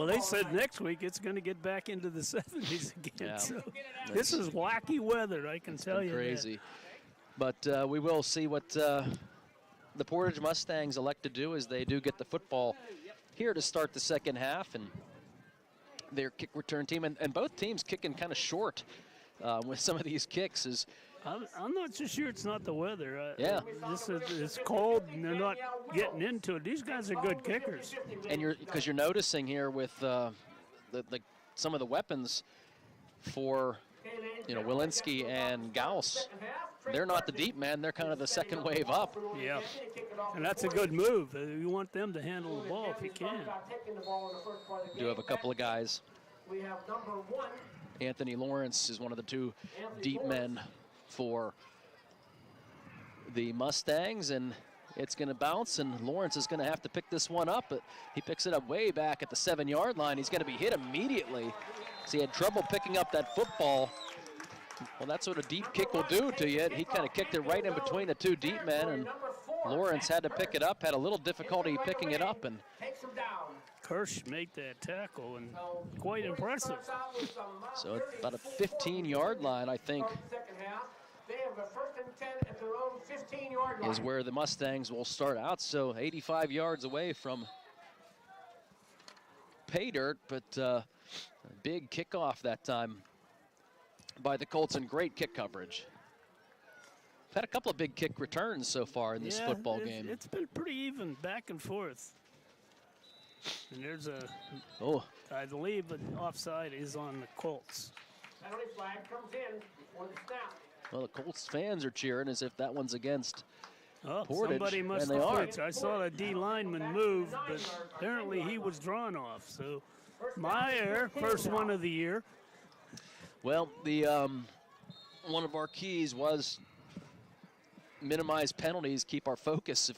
they said next week it's going to get back into the 70s again. Yeah, so this is wacky weather, I can tell you. Crazy. But we will see what the Portage Mustangs elect to do as they do get the football here to start the second half. And their kick return team, and both teams kicking kind of short with some of these kicks. I'm not so sure it's not the weather. Yeah. It's cold and they're not getting into it. These guys are good kickers. And because you're noticing here with some of the weapons for Walensky and Gauss, they're not the deep man. They're kind of the second wave up. Yeah, and that's a good move. You want them to handle the ball if you can. Do have a couple of guys. Anthony Lawrence is one of the two deep men for the Mustangs, and it's going to bounce, and Lawrence is going to have to pick this one up, but he picks it up way back at the 7-yard line. He's going to be hit immediately. So he had trouble picking up that football. Well, that's what a deep kick will do to you. He kind of kicked it right in between the two deep men, and Lawrence had to pick it up, had a little difficulty picking it up, and Kirsch made that tackle, and quite impressive. So it's about a 15-yard line, I think, is where the Mustangs will start out. So 85 yards away from pay dirt, but a big kickoff that time by the Colts, and great kick coverage. Had a couple of big kick returns so far in this football game. It's been pretty even back and forth. And there's I believe an offside is on the Colts. Penalty flag comes in before the snap. Well, the Colts fans are cheering as if that one's against Portage, somebody must and they are. I saw the D lineman move, but apparently he was drawn off. So my error, first one of the year. Well, the one of our keys was minimize penalties, keep our focus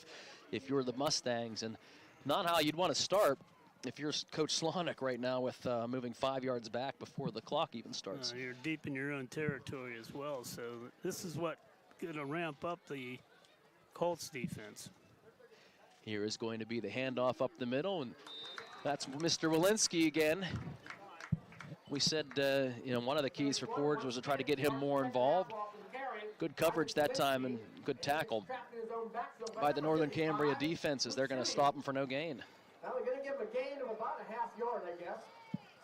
if you're the Mustangs, and not how you'd want to start if you're Coach Slonick right now with moving 5 yards back before the clock even starts. You're deep in your own territory as well, so this is what going to ramp up the Colts defense. Here is going to be the handoff up the middle, and that's Mr. Walensky again. We said, one of the keys for Portage was to try to get him more involved. Good coverage that time and good tackle by the Northern Cambria defenses. They're going to stop him for no gain. Well, they're going to give him a gain of about a half yard, I guess.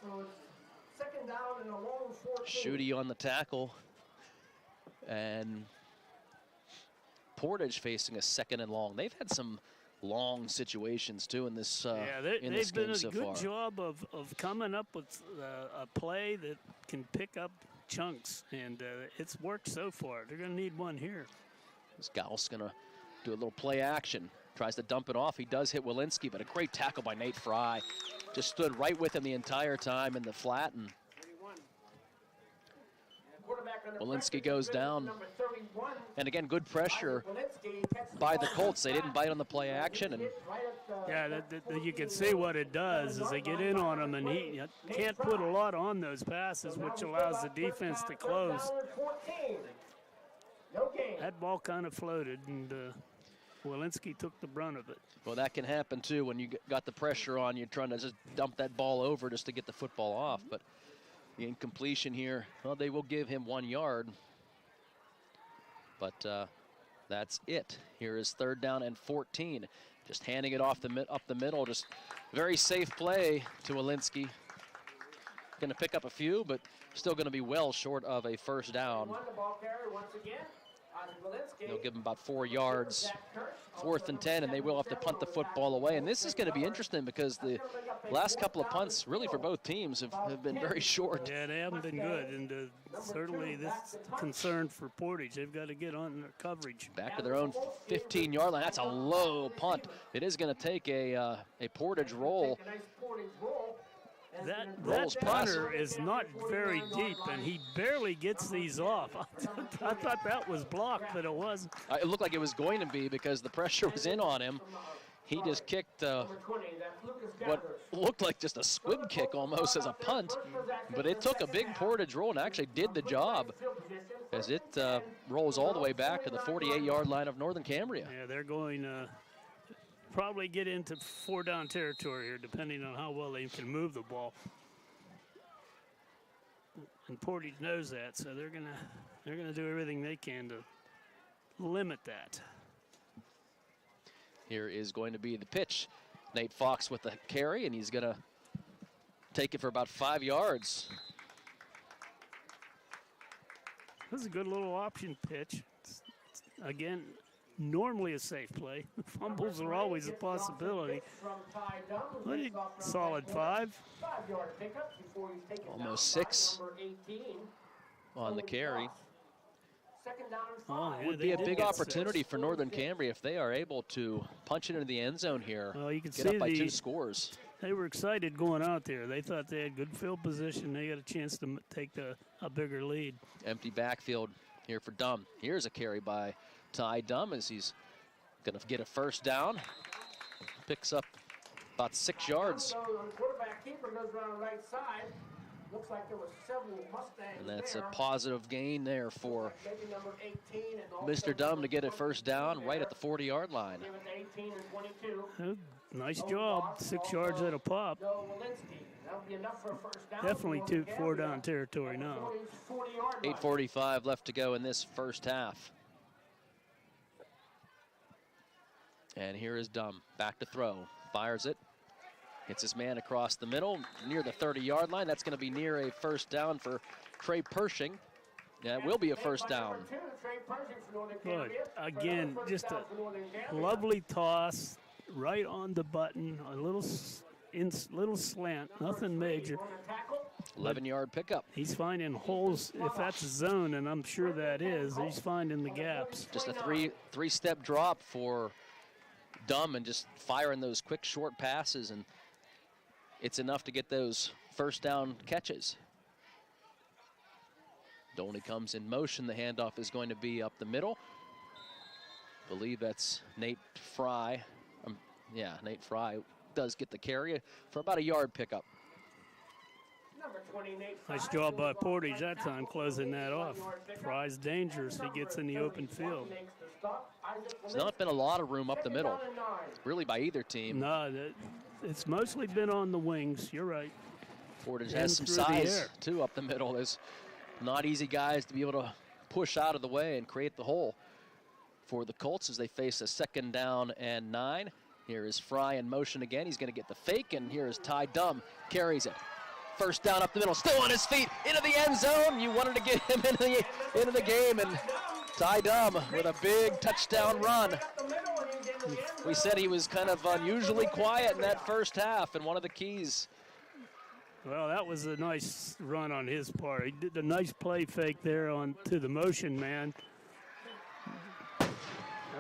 So it's second down and a long 14. Schutte on the tackle. And Portage facing a second and long. They've had some long situations too in this they've game done so a good far. job of coming up with a play that can pick up chunks, and it's worked so far. They're going to need one here. This Gauss going to do a little play action. Tries to dump it off. He does hit Walensky, but a great tackle by Nate Fry. Just stood right with him the entire time in the flat, and Walensky goes down. And again, good pressure by the Colts. They didn't bite on the play action. And yeah, you can see what it does is they get in on him, and he can't put a lot on those passes, which allows the defense to close. That ball kind of floated, and Walensky took the brunt of it. Well, that can happen too when you got the pressure on you, trying to just dump that ball over just to get the football off. But the incompletion here, well, they will give him 1 yard. But that's it. Here is third down and 14. Just handing it off up the middle. Just very safe play to Walensky. Going to pick up a few, but still going to be well short of a first down. They'll give him about 4 yards. 4th and 10, and they will have to punt the football away. And this is going to be interesting because the last couple of punts, really for both teams, have been very short. Yeah, they haven't been good, and certainly this concern for Portage. They've got to get on their coverage. Back to their own 15-yard line. That's a low punt. It is going to take a Portage roll. That punter is not very deep, and he barely gets these off. I thought that was blocked, but it wasn't. It looked like it was going to be because the pressure was in on him. He just kicked what looked like just a squib kick almost as a punt, but it took a big Portage roll and actually did the job as it rolls all the way back to the 48-yard line of Northern Cambria. Yeah, they're going to probably get into 4-down territory here, depending on how well they can move the ball. And Portage knows that, so they're gonna do everything they can to limit that. Here is going to be the pitch. Nate Fox with the carry, and he's gonna take it for about 5 yards. This is a good little option pitch. Again, normally a safe play. Fumbles are always a possibility. Solid 5. Almost 6 on the carry. Oh, yeah, would be a big opportunity for Northern Cambria if they are able to punch it into the end zone here. Well, you can get see up by 2 scores. They were excited going out there. They thought they had good field position. They got a chance to take a bigger lead. Empty backfield here for Dumb. Here's a carry by Ty Dumb as he's going to get a first down. Picks up about 6 yards. Quarterback keeper goes around the right side. Looks like there was several Mustangs. And that's there. a positive gain there for Maybe number 18 and Mr. Dumb to get a first down right at the 40-yard line. 18 and 22. Nice job. 6 yards at a pop. That'll be enough for a first down. Definitely 4 down territory now. 8:45 left to go in this first half. And here is Dumb, back to throw, fires it. Hits his man across the middle, near the 30-yard line. That's going to be near a first down for Trey Pershing. Yeah, it will be a first down. Good. Again, just a lovely toss, right on the button, a little slant, nothing major. 11-yard pickup. He's finding holes, if that's a zone, and I'm sure that is, he's finding the gaps. Just a three-step drop for Dumb and just firing those quick short passes, and it's enough to get those first down catches. Dolney comes in motion. The handoff is going to be up the middle. Believe that's Nate Fry. Yeah, Nate Fry does get the carry for about a yard pickup. Nice job by Portage that time, closing that off. Fry's dangerous. He gets in the open field. There's not been a lot of room up the middle, really, by either team. No, it's mostly been on the wings. You're right. Portage has some size, too, up the middle. There's not easy guys to be able to push out of the way and create the hole for the Colts as they face a 2nd down and 9. Here is Fry in motion again. He's going to get the fake, and here is Ty Dumb, carries it. First down up the middle, still on his feet, into the end zone. You wanted to get him into the game, and Ty Dumb with a big touchdown run. We said he was kind of unusually quiet in that first half, and one of the keys. Well, that was a nice run on his part. He did a nice play fake there to the motion man.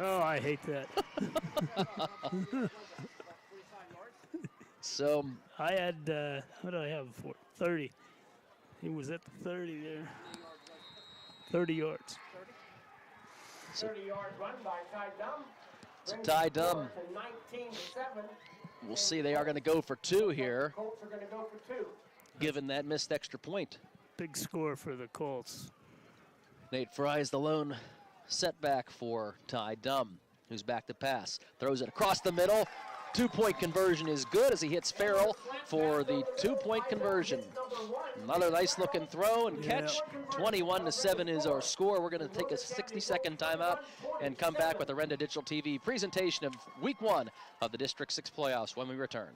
Oh, I hate that. So I had, what did I have before? 30. He was at the 30 there. 30 yards. 30-yard run by Ty Dumb. So Ty Dumb. 19-7. We'll see. They are going to go for 2 here. Colts are going to go for 2. Given that missed extra point. Big score for the Colts. Nate Fry is the lone setback for Ty Dumb, who's back to pass. Throws it across the middle. 2-point conversion is good as he hits Farrell for the 2-point conversion. Another nice looking throw and catch. 21-7 is our score. We're going to take a 60-second timeout and come back with a Renda Digital TV presentation of Week 1 of the District 6 playoffs when we return.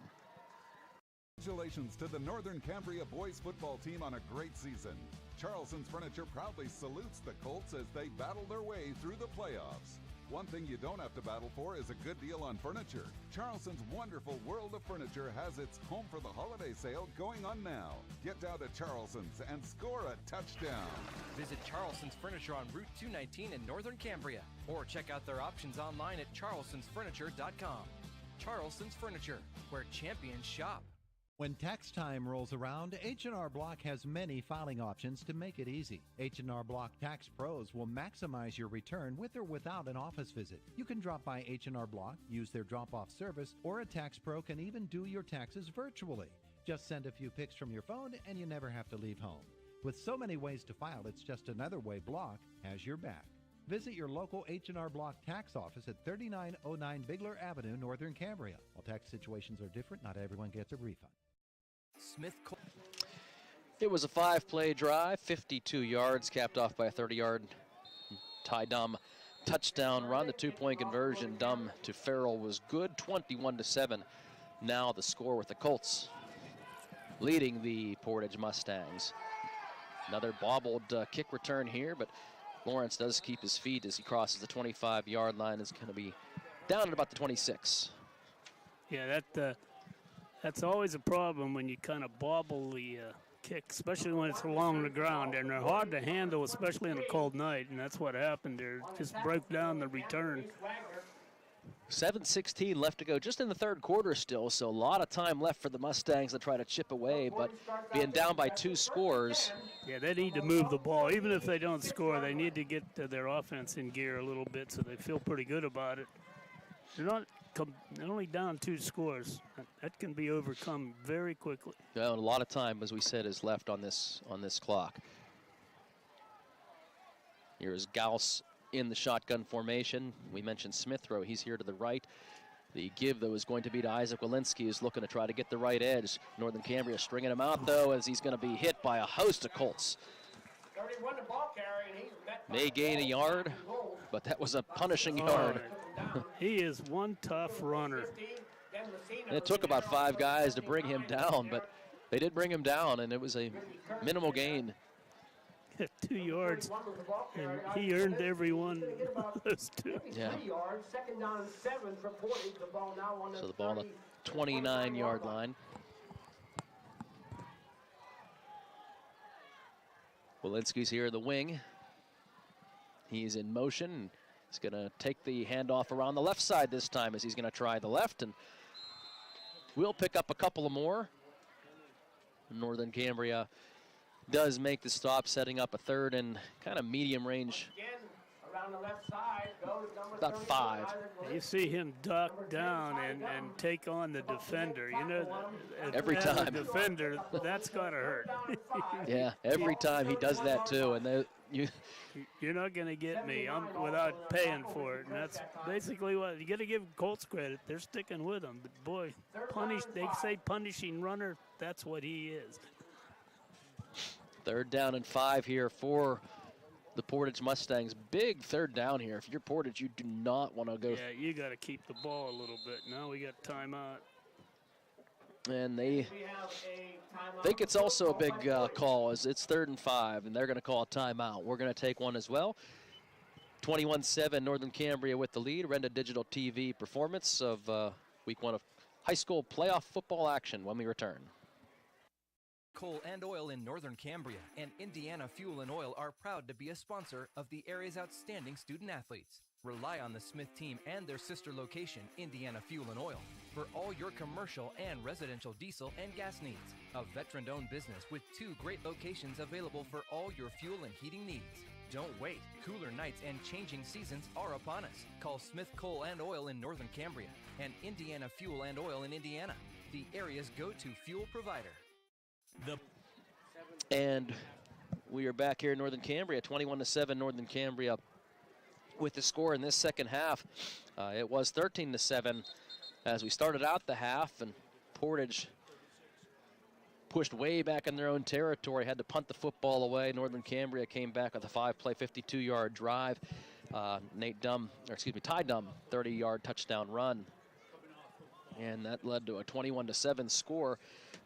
Congratulations to the Northern Cambria boys football team on a great season. Charleston's Furniture proudly salutes the Colts as they battle their way through the playoffs. One thing you don't have to battle for is a good deal on furniture. Charleston's wonderful World of Furniture has its Home for the Holiday sale going on now. Get down to Charleston's and score a touchdown. Visit Charleston's Furniture on Route 219 in Northern Cambria, or check out their options online at charlestonsfurniture.com. Charleston's Furniture, where champions shop. When tax time rolls around, H&R Block has many filing options to make it easy. H&R Block Tax Pros will maximize your return with or without an office visit. You can drop by H&R Block, use their drop-off service, or a tax pro can even do your taxes virtually. Just send a few pics from your phone and you never have to leave home. With so many ways to file, it's just another way Block has your back. Visit your local H&R Block tax office at 3909 Bigler Avenue, Northern Cambria. While tax situations are different, not everyone gets a refund. It was a 5-play drive, 52 yards, capped off by a 30-yard Ty Dumb touchdown run. The 2-point conversion, Dumb to Farrell, was good, 21-7. Now the score with the Colts. leading the Portage Mustangs. Another bobbled kick return here, but Lawrence does keep his feet as he crosses the 25-yard line. Is going to be down at about the 26. Yeah, that's always a problem when you kind of bobble the kick, especially when it's along the ground, and they're hard to handle, especially on a cold night, and that's what happened there. Just broke down the return. 7:16 left to go, just in the third quarter still, so a lot of time left for the Mustangs to try to chip away, but being down by 2 scores. Yeah, they need to move the ball. Even if they don't score, they need to get their offense in gear a little bit so they feel pretty good about it. They're only down 2 scores. That can be overcome very quickly. Well, a lot of time, as we said, is left on this clock. Here's Gauss in the shotgun formation. We mentioned Smithrow. He's here to the right. The give, though, is going to be to Isaac Walensky, who's looking to try to get the right edge. Northern Cambria stringing him out, though, as he's going to be hit by a host of Colts. May gain a yard, but that was a punishing yard. He is one tough runner. It took about 5 guys to bring him down, but they did bring him down, and it was a minimal gain. 2 yards, and he earned every one of those 2. Yeah. So the ball on the 29-yard line. Walensky's here in the wing. He's in motion. He's going to take the handoff around the left side this time as he's going to try the left, and we'll pick up a couple of more. Northern Cambria does make the stop, setting up a third and kind of medium range. About 5. You see him duck down and take on the defender. You know, every as time. a defender, that's got to hurt. Yeah, every time he does that too. And you're not going to get me. I'm without paying for it. And that's basically what you got to give Colts credit. They're sticking with him. But boy, they say punishing runner. That's what he is. 3rd down and 5 here for the Portage Mustangs. Big 3rd down here. If you're Portage, you do not want to go. Yeah, you got to keep the ball a little bit. Now we got timeout. And they think it's also a big call, as it's 3rd and 5, and they're going to call a timeout. We're going to take one as well. 21-7, Northern Cambria with the lead. Renda Digital TV performance of week 1 of high school playoff football action when we return. Coal and Oil in Northern Cambria and Indiana Fuel and Oil are proud to be a sponsor of the area's outstanding student athletes. Rely on the Smith team and their sister location, Indiana Fuel and Oil, for all your commercial and residential diesel and gas needs. A veteran-owned business with 2 great locations available for all your fuel and heating needs. Don't wait. Cooler nights and changing seasons are upon us. Call Smith Coal and Oil in Northern Cambria and Indiana Fuel and Oil in Indiana, the area's go-to fuel provider. And we are back here in Northern Cambria, 21-7 Northern Cambria with the score in this second half. It was 13-7 as we started out the half, and Portage pushed way back in their own territory, had to punt the football away. Northern Cambria came back with a 5-play, 52-yard drive. Ty Dum, 30-yard touchdown run. And that led to a 21-7 score.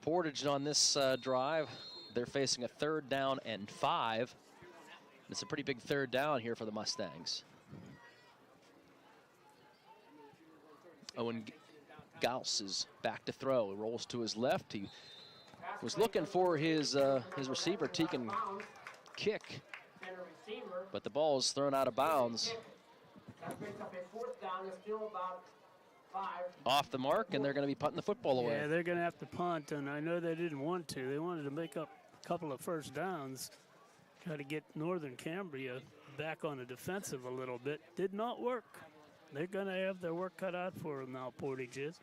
Portage on this drive, they're facing a 3rd down and 5. It's a pretty big 3rd down here for the Mustangs. Owen Gauss is back to throw. He rolls to his left. He was looking for his receiver, Tegan Kick, but the ball is thrown out of bounds. Off the mark, and they're going to be punting the football away. Yeah, they're going to have to punt, and I know they didn't want to. They wanted to make up a couple of first downs, try to get Northern Cambria back on the defensive a little bit. Did not work. They're going to have their work cut out for them now, Portage is.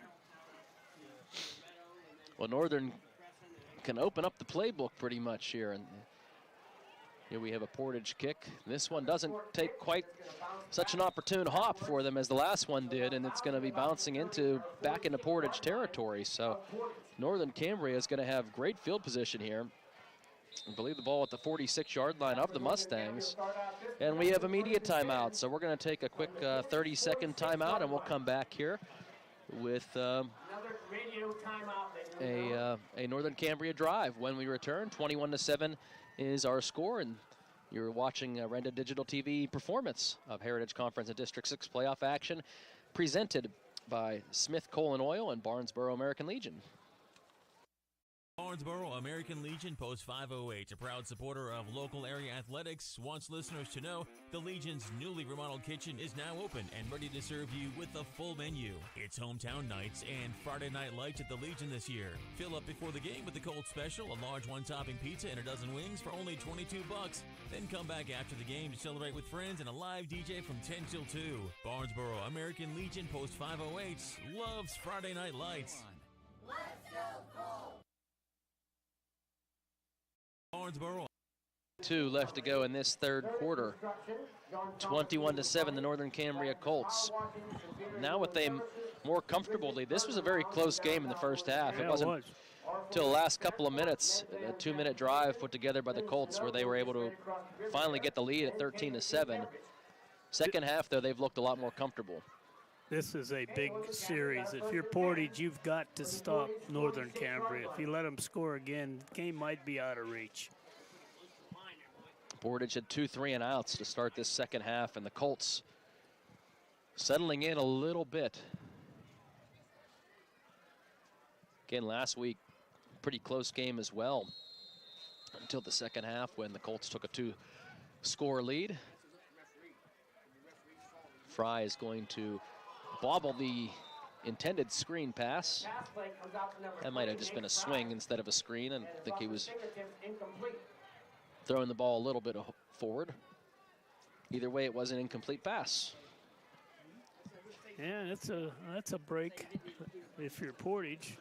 Well, Northern can open up the playbook pretty much here, and here we have a Portage kick. This one doesn't take quite such an opportune hop for them as the last one did, and it's going to be bouncing back into Portage territory. So Northern Cambria is going to have great field position here. I believe the ball at the 46-yard line of the Mustangs. And we have immediate timeout, so we're going to take a quick 30-second timeout, and we'll come back here with Another radio timeout. a Northern Cambria drive. When we return, 21-7 is our score, and you're watching a Renda Digital TV performance of Heritage Conference and District 6 playoff action, presented by Smith Coal and Oil and Barnesboro American Legion. Barnesboro American Legion Post 508, a proud supporter of local area athletics, wants listeners to know the Legion's newly remodeled kitchen is now open and ready to serve you with a full menu. It's hometown nights and Friday night lights at the Legion this year. Fill up before the game with the Colt Special, a large one-topping pizza and a dozen wings for only $22. Then come back after the game to celebrate with friends and a live DJ from 10 till 2. Barnesboro American Legion Post 508 loves Friday night lights. Let's go Colt! Barnesboro. 2 left to go in this third quarter. 21-7, the Northern Cambria Colts. Now with them more comfortably, this was a very close game in the first half. Yeah, it wasn't till the last couple of minutes, a 2-minute drive put together by the Colts where they were able to finally get the lead at 13-7. Second half, though, they've looked a lot more comfortable. This is a big series. If you're Portage, you've got to stop Northern Cambria. If you let them score again, the game might be out of reach. Portage had 2 3-and-outs to start this second half, and the Colts settling in a little bit. Again, last week, pretty close game as well until the second half when the Colts took a 2-score lead. Fry is going to bobble the intended screen pass. That might have just been a swing instead of a screen, and I think he was throwing the ball a little bit forward. Either way, it was an incomplete pass. Yeah, that's a break if you're Portage.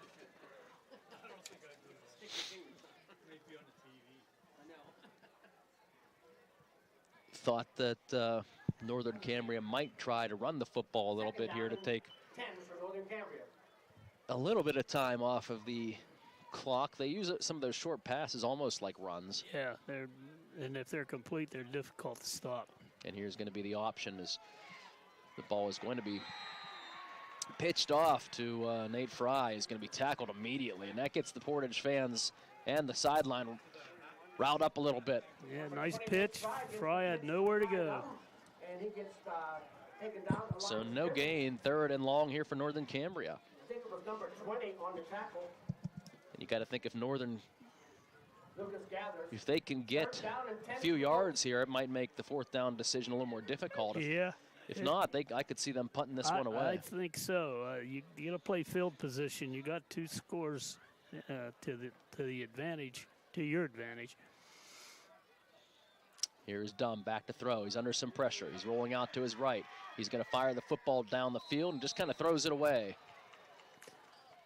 Thought that Northern Cambria might try to run the football a little bit here to take a little bit of time off of the clock. They use some of those short passes almost like runs. Yeah, and if they're complete, they're difficult to stop. And here's going to be the option as the ball is going to be pitched off to Nate Fry. Is going to be tackled immediately, and that gets the Portage fans and the sideline riled up a little bit. Yeah, nice pitch. Fry had nowhere to go. And he gets taken down. So no gain, 3rd and long here for Northern Cambria. I think it was number 20 on the tackle. And you got to think if Northern, Lucas gathers. if they can get a few yards here, it might make the 4th down decision a little more difficult. If not, I could see them punting this one away. I think so. You got to play field position. You got 2 scores to the advantage, to your advantage. Here's Dunn back to throw. He's under some pressure. He's rolling out to his right. He's going to fire the football down the field and just kind of throws it away.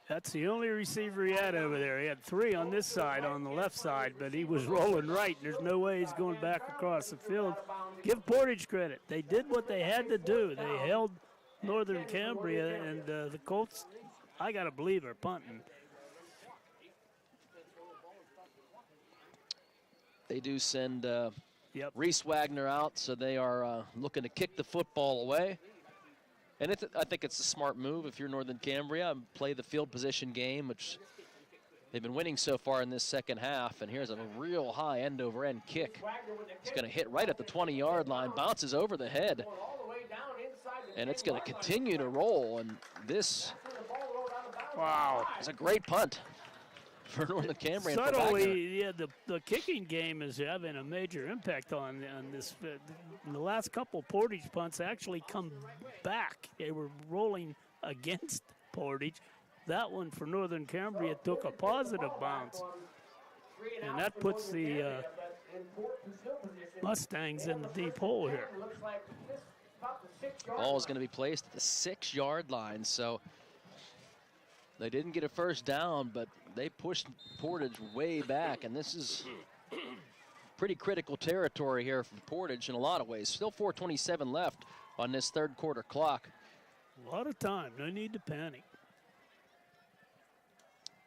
That's the only receiver he had over there. He had 3 on this side, on the left side, but he was rolling right. There's no way he's going back across the field. Give Portage credit. They did what they had to do. They held Northern Cambria, and the Colts, I got to believe, are punting. They do send Reese Wagner out, so they are looking to kick the football away. And I think it's a smart move if you're Northern Cambria and play the field position game, which they've been winning so far in this second half. And here's a real high end-over-end kick. It's going to hit right at the 20-yard line, bounces over the head. And it's going to continue to roll. And this is a great punt for Northern Cambria. Suddenly, yeah, the kicking game is having a major impact on this. In the last couple Portage punts actually come back. They were rolling against Portage. That one for Northern Cambria took a positive bounce. And that puts the Mustangs in the deep hole here. Ball is going to be placed at the 6-yard line. So they didn't get a first down, but they pushed Portage way back, and this is pretty critical territory here for Portage in a lot of ways. Still 4:27 left on this third quarter clock. A lot of time, no need to panic.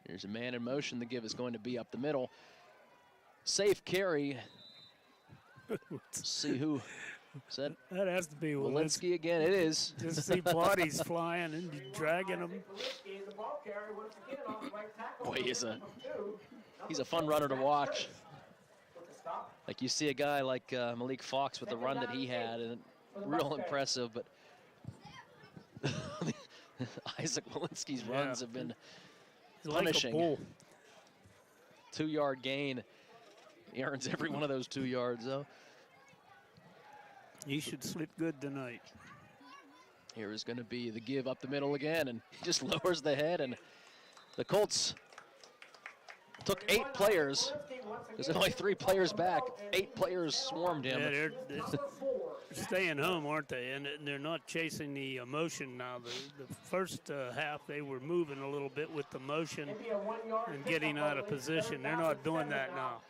Here's a man in motion. The give is going to be up the middle. Safe carry. See who That has to be Walensky again. It is. Just see bodies flying and dragging them. Boy, he's a fun runner to watch. Like you see a guy like Malik Fox with the run that he had, and real impressive. But Isaac Walensky's runs have been punishing. Like 2-yard gain. He earns every one of those 2 yards, though. He should sleep good tonight. Here is going to be the give up the middle again, and just lowers the head. And the Colts took 8 players. There's only 3 players back. 8 players swarmed him. Yeah, they're staying home, aren't they? And they're not chasing the motion now. The first half, they were moving a little bit with the motion and getting out of position. They're not doing that now.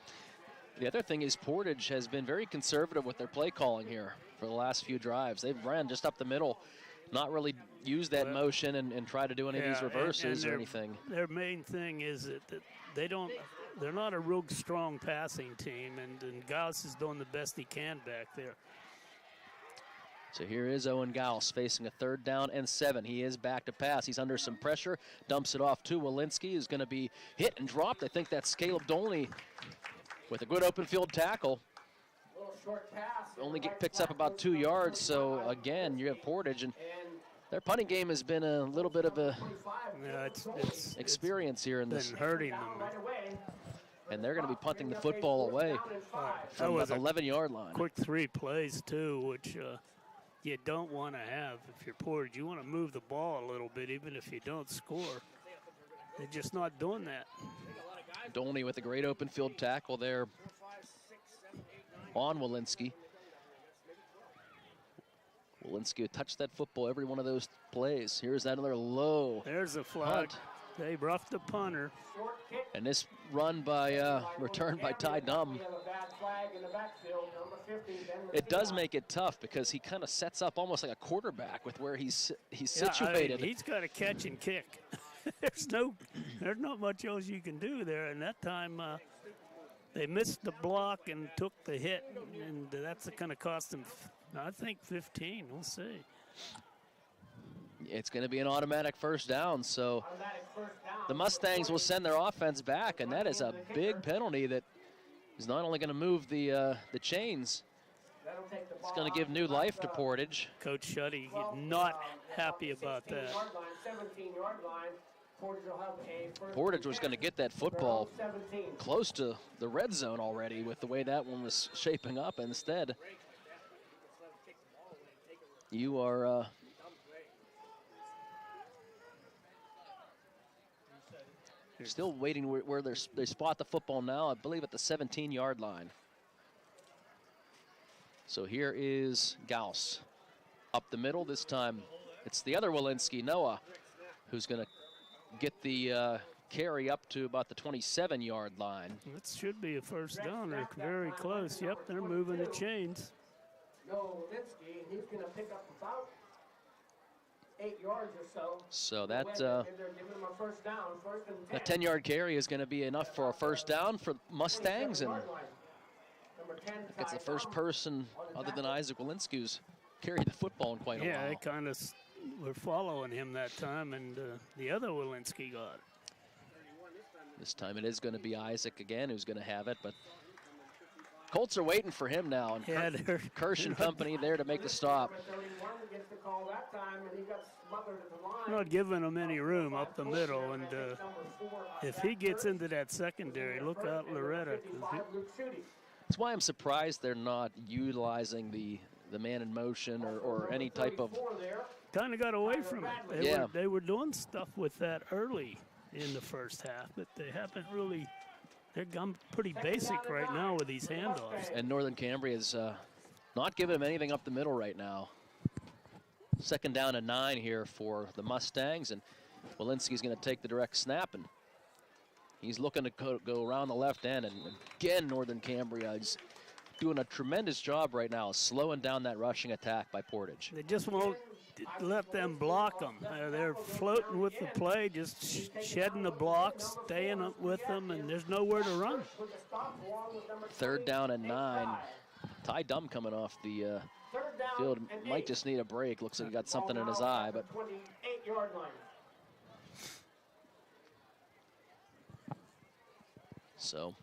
The other thing is Portage has been very conservative with their play calling here for the last few drives. They've ran just up the middle, not really used that motion and try to do any of these reverses or anything. Their main thing is that they're not a real strong passing team, and Gauss is doing the best he can back there. So here is Owen Gauss facing a 3rd down and 7. He is back to pass. He's under some pressure, dumps it off to Walensky, who's going to be hit and dropped. I think that's Caleb Dolney with a good open field tackle. Only picks up about 2 yards, so again, you have Portage, and their punting game has been a little bit of a experience here in this. Been hurting them. And they're going to be punting the football away from the 11-yard line. Quick 3 plays, too, which you don't want to have if you're Portage. You want to move the ball a little bit, even if you don't score. They're just not doing that. Dolney with a great open field tackle there on Walensky. Walensky touched that football every one of those plays. Here's another low. There's a flag. Punt. They roughed the punter. And this run by, returned by Ty Dumb. It does make it tough because he kind of sets up almost like a quarterback with where he's situated. He's got to catch and kick. There's not much else you can do there. And that time they missed the block and took the hit, and that's going to cost them, I think, 15. We'll see. It's going to be an automatic 1st down, so the Mustangs will send their offense back, and that is a big penalty that is not only going to move the chains, it's going to give new life to Portage. Coach Shuddy not happy about that. Portage was going to get that football close to the red zone already with the way that one was shaping up. Instead, you are still waiting where they spot the football now, I believe at the 17-yard line. So here is Gauss up the middle. This time it's the other Walensky, Noah, who's going to get the carry up to about the 27-yard line. It should be a 1st down. They're very close. Yep, they're moving the chains. He's going to pick up about 8 yards or so. So that they're giving him a 1st down, 1st and 10. A 10-yard carry is going to be enough for a 1st down for Mustangs, and it's the first person other than Isaac Walensky who's carried the football in quite a while. Yeah, they kind of were following him that time, and the other Walensky got it. This time it is going to be Isaac again who's going to have it, but Colts are waiting for him now, and Kirsch and company there to make the stop. They're not giving him any room up the middle, and if he gets into that secondary, look out Loretta. That's why I'm surprised they're not utilizing the man in motion or any type of. Kind of got away from it. They were doing stuff with that early in the 1st half, but they haven't really. They're pretty basic right now with these handoffs. And Northern Cambria is not giving them anything up the middle right now. 2nd down and 9 here for the Mustangs, and Walensky's going to take the direct snap, and he's looking to go around the left end. And again, Northern Cambria is doing a tremendous job right now, slowing down that rushing attack by Portage. They just won't let them block them. They're floating with the play, just shedding the blocks, staying up with them, and there's nowhere to run. 3rd down and 9. Ty Dumb coming off the Third down Field and might 8. just need a break. Looks like he got something in his Ball now eye, at but the 28-yard line. so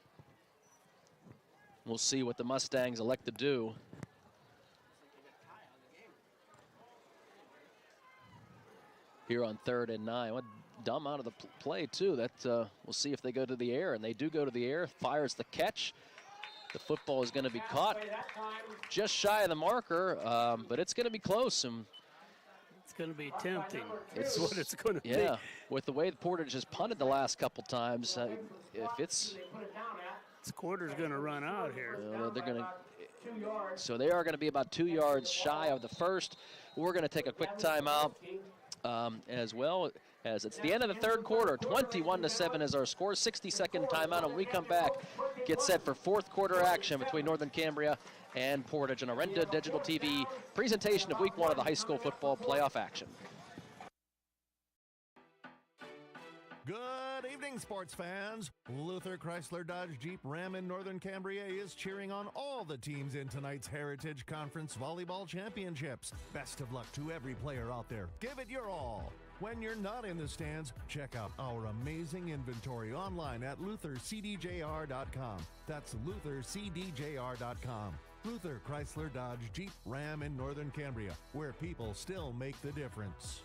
we'll see what the Mustangs elect to do. Here on 3rd and 9. What dumb out of the play too. That we'll see if they go to the air, and they do go to the air. Fires the catch. The football is going to be caught just shy of the marker, but it's going to be close. And it's going to be tempting. It's what it's going to be. yeah, with the way the Portage has punted the last couple times, if it's this quarter's going to run out here. they're going to. So they are going to be about 2 yards shy of the first. We're going to take a quick timeout. As well as it's the end of the 3rd quarter. 21-7 is our score. 60-second timeout, and when we come back, get set for 4th quarter action between Northern Cambria and Portage on a Renda Digital TV presentation of Week 1 of the high school football playoff action. Good evening, sports fans. Luther Chrysler Dodge Jeep Ram in Northern Cambria is cheering on all the teams in tonight's Heritage Conference Volleyball Championships. Best of luck to every player out there. Give it your all. When you're not in the stands, check out our amazing inventory online at luthercdjr.com. That's luthercdjr.com. Luther Chrysler Dodge Jeep Ram in Northern Cambria, where people still make the difference.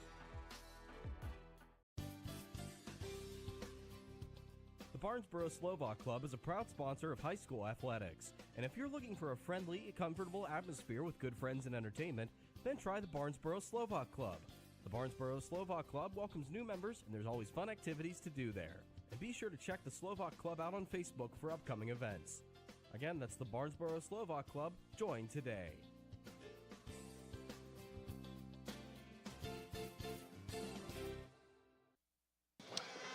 The Barnesboro Slovak Club is a proud sponsor of high school athletics. And if you're looking for a friendly, comfortable atmosphere with good friends and entertainment, then try the Barnesboro Slovak Club. The Barnesboro Slovak Club welcomes new members, and there's always fun activities to do there. And be sure to check the Slovak Club out on Facebook for upcoming events. Again, that's the Barnesboro Slovak Club. Join today.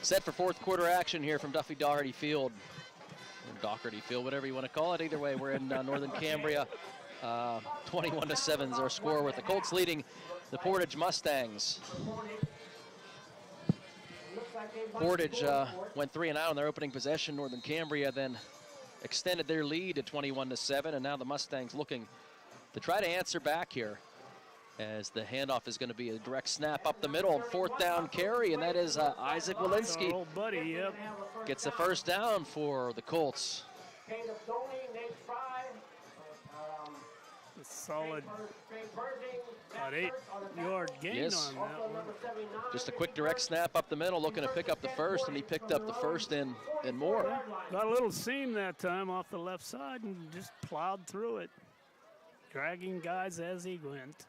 Set for 4th quarter action here from Duffy Doherty Field. Or Doherty Field, whatever you want to call it. Either way, we're in Northern Cambria. 21-7 is our score, with the Colts leading the Portage Mustangs. Portage went 3 and out on their opening possession. Northern Cambria then extended their lead to 21-7, and now the Mustangs looking to try to answer back here, as the handoff is going to be a direct snap up the middle, 4th down carry, and that is Isaac Walensky. Old buddy, yep. Gets the first down for the Colts. Solid, about 8-yard gain yes. on that one. Just a quick direct snap up the middle, looking to pick up the first, and he picked up the first and more. Got a little seam that time off the left side and just plowed through it, dragging guys as he went.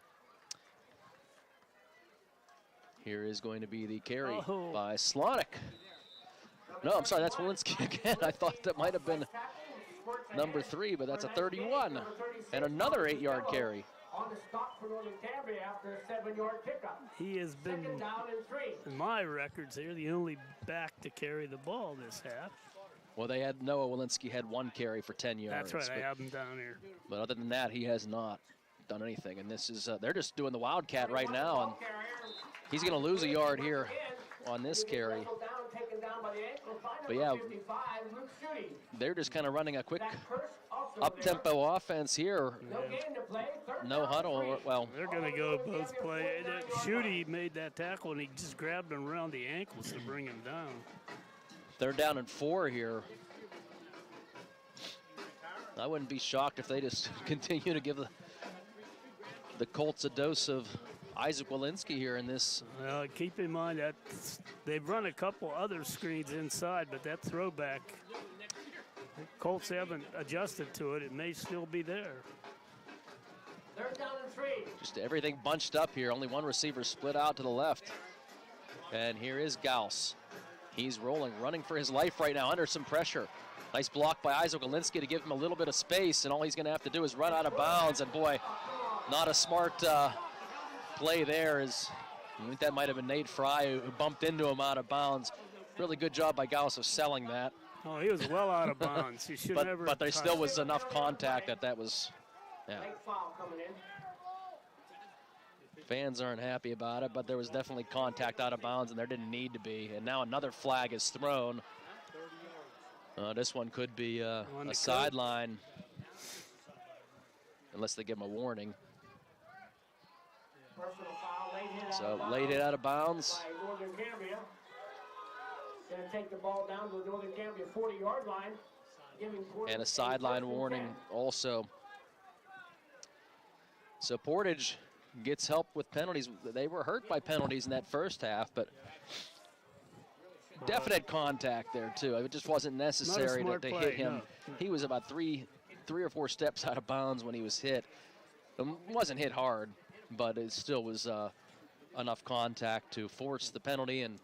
Here is going to be the carry by Slonick. No, I'm sorry, that's Walensky again. I thought that might have been number 3, but that's a 31. And another 8-yard carry. On the stop for Northern Cambria after a 7-yard pickup. He has been, Second down and 3. in my records here, the only back to carry the ball this half. Well, they had Noah Walensky had 1 carry for 10 yards. That's right, I have him down here. But other than that, he has not done anything. And this is, they're just doing the Wildcat right now. And he's going to lose a yard here on this carry. But yeah, they're just kind of running a quick up-tempo offense here. No huddle. Well, they're going to go both play. Schutte made that tackle, and he just grabbed him around the ankles to bring him down. 3rd down and 4 here. I wouldn't be shocked if they just continue to give the Colts a dose of Isaac Walensky here in this. Keep in mind that they've run a couple other screens inside, but that throwback, the Colts haven't adjusted to it. It may still be there. 3rd down and 3. Just everything bunched up here. Only one receiver split out to the left. And here is Gauss. He's rolling, running for his life right now under some pressure. Nice block by Isaac Walensky to give him a little bit of space, and all he's going to have to do is run out of bounds. And boy, not a smart play there. I think that might have been Nate Fry who bumped into him out of bounds. Really good job by Gauss of selling that. Oh, he was well out of bounds. He should never. But there still was enough contact that was, yeah. Fans aren't happy about it, but there was definitely contact out of bounds, and there didn't need to be. And now another flag is thrown. This one could be a sideline, unless they give him a warning. Personal foul, late hit out of bounds. By Northern Cambria. Going to take the ball down to the Northern Cambria 40-yard line. And a sideline warning also. So Portage gets help with penalties. They were hurt by penalties in that first half, but definite contact there too. It just wasn't necessary to hit him. No. He was about three or four steps out of bounds when he was hit. It wasn't hit hard, but it still was enough contact to force the penalty, and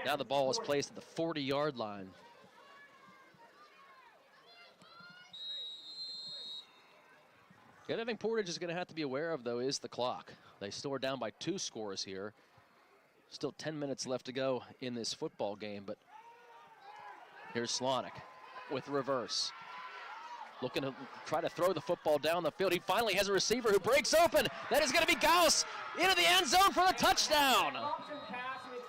now the ball is placed at the 40-yard line. The other thing Portage is going to have to be aware of, though, is the clock. They still are down by 2 scores here. Still 10 minutes left to go in this football game, but here's Slonic with reverse. Looking to try to throw the football down the field. He finally has a receiver who breaks open. That is going to be Gauss into the end zone for the touchdown.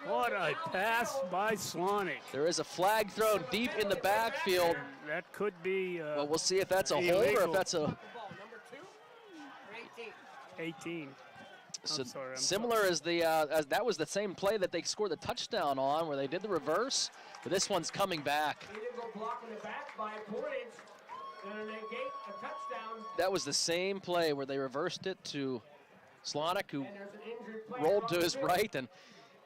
What a pass by Slonic. There is a flag thrown deep in the backfield. That could be well, we'll see if that's a hold or if that's a 18. So I'm similar as the as that was the same play that they scored the touchdown on, where they did the reverse, but this one's coming back. That was the same play where they reversed it to Slonic, who rolled to his right, and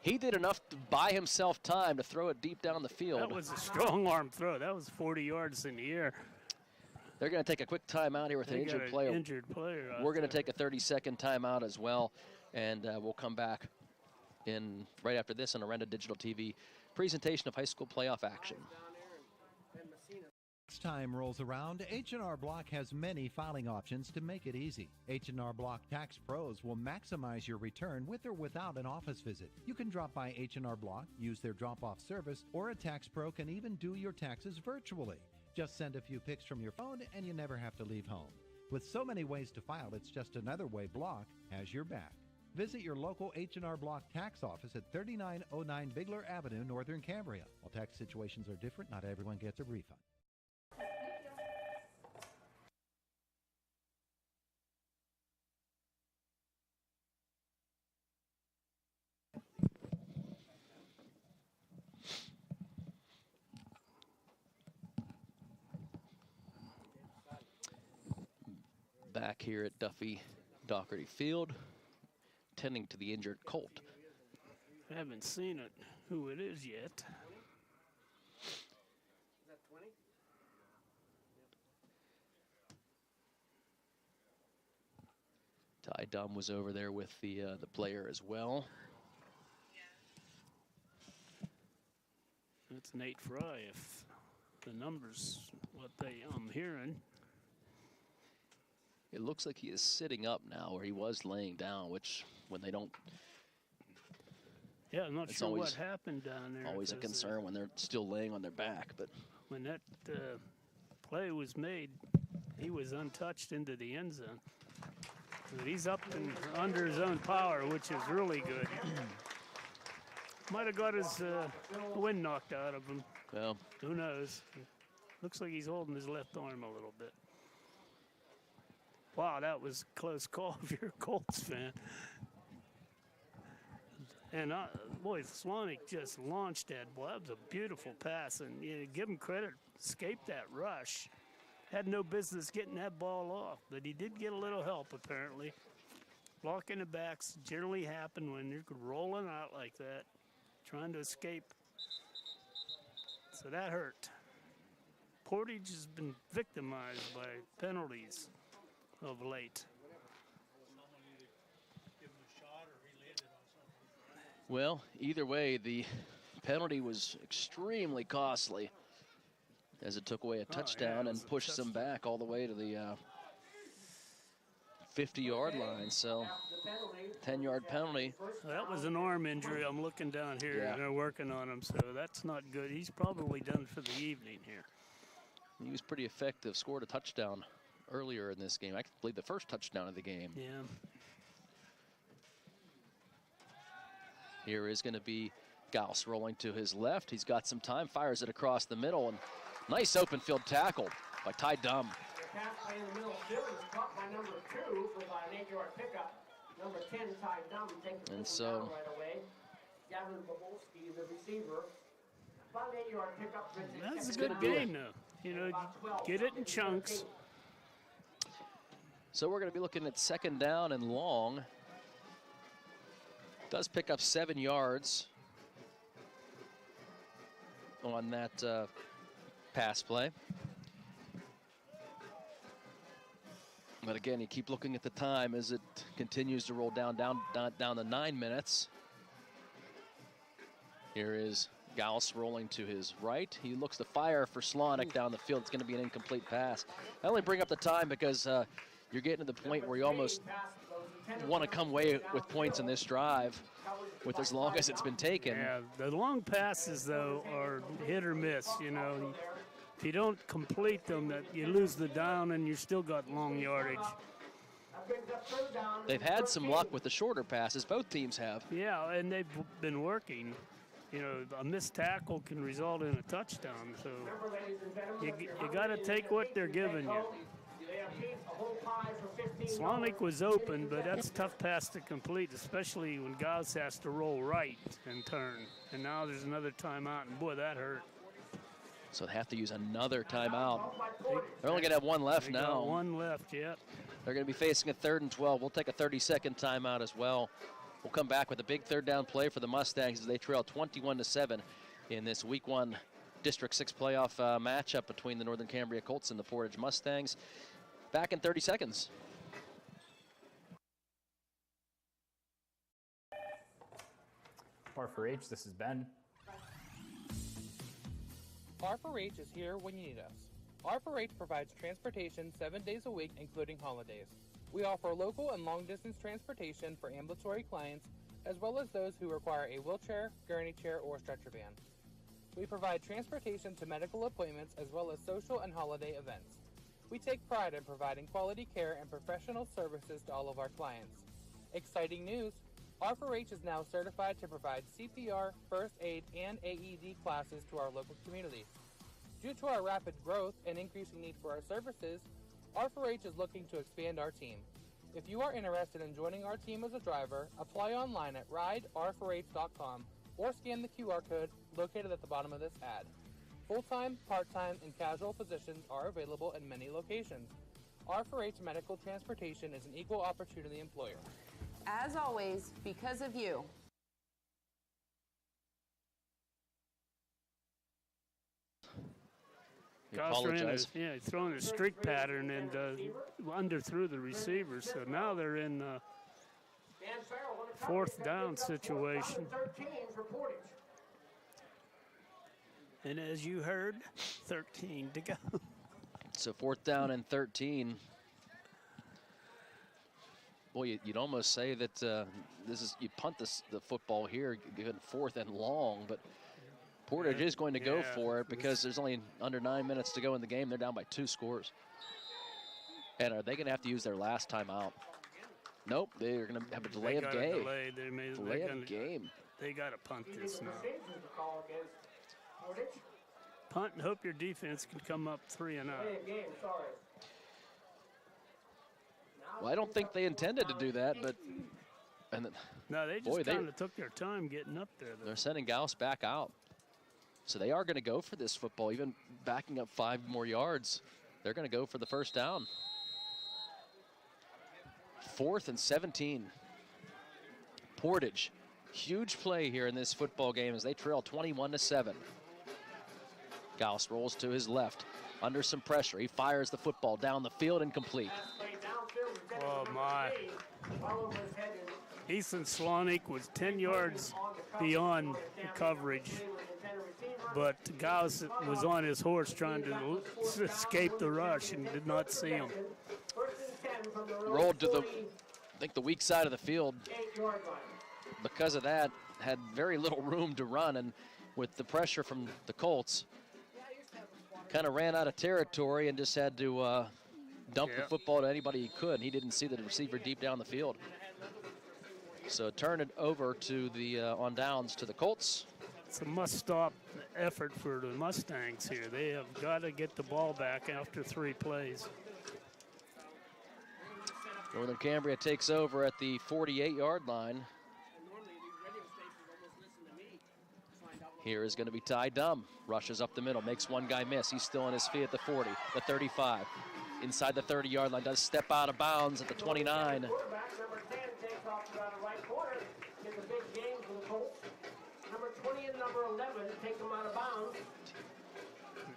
he did enough to buy himself time to throw it deep down the field. That was a strong arm throw. That was 40 yards in the air. They're going to take a quick timeout here with an injured player. We're going to take a 30-second timeout as well, and we'll come back in right after this on Arenda Digital TV presentation of high school playoff action. Next time rolls around, H&R Block has many filing options to make it easy. H&R Block Tax Pros will maximize your return with or without an office visit. You can drop by H&R Block, use their drop-off service, or a tax pro can even do your taxes virtually. Just send a few pics from your phone and you never have to leave home. With so many ways to file, it's just another way Block has your back. Visit your local H&R Block tax office at 3909 Bigler Avenue, Northern Cambria. While tax situations are different, not everyone gets a refund. Back here at Duffy Doherty Field, tending to the injured Colt. I haven't seen it, who it is yet. Is that 20? Ty Dunn was over there with the player as well. That's Nate Fry, if the numbers, what I'm hearing. It looks like he is sitting up now, where he was laying down, which when they don't. Yeah, I'm not sure what happened down there. Always a concern when they're still laying on their back, but. When that play was made, he was untouched into the end zone. But he's up and under his own power, which is really good. Might have got his wind knocked out of him. Well, who knows? Looks like he's holding his left arm a little bit. Wow, that was a close call if you're a Colts fan. And boy, Slonic just launched that. Boy, that was a beautiful pass, and give him credit, escaped that rush. Had no business getting that ball off, but he did get a little help apparently. Blocking the backs generally happen when you're rolling out like that, trying to escape. So that hurt. Portage has been victimized by penalties of late. Well, either way, the penalty was extremely costly as it took away a touchdown and pushed them back all the way to the 50-yard line. So 10-yard penalty. That was an arm injury. I'm looking down here, and they're working on him, so that's not good. He's probably done for the evening here. He was pretty effective, scored a touchdown earlier in this game. I believe the first touchdown of the game. Yeah. Here is going to be Gauss rolling to his left. He's got some time, fires it across the middle, and nice open field tackle by Ty Dunn. Pass play in the middle of the field is caught by number 2 for about an 8-yard pickup. Number 10, Ty Dunn, takes the And ball so down right away. Gavin Bobulski, the receiver. About an 8-yard pickup. That's a good game, though. You know, get it in chunks. So we're going to be looking at second down and long. Does pick up 7 yards on that pass play. But again, you keep looking at the time as it continues to roll down to 9 minutes. Here is Gauss rolling to his right. He looks to fire for Slonic down the field. It's going to be an incomplete pass. I only bring up the time because you're getting to the point where you almost want to come away with points in this drive with as long as it's been taken. Yeah, the long passes, though, are hit or miss, you know. If you don't complete them, that you lose the down and you still got long yardage. They've had some luck with the shorter passes. Both teams have. Yeah, and they've been working. You know, a missed tackle can result in a touchdown. So you got to take what they're giving you. Slonic was open, but that's a tough pass to complete, especially when Gauss has to roll right and turn. And now there's another timeout, and boy, that hurt. So they have to use another timeout. They're only going to have one left now. Got one left, yep. They're going to be facing a 3rd and 12. We'll take a 30-second timeout as well. We'll come back with a big 3rd down play for the Mustangs as they trail 21-7 in this Week 1 District 6 playoff matchup between the Northern Cambria Colts and the Portage Mustangs. Back in 30 seconds. R4H, this is Ben. R4H is here when you need us. R4H provides transportation 7 days a week, including holidays. We offer local and long-distance transportation for ambulatory clients, as well as those who require a wheelchair, gurney chair, or stretcher van. We provide transportation to medical appointments, as well as social and holiday events. We take pride in providing quality care and professional services to all of our clients. Exciting news! R4H is now certified to provide CPR, first aid, and AED classes to our local community. Due to our rapid growth and increasing need for our services, R4H is looking to expand our team. If you are interested in joining our team as a driver, apply online at rider4h.com or scan the QR code located at the bottom of this ad. Full-time, part-time, and casual positions are available in many locations. R4H Medical Transportation is an equal opportunity employer. As always, because of you. Apologize. He's throwing a streak pattern and underthrew the receivers. So now they're in 4th down situation. And as you heard, 13 to go. So 4th down and 13. Boy, you'd almost say that this is, you punt the football here, given 4th and long, but Portage is going to go for it because there's only under 9 minutes to go in the game. They're down by 2 scores. And are they going to have to use their last timeout? Nope, they're going to have a delay of game. Delay of game. They got to punt this now. Punt and hope your defense can come up 3-0. Well, I don't think they intended to do that, but no, they just kind of took their time getting up there. They're sending Gauss back out. So they are going to go for this football, even backing up 5 more yards. They're going to go for the first down. 4th and 17. Portage, huge play here in this football game as they trail 21-7. Gauss rolls to his left, under some pressure. He fires the football down the field, incomplete. Oh my. Ethan Slonic was 10 yards beyond coverage, but Gauss was on his horse trying to escape the rush and did not see him. Rolled to the, I think, the weak side of the field. Because of that, had very little room to run, and with the pressure from the Colts, kind of ran out of territory and just had to dump the football to anybody he could. He didn't see the receiver deep down the field. So turn it over to the on downs to the Colts. It's a must-stop effort for the Mustangs here. They have got to get the ball back after 3 plays. Northern Cambria takes over at the 48-yard line. Here is going to be Ty Dumb. Rushes up the middle, makes one guy miss. He's still on his feet at the 40, the 35. Inside the 30-yard line, does step out of bounds at the 29. Quarterback number 10 takes off around the right corner. Gets a big gain for the Colts. Number 20 and number 11 take them out of bounds.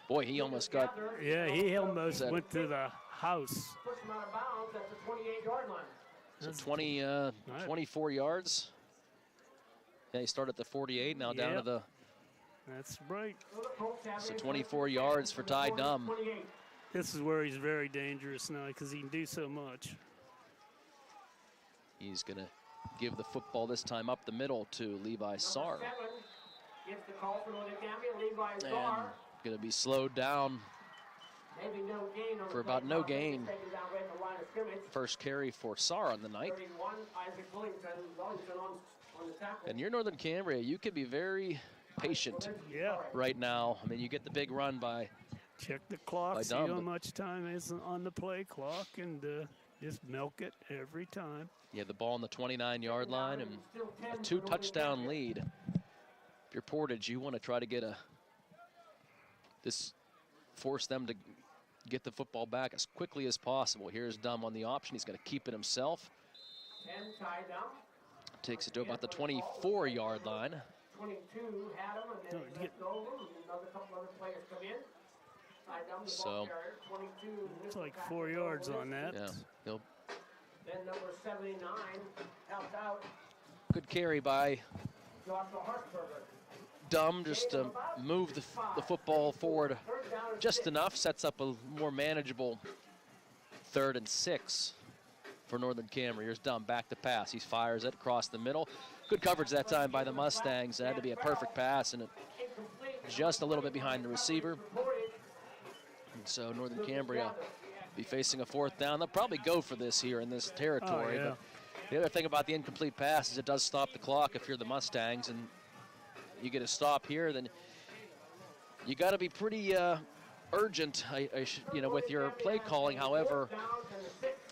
Boy, he almost got... Yeah, he almost went to the house. Push them out of bounds at the 28-yard line. So 24 yards. Yeah, he started at the 48, now down to the... That's right. So 24 yards for Ty Dumb. This is where he's very dangerous now because he can do so much. He's going to give the football this time up the middle to Levi Sarr. Gets the call for Northern Cambria, Levi And Sarr. going to be slowed down Maybe no gain on for the about no play. gain. Taken down right at the line of scrimmage. First carry for Sarr on the night. 31, Isaac Wellington on the tackle. And you're Northern Cambria, you could be very patient right now. I mean, you get the big run by Check the clock, see Dumb, how but- much time is on the play clock, and just milk it every time. You have the ball on the 29-yard line and a 2-touchdown lead. If you're Portage, you want to try to get force them to get the football back as quickly as possible. Here's Dumb on the option. He's going to keep it himself. 10 tied down. Takes it to about the 24-yard line. 22 had him, and then he left over, and another couple other players come in. Tied down the So- ball carrier, 22. It's like 4 yards on that. Yeah, he'll Then number 79 helped out good carry by Joshua Hartsberger. Dumb, just to move the football forward just enough, sets up a more manageable 3rd and 6 for Northern Cambria. Here's Dumb, back to pass. He fires it across the middle. Good coverage that time by the Mustangs. It had to be a perfect pass, and it just a little bit behind the receiver. And so Northern Cambria be facing a 4th down. They'll probably go for this here in this territory. Oh, yeah. But the other thing about the incomplete pass is it does stop the clock if you're the Mustangs, and you get a stop here, then you got to be pretty urgent, with your play calling. However,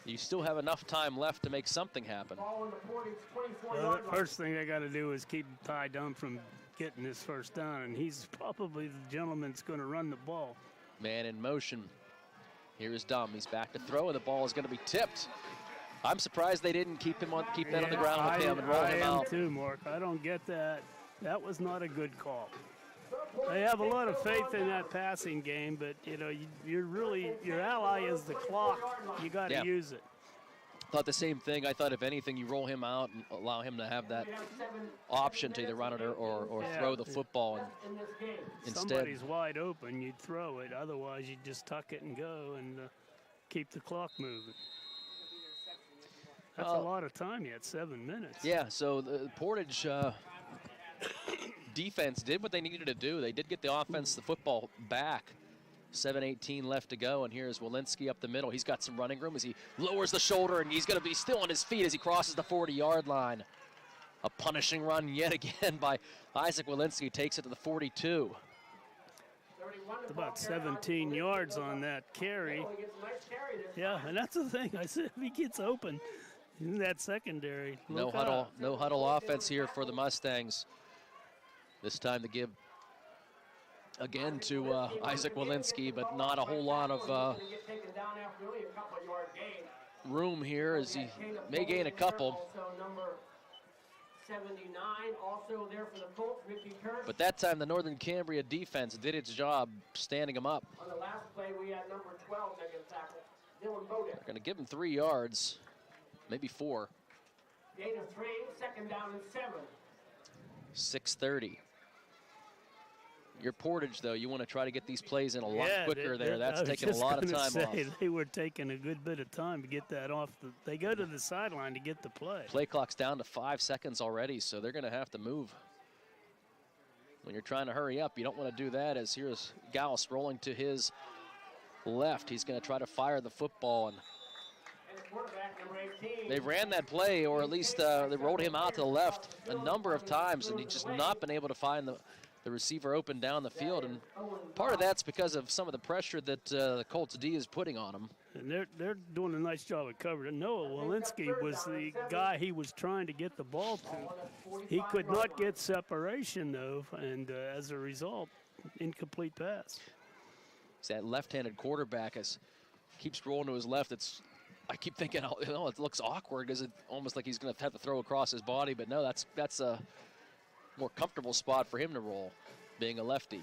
you still have enough time left to make something happen. Well, the first thing they got to do is keep Ty Dumb from getting his first down, and he's probably the gentleman that's going to run the ball. Man in motion. Here is Dumb. He's back to throw, and the ball is going to be tipped. I'm surprised they didn't keep that on the ground with him and roll him out. I am too, Mark. I don't get that. That was not a good call. They have a lot of faith in that passing game, but you're really, your ally is the clock. You got to use it. Thought the same thing. I thought if anything, you roll him out and allow him to have that option to either run it or throw the football. And instead, somebody's wide open, you'd throw it. Otherwise, you'd just tuck it and go and keep the clock moving. That's a lot of time yet, 7 minutes. Yeah, so the Portage defense did what they needed to do. They did get the offense, the football back. 7:18 left to go, and here's Walensky up the middle. He's got some running room as he lowers the shoulder, and he's going to be still on his feet as he crosses the 40-yard line. A punishing run yet again by Isaac Walensky. Takes it to the 42. It's about 17 yards on that carry. Yeah, and that's the thing. I said if he gets open in that secondary. No huddle offense here for the Mustangs. This time to give again to Isaac Walensky, but not a whole lot of room here as he may gain a couple. But that time the Northern Cambria defense did its job standing him up. On the last play, we had number 12 making a tackle, Dylan Bodek. They're going to give him 3 yards, maybe 4. Gain of 3, 2nd down and 7. 6:30. Your Portage, though, you want to try to get these plays in a lot quicker there. That's taking a lot of time off. They were taking a good bit of time to get that off. They go to the sideline to get the play. Play clock's down to 5 seconds already, so they're going to have to move. When you're trying to hurry up, you don't want to do that, as here's Gauss rolling to his left. He's going to try to fire the football, and they ran that play, or at least they rolled him out to the left a number of times, and he's just not been able to find the receiver open down the field, and part of that's because of some of the pressure that the Colts D is putting on him. And they're doing a nice job of covering. Noah Walensky was the guy he was trying to get the ball to. He could not get separation, though, and as a result, incomplete pass. It's that left-handed quarterback keeps rolling to his left. I keep thinking, it looks awkward because it's almost like he's going to have to throw across his body, but no, that's a more comfortable spot for him to roll, being a lefty.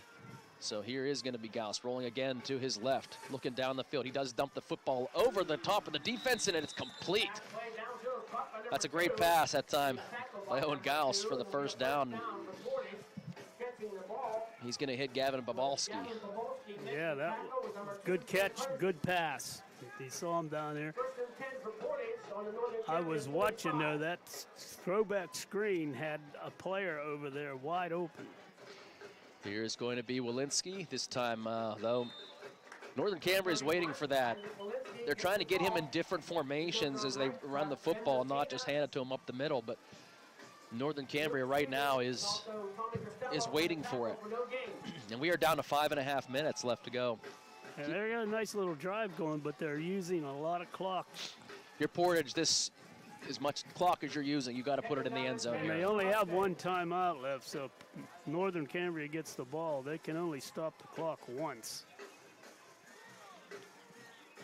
So here is going to be Gauss rolling again to his left, looking down the field. He does dump the football over the top of the defense, and it's complete. That's a great pass that time by Owen Gauss for the first down. He's going to hit Gavin Babalski. Yeah, that good catch, good pass. He saw him down there. I was watching, though, that throwback screen had a player over there wide open. Here's going to be Walensky. This time, though, Northern Cambria is waiting for that. They're trying to get him in different formations as they run the football, not just hand it to him up the middle. But Northern Cambria right now is waiting for it. And we are down to 5.5 minutes left to go. And they got a nice little drive going, but they're using a lot of clock. Your Portage, this as much clock as you're using, you got to put it in the end zone. And they only have one timeout left, so if Northern Cambria gets the ball, they can only stop the clock once.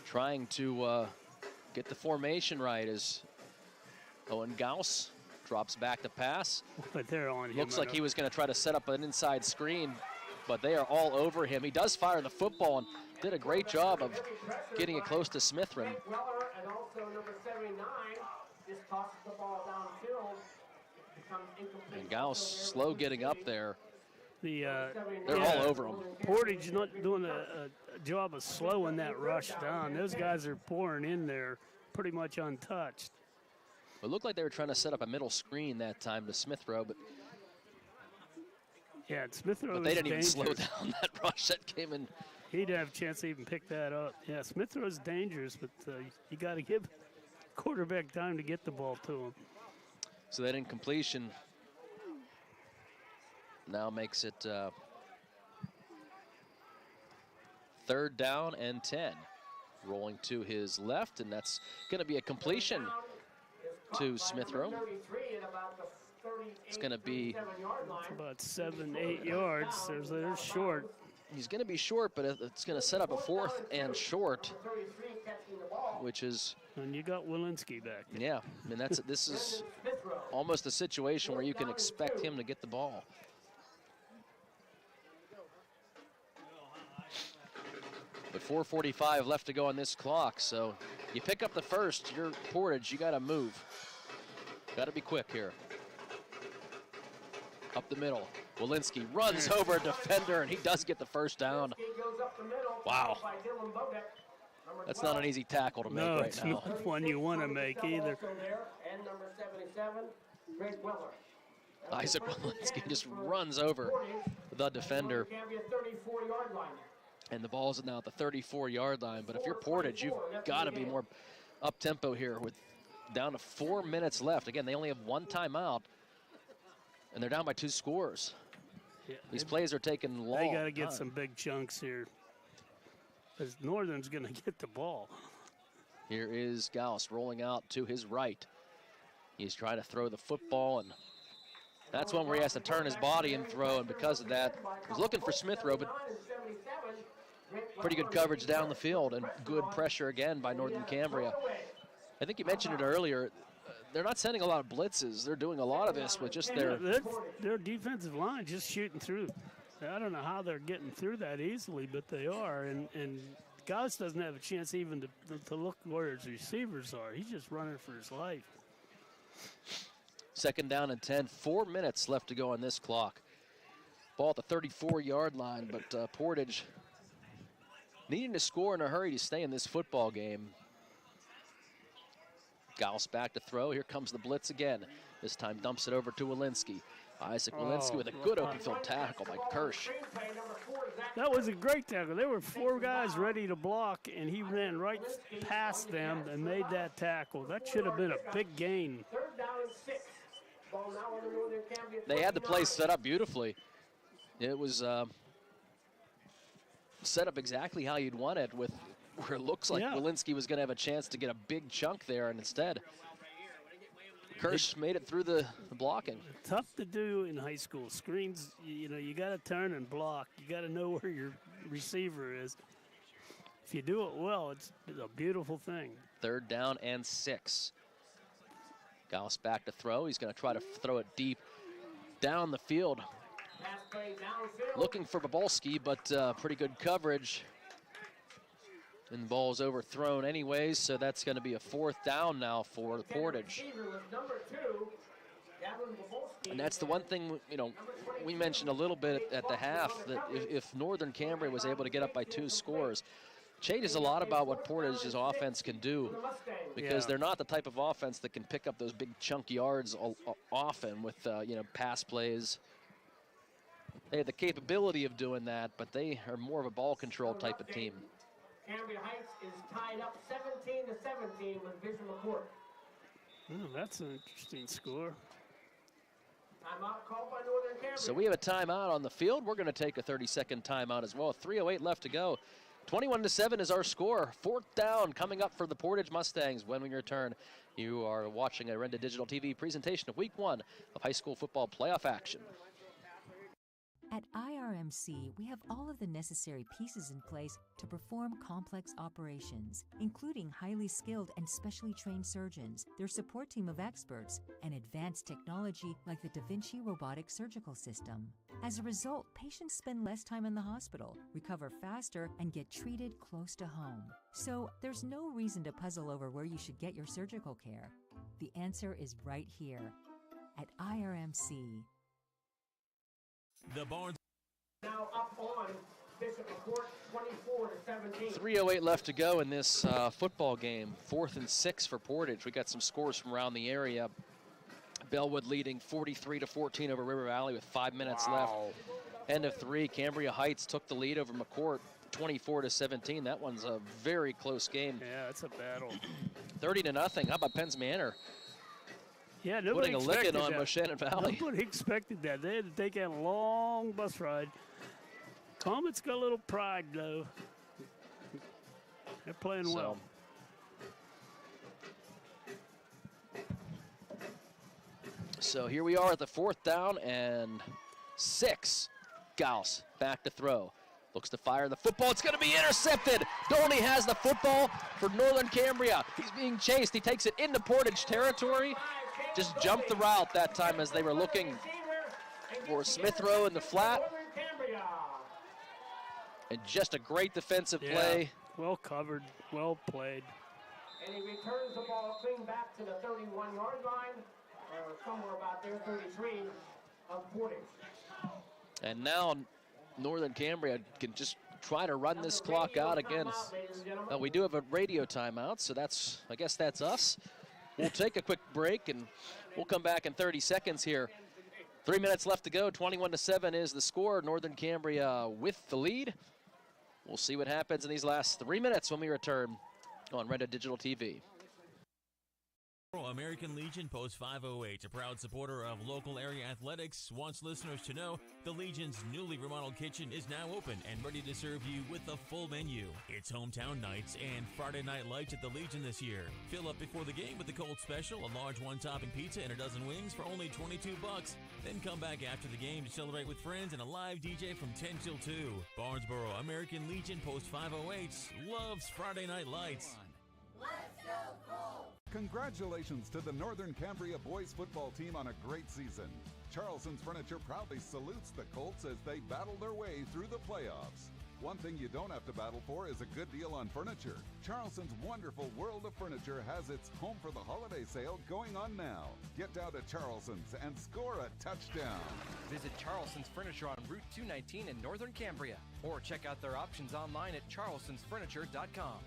Trying to get the formation right as Owen Gauss drops back to pass. But they're on him. Looks like he was going to try to set up an inside screen, but they are all over him. He does fire the football and did a great job of getting it close to Smithron. And also number 79 just tosses the ball downfield. It becomes incomplete. And Gauss slow getting up there. They're all over him. Portage not doing a job of slowing that rush down. Those guys are pouring in there pretty much untouched. It looked like they were trying to set up a middle screen that time to Smithrow, but yeah, Smithrow. But they didn't even slow down that rush that came in. He'd have a chance to even pick that up. Yeah, Smithrow's dangerous, but you got to give quarterback time to get the ball to him. So that incompletion now makes it 3rd down and 10. Rolling to his left, and that's going to be a completion to Smithrow. It's going to be about 7-8 yards. They're short. He's going to be short, but it's going to set up a 4th and short, which is. And you got Walensky back. Yeah, I mean this is almost a situation where you can expect him to get the ball. But 4:45 left to go on this clock, so you pick up the first. You're Portage. You got to move. Got to be quick here. Up the middle. Walensky runs over a defender, and he does get the first down. Wow. That's not an easy tackle to make right now. No, it's not one you want to make either. And number 77, Greg Weller. Isaac Walensky just runs over the defender. And the ball's now at the 34-yard line. But if you're Portage, you've got to be more up-tempo here with down to 4 minutes left. Again, they only have one timeout, and they're down by 2 scores. Yeah, these plays are taking long. They got to get some big chunks here, because Northern's going to get the ball. Here is Gauss rolling out to his right. He's trying to throw the football, and that's one where he has to turn his body and throw, and because of that, he's looking for Smithrow, but pretty good coverage down the field and good pressure again by Northern Cambria. I think you mentioned it earlier. They're not sending a lot of blitzes. They're doing a lot of this with just their defensive line just shooting through. I don't know how they're getting through that easily, but they are. And Gauss doesn't have a chance even to look where his receivers are. He's just running for his life. 2nd down and 10. 4 minutes left to go on this clock. Ball at the 34-yard line, but Portage needing to score in a hurry to stay in this football game. Gauss back to throw. Here comes the blitz again. This time dumps it over to Walensky. Isaac Walensky with a good open field tackle by Kirsch. That was a great tackle. There were 4 guys ready to block, and he ran right past them and made that tackle. That should have been a big gain. 3rd down and 6. Ball now on the Northern Cambria. They had the play set up beautifully. It was set up exactly how you'd want it, with where it looks like Walensky was going to have a chance to get a big chunk there, and instead Kirsch made it through the blocking. Tough to do in high school. Screens, you know, you got to turn and block. You got to know where your receiver is. If you do it well, it's a beautiful thing. 3rd down and 6. Gauss back to throw. He's going to try to throw it deep down the field. Looking for Babolski, but pretty good coverage. And the ball is overthrown anyways, so that's going to be a 4th down now for the Portage. And that's the one thing, you know, we mentioned a little bit at the half, that if Northern Cambria was able to get up by 2 scores, changes a lot about what Portage's offense can do, because they're not the type of offense that can pick up those big chunk yards often with, you know, pass plays. They have the capability of doing that, but they are more of a ball control type of team. Cambria Heights is tied up 17-17 with Vision McCourt. That's an interesting score. Timeout called by Northern Cambria. So we have a timeout on the field. We're going to take a 30-second timeout as well. 3:08 left to go. 21-7 is our score. 4th down coming up for the Portage Mustangs. When we return, you are watching a Renda Digital TV presentation of Week 1 of high school football playoff action. At IRMC, we have all of the necessary pieces in place to perform complex operations, including highly skilled and specially trained surgeons, their support team of experts, and advanced technology like the Da Vinci robotic surgical system. As a result, patients spend less time in the hospital, recover faster, and get treated close to home. So there's no reason to puzzle over where you should get your surgical care. The answer is right here at IRMC. The Barnes now up on Bishop McCourt, 24-17. 3:08 left to go in this football game. 4th and 6 for Portage. We got some scores from around the area. Bellwood leading 43-14 over River Valley with 5 minutes left. End of 3. Cambria Heights took the lead over McCourt, 24-17. That one's a very close game. Yeah, it's a battle. 30-0. How about Penns Manor? Yeah, nobody putting a licking on that. Moshannon Valley. Nobody expected that. They had to take a long bus ride. Comet's got a little pride, though. They're playing well. So here we are at the 4th down and 6. Gauss back to throw. Looks to fire the football. It's going to be intercepted. Dolney has the football for Northern Cambria. He's being chased. He takes it into Portage territory. Just jumped the route that time as they were looking for Smithrow in the flat. And just a great defensive play. Well covered, well played. And he returns the ball clean back to the 31-yard line, or somewhere about there, 33 of Portage. And now Northern Cambria can just try to run this clock out against. We do have a radio timeout, so I guess that's us. We'll take a quick break, and we'll come back in 30 seconds here. 3 minutes left to go. 21-7 is the score. Northern Cambria with the lead. We'll see what happens in these last 3 minutes when we return on Renda Digital TV. American Legion Post 508, a proud supporter of local area athletics, wants listeners to know the Legion's newly remodeled kitchen is now open and ready to serve you with a full menu. It's hometown nights and Friday night lights at the Legion this year. Fill up before the game with the cold special, a large one-topping pizza and a dozen wings for only $22. Then come back after the game to celebrate with friends and a live DJ from 10 till 2. Barnesboro American Legion Post 508 loves Friday night lights. Let's go Colts! Congratulations to the Northern Cambria boys football team on a great season. Charleston's Furniture proudly salutes the Colts as they battle their way through the playoffs. One thing you don't have to battle for is a good deal on furniture. Charleston's wonderful World of Furniture has its Home for the Holiday sale going on now. Get down to Charleston's and score a touchdown. Visit Charleston's Furniture on Route 219 in Northern Cambria, or check out their options online at charlestonsfurniture.com.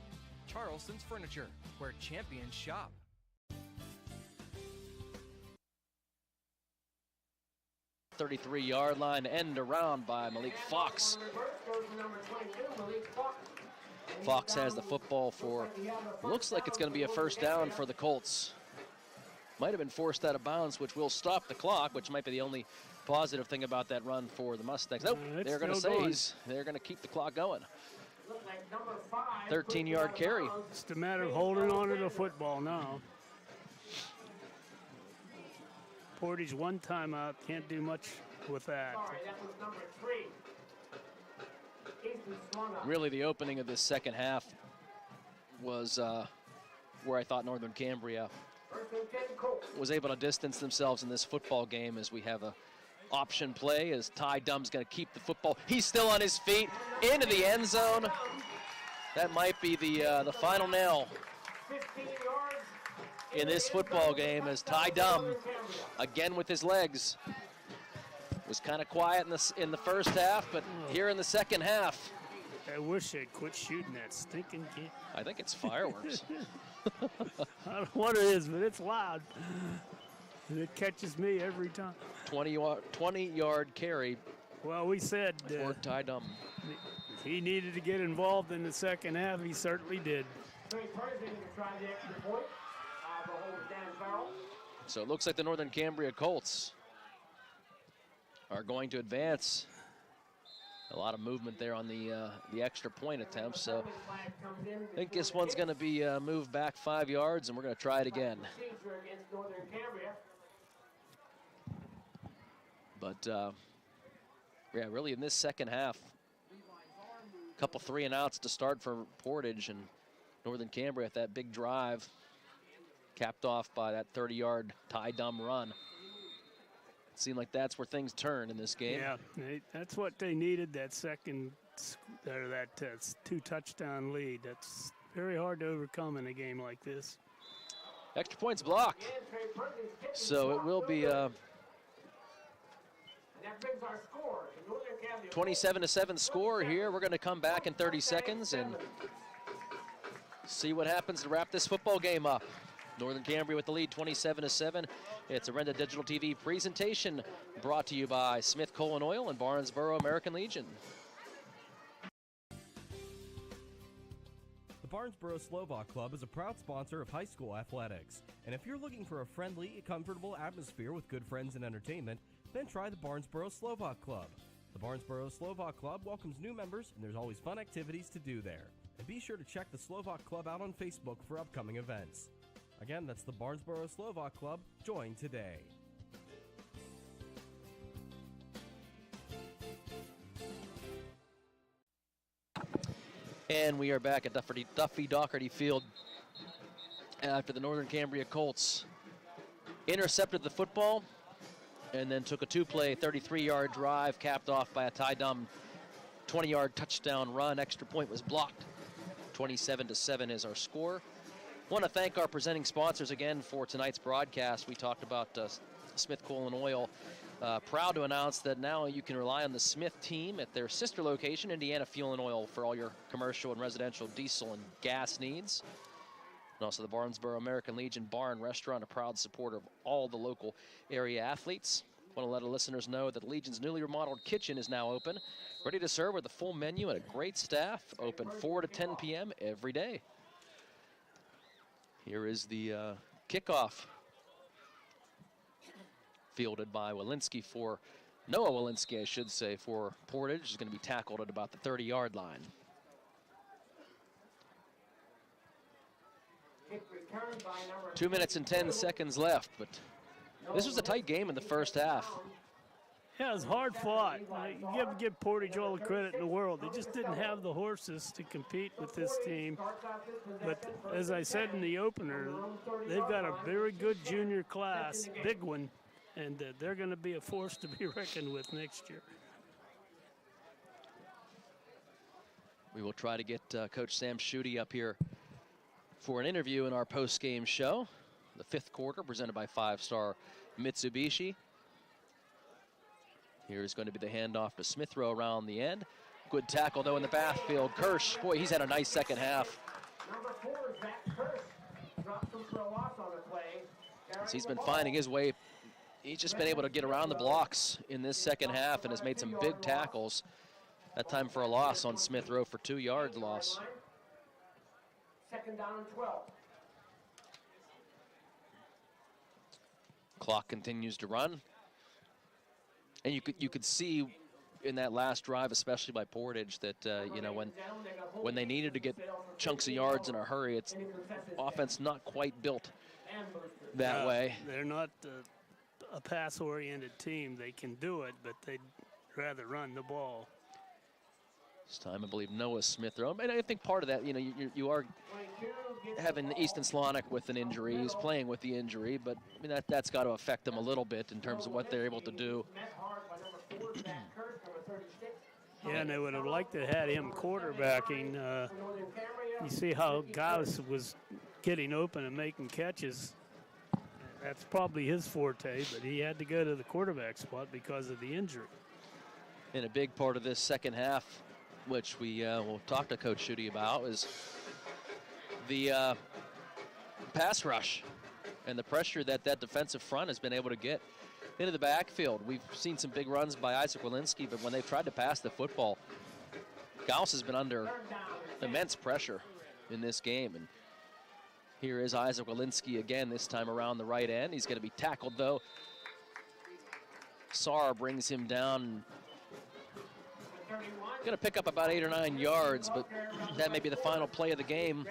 Charleston's Furniture, where champions shop. .33-yard line, end around by Malik Fox. Fox has the football for, looks like it's going to be a 1st down for the Colts. Might have been forced out of bounds, which will stop the clock, which might be the only positive thing about that run for the Mustangs. Nope, they're going to say they're going to keep the clock going. 13-yard carry. It's just a matter of holding on to the football now. Portage one timeout, can't do much with that. Really, the opening of this second half was where I thought Northern Cambria was able to distance themselves in this football game, as we have a option play as Ty Dumm's going to keep the football. He's still on his feet into the end zone. That might be the final nail in this football game, as Ty Dumm, again with his legs, was kind of quiet in the first half, but here in the second half. I wish they'd quit shooting that stinking game. I think it's fireworks. I don't know what it is, but it's loud. And it catches me every time. 20-yard carry. Well, we said for Ty Dumm. He needed to get involved in the second half. He certainly did. So it looks like the Northern Cambria Colts are going to advance. A lot of movement there on the extra point attempt. So I think this one's going to be moved back 5 yards, and we're going to try it again. But yeah, really in this second half, a couple 3-and-outs to start for Portage, and Northern Cambria at that big drive, capped off by that 30-yard Ty Dumm run. It seemed like that's where things turn in this game. Yeah, that's what they needed, that second, or that 2-touchdown lead. That's very hard to overcome in a game like this. Extra points blocked. So it will be 27-7 score here. We're going to come back in 30 seconds and see what happens to wrap this football game up. Northern Cambria with the lead, 27-7. It's a Renda Digital TV presentation brought to you by Smith Coal and Oil and Barnesboro American Legion. The Barnesboro Slovak Club is a proud sponsor of high school athletics. And if you're looking for a friendly, comfortable atmosphere with good friends and entertainment, then try the Barnesboro Slovak Club. The Barnesboro Slovak Club welcomes new members, and there's always fun activities to do there. And be sure to check the Slovak Club out on Facebook for upcoming events. Again, that's the Barnesboro Slovak Club. Join today. And we are back at Duffy Doherty Field after the Northern Cambria Colts intercepted the football and then took a 2-play 33-yard drive capped off by a Ty Dumm 20-yard touchdown run. Extra point was blocked. 27-7 is our score. Want to thank our presenting sponsors again for tonight's broadcast. We talked about Smith Coal and Oil. Proud to announce that now you can rely on the Smith team at their sister location, Indiana Fuel and Oil, for all your commercial and residential diesel and gas needs. And also the Barnesboro American Legion Bar and Restaurant, a proud supporter of all the local area athletes. Want to let our listeners know that Legion's newly remodeled kitchen is now open, ready to serve with a full menu and a great staff, open 4 to 10 p.m. every day. Here is the kickoff, fielded by Walensky for, Noah Walensky, I should say, for Portage. Is going to be tackled at about the 30-yard line. Two minutes and 10 seconds left, but this was a tight game in the first half. Yeah, it was hard fought. You give Portage all the credit in the world. They just didn't have the horses to compete with this team. But as I said in the opener, they've got a very good junior class, big one, and they're going to be a force to be reckoned with next year. We will try to get Coach Sam Schutte up here for an interview in our post-game show. The fifth quarter presented by 5-Star Mitsubishi. Here's going to be the handoff to Smithrow around the end. Good tackle, though, in the backfield. Kirsch, boy, he's had a nice second half. As he's been finding his way. He's just been able to get around the blocks in this second half and has made some big tackles. That time for a loss on Smithrow for 2 yards loss. Second down and 12. Clock continues to run. And you could see in that last drive, especially by Portage, that you know, when they needed to get chunks of yards in a hurry, it's offense not quite built that way. They're not a pass-oriented team. They can do it, but they'd rather run the ball. This time, I believe Noah Smith throw. And I think part of that, you know, you are having Easton Slonic with an injury. He's playing with the injury, but I mean, that's got to affect them a little bit in terms of what they're able to do. Yeah, and they would have liked to have had him quarterbacking. You see how Gauss was getting open and making catches. That's probably his forte, but he had to go to the quarterback spot because of the injury. And a big part of this second half, which we will talk to Coach Schutte about, is the pass rush and the pressure that defensive front has been able to get into the backfield. We've seen some big runs by Isaac Walensky, but when they've tried to pass the football, Gauss has been under immense pressure in this game. And here is Isaac Walensky again, this time around the right end. He's going to be tackled, though. Sarr brings him down. Going to pick up about 8 or 9 yards, but that may be the final play of the game.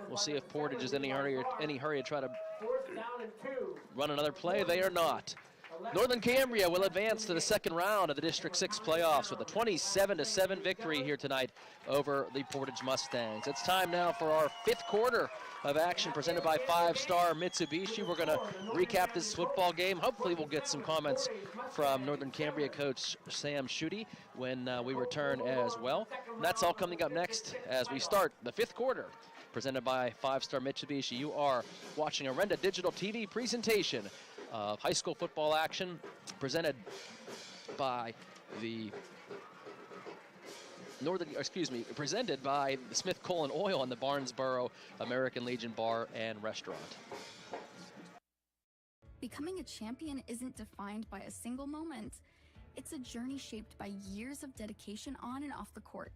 We'll see if Portage is in any hurry to try to run another play. They are not. Northern Cambria will advance to the second round of the District 6 playoffs with a 27-7 victory here tonight over the Portage Mustangs. It's time now for our fifth quarter of action presented by 5-Star Mitsubishi. We're going to recap this football game. Hopefully we'll get some comments from Northern Cambria coach Sam Schutte when we return as well. And that's all coming up next as we start the fifth quarter presented by 5-Star Mitsubishi. You are watching a Renda Digital TV presentation of high school football action presented by the presented by the Smith Coal and Oil and the Barnesboro American Legion Bar and Restaurant. Becoming a champion isn't defined by a single moment. It's a journey shaped by years of dedication on and off the court.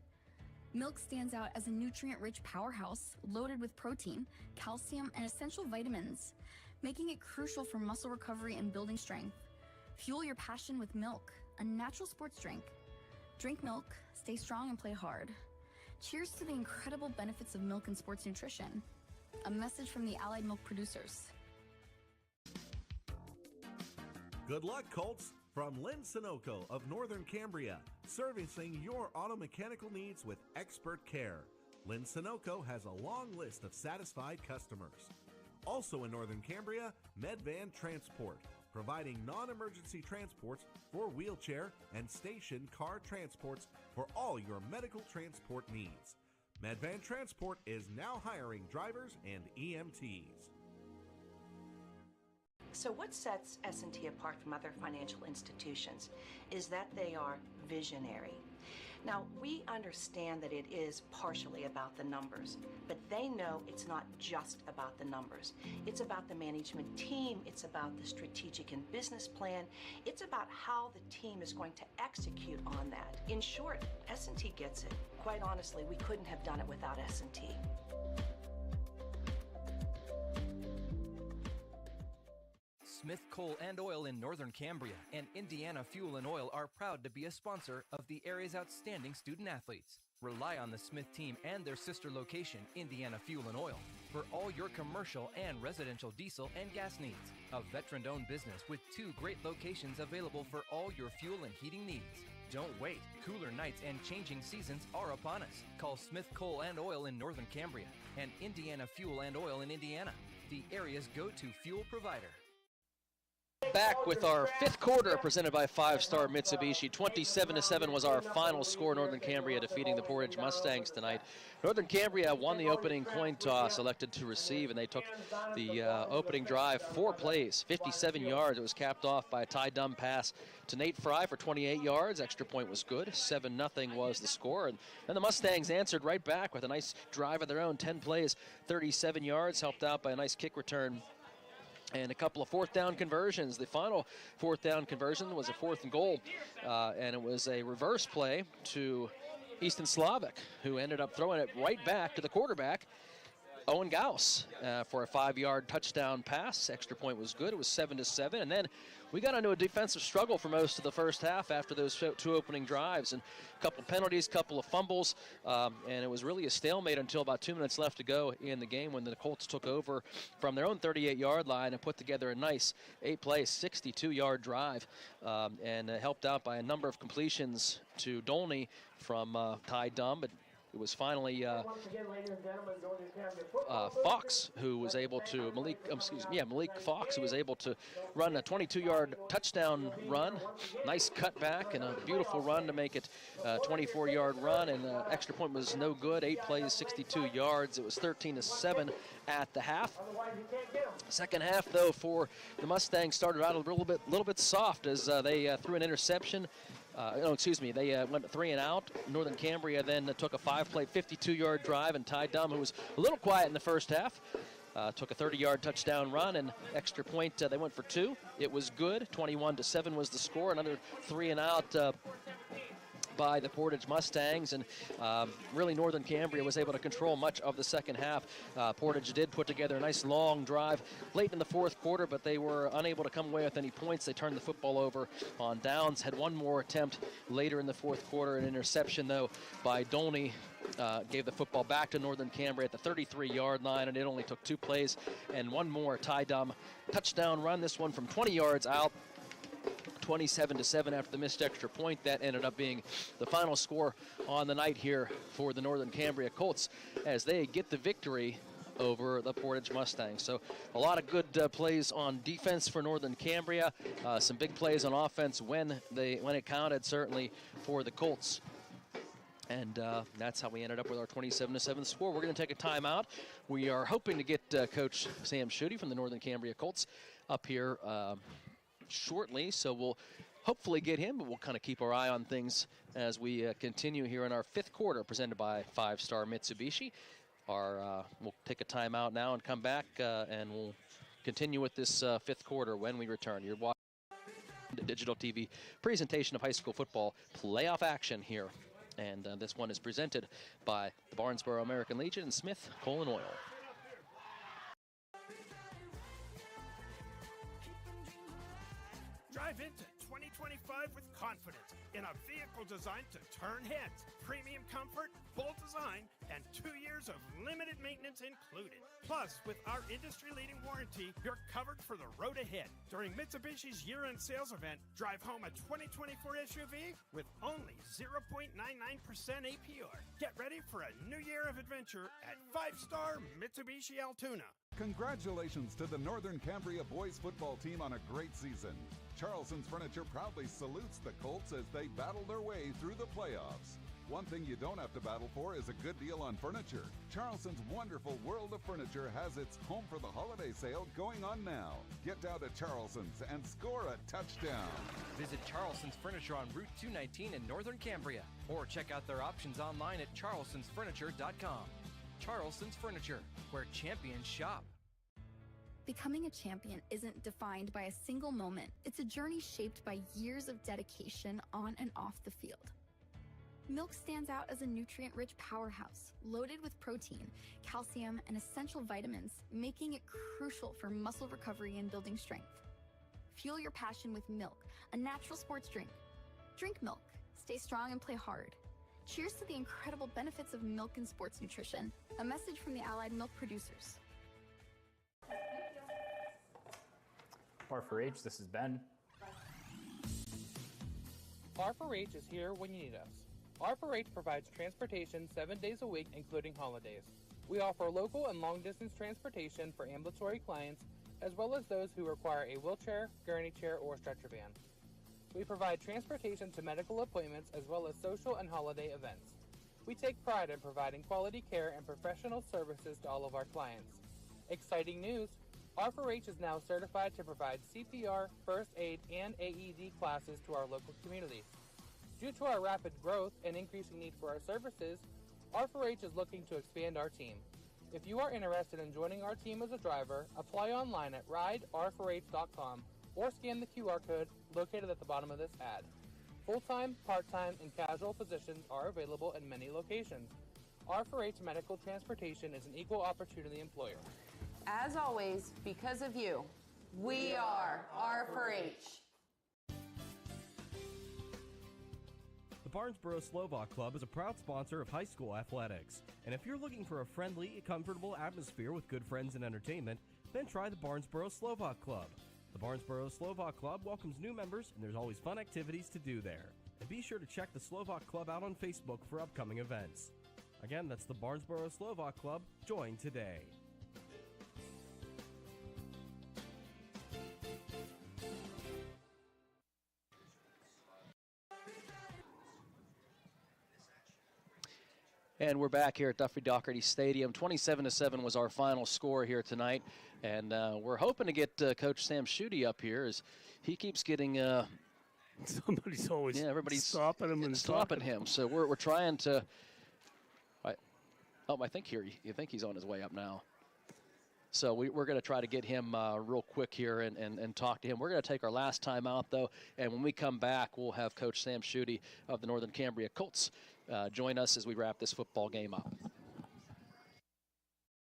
Milk stands out as a nutrient-rich powerhouse loaded with protein, calcium, and essential vitamins, making it crucial for muscle recovery and building strength. Fuel your passion with milk, a natural sports drink. Drink milk, stay strong, and play hard. Cheers to the incredible benefits of milk and sports nutrition. A message from the Allied Milk producers. Good luck, Colts, from Lynn Sunoco of Northern Cambria, servicing your auto mechanical needs with expert care. Lynn Sunoco has a long list of satisfied customers. Also in Northern Cambria, Medvan Transport, providing non-emergency transports for wheelchair and station car transports for all your medical transport needs. Medvan Transport is now hiring drivers and EMTs. So what sets S&T apart from other financial institutions is that they are visionary. Now, we understand that it is partially about the numbers, but they know it's not just about the numbers. It's about the management team, it's about the strategic and business plan, it's about how the team is going to execute on that. In short, S&T gets it. Quite honestly, we couldn't have done it without S&T. Smith Coal and Oil in Northern Cambria and Indiana Fuel and Oil are proud to be a sponsor of the area's outstanding student athletes. Rely on the Smith team and their sister location, Indiana Fuel and Oil, for all your commercial and residential diesel and gas needs. A veteran-owned business with 2 great locations available for all your fuel and heating needs. Don't wait. Cooler nights and changing seasons are upon us. Call Smith Coal and Oil in Northern Cambria and Indiana Fuel and Oil in Indiana, the area's go-to fuel provider. Back with our fifth quarter presented by 5-Star Mitsubishi. 27-7 was our final score. Northern Cambria defeating the Portage Mustangs tonight. Northern Cambria won the opening coin toss, elected to receive, and they took the opening drive 4 plays, 57 yards. It was capped off by a Ty Dunn pass to Nate Fry for 28 yards. Extra point was good. 7-0 was the score. And then the Mustangs answered right back with a nice drive of their own. 10 plays, 37 yards, helped out by a nice kick return and a couple of 4th down conversions. The final 4th down conversion was a 4th and goal, and it was a reverse play to Easton Slavic, who ended up throwing it right back to the quarterback, Owen Gauss, for a 5-yard touchdown pass. Extra point was good. It was 7-7, and then we got into a defensive struggle for most of the first half after those 2 opening drives, and a couple penalties, couple of fumbles, and it was really a stalemate until about 2 minutes left to go in the game when the Colts took over from their own 38-yard line and put together a nice 8-play, 62-yard drive, and helped out by a number of completions to Dolney from Ty Dumb, but it was finally Fox who was able to, Malik Fox, who was able to run a 22-yard touchdown run. Nice cutback and a beautiful run to make it a 24-yard run, and extra point was no good. 8 plays, 62 yards. It was 13-7 at the half. Second half, though, for the Mustangs started out a little bit soft as they threw an interception. They went 3 and out. Northern Cambria then took a 5-play, 52-yard drive, and Ty Dumb, who was a little quiet in the first half, took a 30-yard touchdown run, and extra point, they went for 2. It was good. 21-7 was the score. Another 3 and out by the Portage Mustangs, and really Northern Cambria was able to control much of the second half. Portage did put together a nice long drive late in the fourth quarter, but they were unable to come away with any points. They turned the football over on downs, had one more attempt later in the fourth quarter. An interception, though, by Dolney gave the football back to Northern Cambria at the 33-yard line, and it only took 2 plays and one more Ty Dumb touchdown run, this one from 20 yards out. 27-7 after the missed extra point. That ended up being the final score on the night here for the Northern Cambria Colts as they get the victory over the Portage Mustangs. So a lot of good plays on defense for Northern Cambria, some big plays on offense when it counted, certainly for the Colts. And that's how we ended up with our 27-7 score. We're going to take a timeout. We are hoping to get Coach Sam Schutte from the Northern Cambria Colts up here shortly, so we'll hopefully get him, but we'll kind of keep our eye on things as we continue here in our 5th quarter, presented by 5-Star Mitsubishi. We'll take a timeout now and come back, and we'll continue with this 5th quarter when we return. You're watching the digital TV presentation of high school football playoff action here, and this one is presented by the Barnesboro American Legion and Smith Coal and Oil. Drive into 2025 with confidence in a vehicle designed to turn heads. Premium comfort, bold design, and 2 years of limited maintenance included. Plus, with our industry-leading warranty, you're covered for the road ahead. During Mitsubishi's year-end sales event, drive home a 2024 SUV with only 0.99% APR. Get ready for a new year of adventure at 5-Star Mitsubishi Altoona. Congratulations to the Northern Cambria boys football team on a great season. Charleston's Furniture proudly salutes the Colts as they battle their way through the playoffs. One thing you don't have to battle for is a good deal on furniture. Charleston's wonderful World of Furniture has its Home for the Holiday sale going on now. Get down to Charleston's and score a touchdown. Visit Charleston's Furniture on Route 219 in Northern Cambria, or check out their options online at charlestonsfurniture.com. Charleston's Furniture, where champions shop. Becoming a champion isn't defined by a single moment. It's a journey shaped by years of dedication on and off the field. Milk stands out as a nutrient-rich powerhouse, loaded with protein, calcium, and essential vitamins, making it crucial for muscle recovery and building strength. Fuel your passion with milk, a natural sports drink. Drink milk. Stay strong and play hard. Cheers to the incredible benefits of milk and sports nutrition. A message from the Allied Milk Producers. R4H, this is Ben. R4H is here when you need us. R4H provides transportation 7 days a week, including holidays. We offer local and long-distance transportation for ambulatory clients, as well as those who require a wheelchair, gurney chair, or stretcher van. We provide transportation to medical appointments, as well as social and holiday events. We take pride in providing quality care and professional services to all of our clients. Exciting news! R4H is now certified to provide CPR, first aid, and AED classes to our local community. Due to our rapid growth and increasing need for our services, R4H is looking to expand our team. If you are interested in joining our team as a driver, apply online at rider4h.com or scan the QR code located at the bottom of this ad. Full-time, part-time, and casual positions are available in many locations. R4H Medical Transportation is an equal opportunity employer. As always, because of you, we are R4H. Barnesboro Slovak Club is a proud sponsor of high school athletics. And if you're looking for a friendly, comfortable atmosphere with good friends and entertainment, then try the Barnesboro Slovak Club. The Barnesboro Slovak Club welcomes new members, and there's always fun activities to do there. And be sure to check the Slovak Club out on Facebook for upcoming events. Again, that's the Barnesboro Slovak Club. Join today. And we're back here at Duffy Doherty Stadium. 27-7 was our final score here tonight. And we're hoping to get Coach Sam Schutte up here as he keeps getting somebody's always everybody's stopping him and stopping him. So we're trying to I think you think he's on his way up now. So we're going to try to get him real quick here and talk to him. We're going to take our last time out, though, and when we come back, we'll have Coach Sam Schutte of the Northern Cambria Colts join us as we wrap this football game up.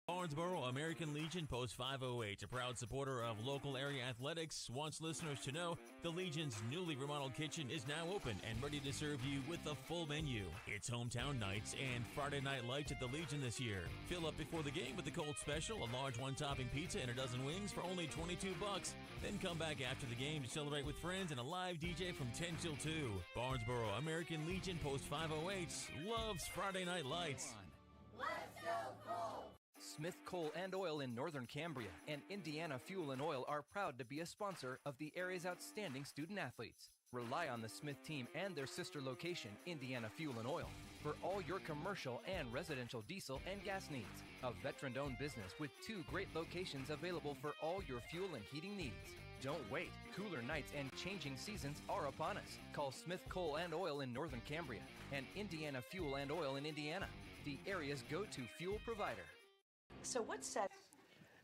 Barnesboro American Legion Post 508, a proud supporter of local area athletics, wants listeners to know the Legion's newly remodeled kitchen is now open and ready to serve you with a full menu. It's hometown nights and Friday night lights at the Legion this year. Fill up before the game with the Colt Special, a large one-topping pizza and a dozen wings for only $22. Then come back after the game to celebrate with friends and a live DJ from 10 till 2. Barnesboro American Legion Post 508 loves Friday night lights. Let's go Colts! Smith Coal and Oil in Northern Cambria and Indiana Fuel and Oil are proud to be a sponsor of the area's outstanding student athletes. Rely on the Smith team and their sister location, Indiana Fuel and Oil, for all your commercial and residential diesel and gas needs. A veteran-owned business with 2 great locations available for all your fuel and heating needs. Don't wait. Cooler nights and changing seasons are upon us. Call Smith Coal and Oil in Northern Cambria and Indiana Fuel and Oil in Indiana, the area's go-to fuel provider. So what set?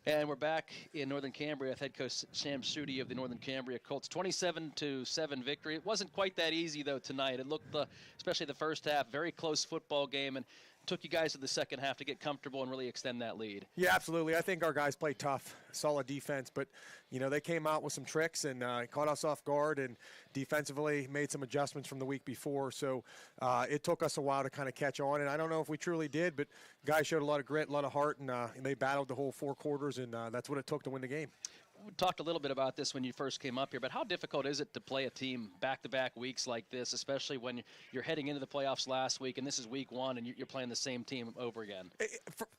And we're back in Northern Cambria with head coach Sam Schutte of the Northern Cambria Colts. 27-7 victory. It wasn't quite that easy, though, tonight. It looked, especially the first half, very close football game, and took you guys to the second half to get comfortable and really extend that lead. Yeah, absolutely. I think our guys played tough, solid defense, but, they came out with some tricks and caught us off guard and defensively made some adjustments from the week before. So it took us a while to kind of catch on, and I don't know if we truly did, but guys showed a lot of grit, a lot of heart, and they battled the whole 4 quarters, and that's what it took to win the game. We talked a little bit about this when you first came up here, but how difficult is it to play a team back-to-back weeks like this, especially when you're heading into the playoffs last week and this is week 1 and you're playing the same team over again?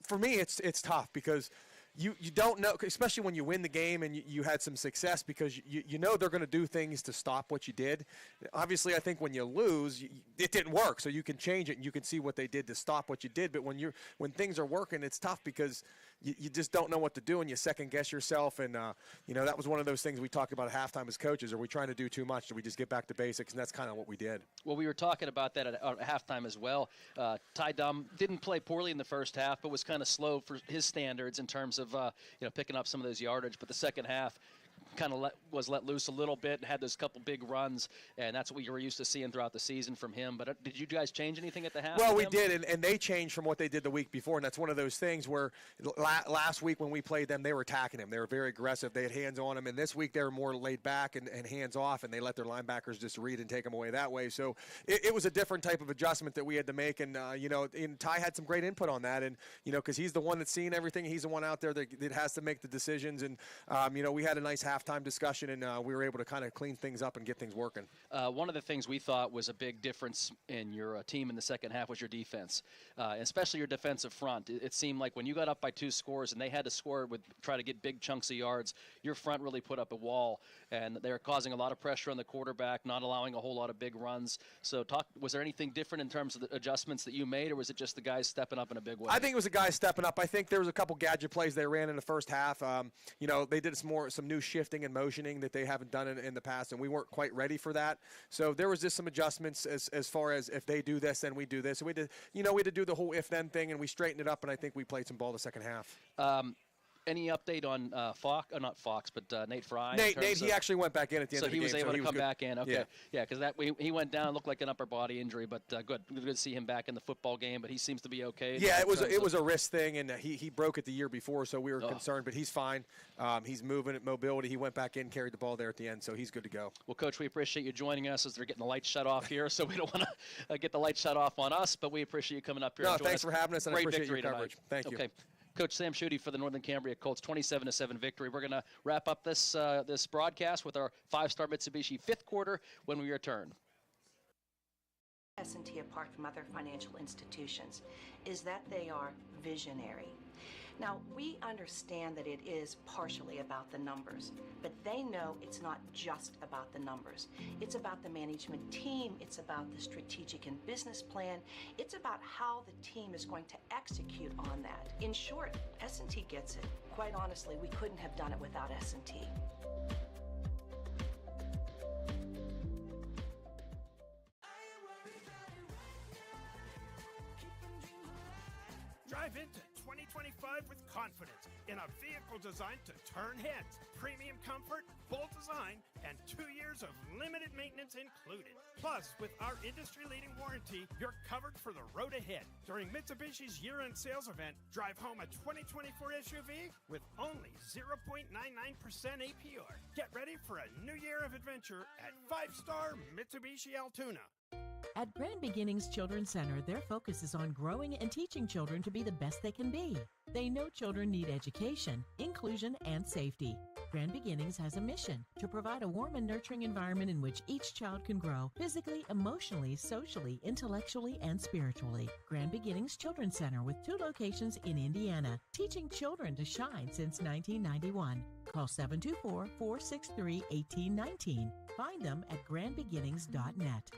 For me, it's tough because you don't know, especially when you win the game and you had some success, because you know they're going to do things to stop what you did. Obviously, I think when you lose, it didn't work, so you can change it and you can see what they did to stop what you did. But when things are working, it's tough because you just don't know what to do and you second guess yourself. And that was one of those things we talked about at halftime as coaches. Are we trying to do too much? Do we just get back to basics? And that's kind of what we did. Well, we were talking about that at halftime as well. Ty Dum didn't play poorly in the first half, but was kind of slow for his standards in terms of picking up some of those yardage. But the second half kind of was let loose a little bit and had those couple big runs, and that's what you were used to seeing throughout the season from him. But did you guys change anything at the half? Well, we did, and they changed from what they did the week before, and that's one of those things where last week when we played them, they were attacking him. They were very aggressive. They had hands on him, and this week they were more laid back and hands off, and they let their linebackers just read and take them away that way. So it was a different type of adjustment that we had to make, and and Ty had some great input on that, and because he's the one that's seeing everything. He's the one out there that has to make the decisions, and we had a nice halftime discussion, and we were able to kind of clean things up and get things working. One of the things we thought was a big difference in your team in the second half was your defense, especially your defensive front. It seemed like when you got up by 2 scores and they had to score try to get big chunks of yards, your front really put up a wall, and they were causing a lot of pressure on the quarterback, not allowing a whole lot of big runs. So was there anything different in terms of the adjustments that you made, or was it just the guys stepping up in a big way? I think it was the guys stepping up. I think there was a couple gadget plays they ran in the first half. They did some new shifting and motioning that they haven't done in the past, and we weren't quite ready for that. So there was just some adjustments as far as if they do this, then we do this. So we had to do the whole if-then thing, and we straightened it up, and I think we played some ball the second half. Any update on Fox? Not Fox, but Nate Fry. Nate, he actually went back in at the end of the game. So he was able to come back in. Okay, yeah, because he went down, looked like an upper body injury, but good to see him back in the football game. But he seems to be okay. Yeah, it was a wrist thing, and he broke it the year before, so we were concerned. But he's fine. He's moving at mobility. He went back in, carried the ball there at the end, so he's good to go. Well, Coach, we appreciate you joining us as they're getting the lights shut off here, so we don't want to get the lights shut off on us, but we appreciate you coming up here. No, thanks for having us, and I appreciate your tonight. coverage. Thank you. Okay. Coach Sam Schutte for the Northern Cambria Colts, 27-7 victory. We're going to wrap up this this broadcast with our 5-star Mitsubishi fifth quarter when we return. S&T apart from other financial institutions is that they are visionary. Now, we understand that it is partially about the numbers, but they know it's not just about the numbers. It's about the management team. It's about the strategic and business plan. It's about how the team is going to execute on that. In short, S&T gets it. Quite honestly, we couldn't have done it without S&T. Drive into 2025 with confidence in a vehicle designed to turn heads. Premium comfort, bold design, and 2 years of limited maintenance included. Plus, with our industry-leading warranty, you're covered for the road ahead. During Mitsubishi's year-end sales event, drive home a 2024 SUV with only 0.99% APR. Get ready for a new year of adventure at 5-star Mitsubishi Altoona. At Grand Beginnings Children's Center, their focus is on growing and teaching children to be the best they can be. They know children need education, inclusion, and safety. Grand Beginnings has a mission to provide a warm and nurturing environment in which each child can grow physically, emotionally, socially, intellectually, and spiritually. Grand Beginnings Children's Center with 2 locations in Indiana, teaching children to shine since 1991. Call 724-463-1819. Find them at grandbeginnings.net.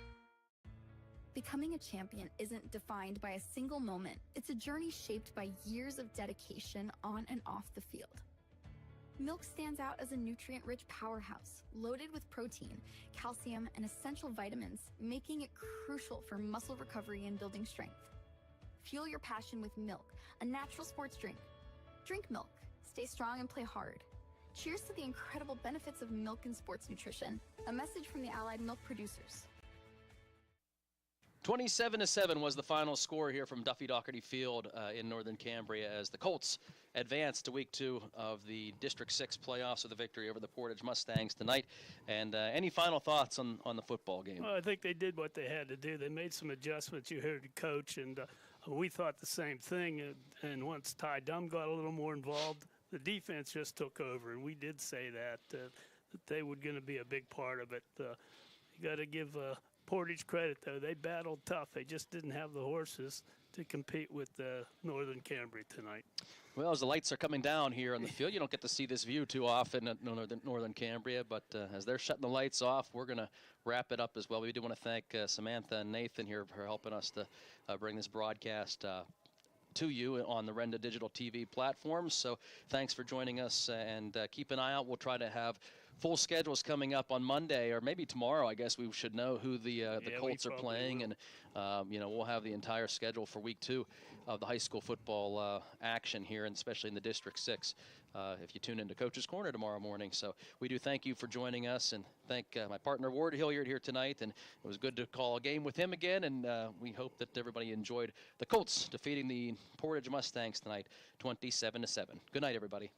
Becoming a champion isn't defined by a single moment. It's a journey shaped by years of dedication on and off the field. Milk stands out as a nutrient-rich powerhouse, loaded with protein, calcium, and essential vitamins, making it crucial for muscle recovery and building strength. Fuel your passion with milk, a natural sports drink. Drink milk. Stay strong and play hard. Cheers to the incredible benefits of milk and sports nutrition. A message from the Allied Milk Producers. 27-7 was the final score here from Duffy Doherty Field in Northern Cambria as the Colts advanced to Week 2 of the District 6 playoffs with a victory over the Portage Mustangs tonight. And any final thoughts on the football game? Well, I think they did what they had to do. They made some adjustments. You heard the coach, and we thought the same thing. And once Ty Dunn got a little more involved, the defense just took over. And we did say that they were going to be a big part of it. You got to give Portage credit, though. They battled tough. They just didn't have the horses to compete with Northern Cambria tonight. Well, as the lights are coming down here on the field, you don't get to see this view too often at Northern Cambria, but as they're shutting the lights off, we're going to wrap it up as well. We do want to thank Samantha and Nathan here for helping us to bring this broadcast to you on the Renda Digital TV platforms. So thanks for joining us, and keep an eye out. We'll try to have full schedules coming up on Monday, or maybe tomorrow. I guess we should know who the Colts are playing, and we'll have the entire schedule for Week 2 of the high school football action here, and especially in the District 6 if you tune into Coach's Corner tomorrow morning. So we do thank you for joining us, and thank my partner Ward Hilliard here tonight, and it was good to call a game with him again, and we hope that everybody enjoyed the Colts defeating the Portage Mustangs tonight 27-7. Good night, everybody.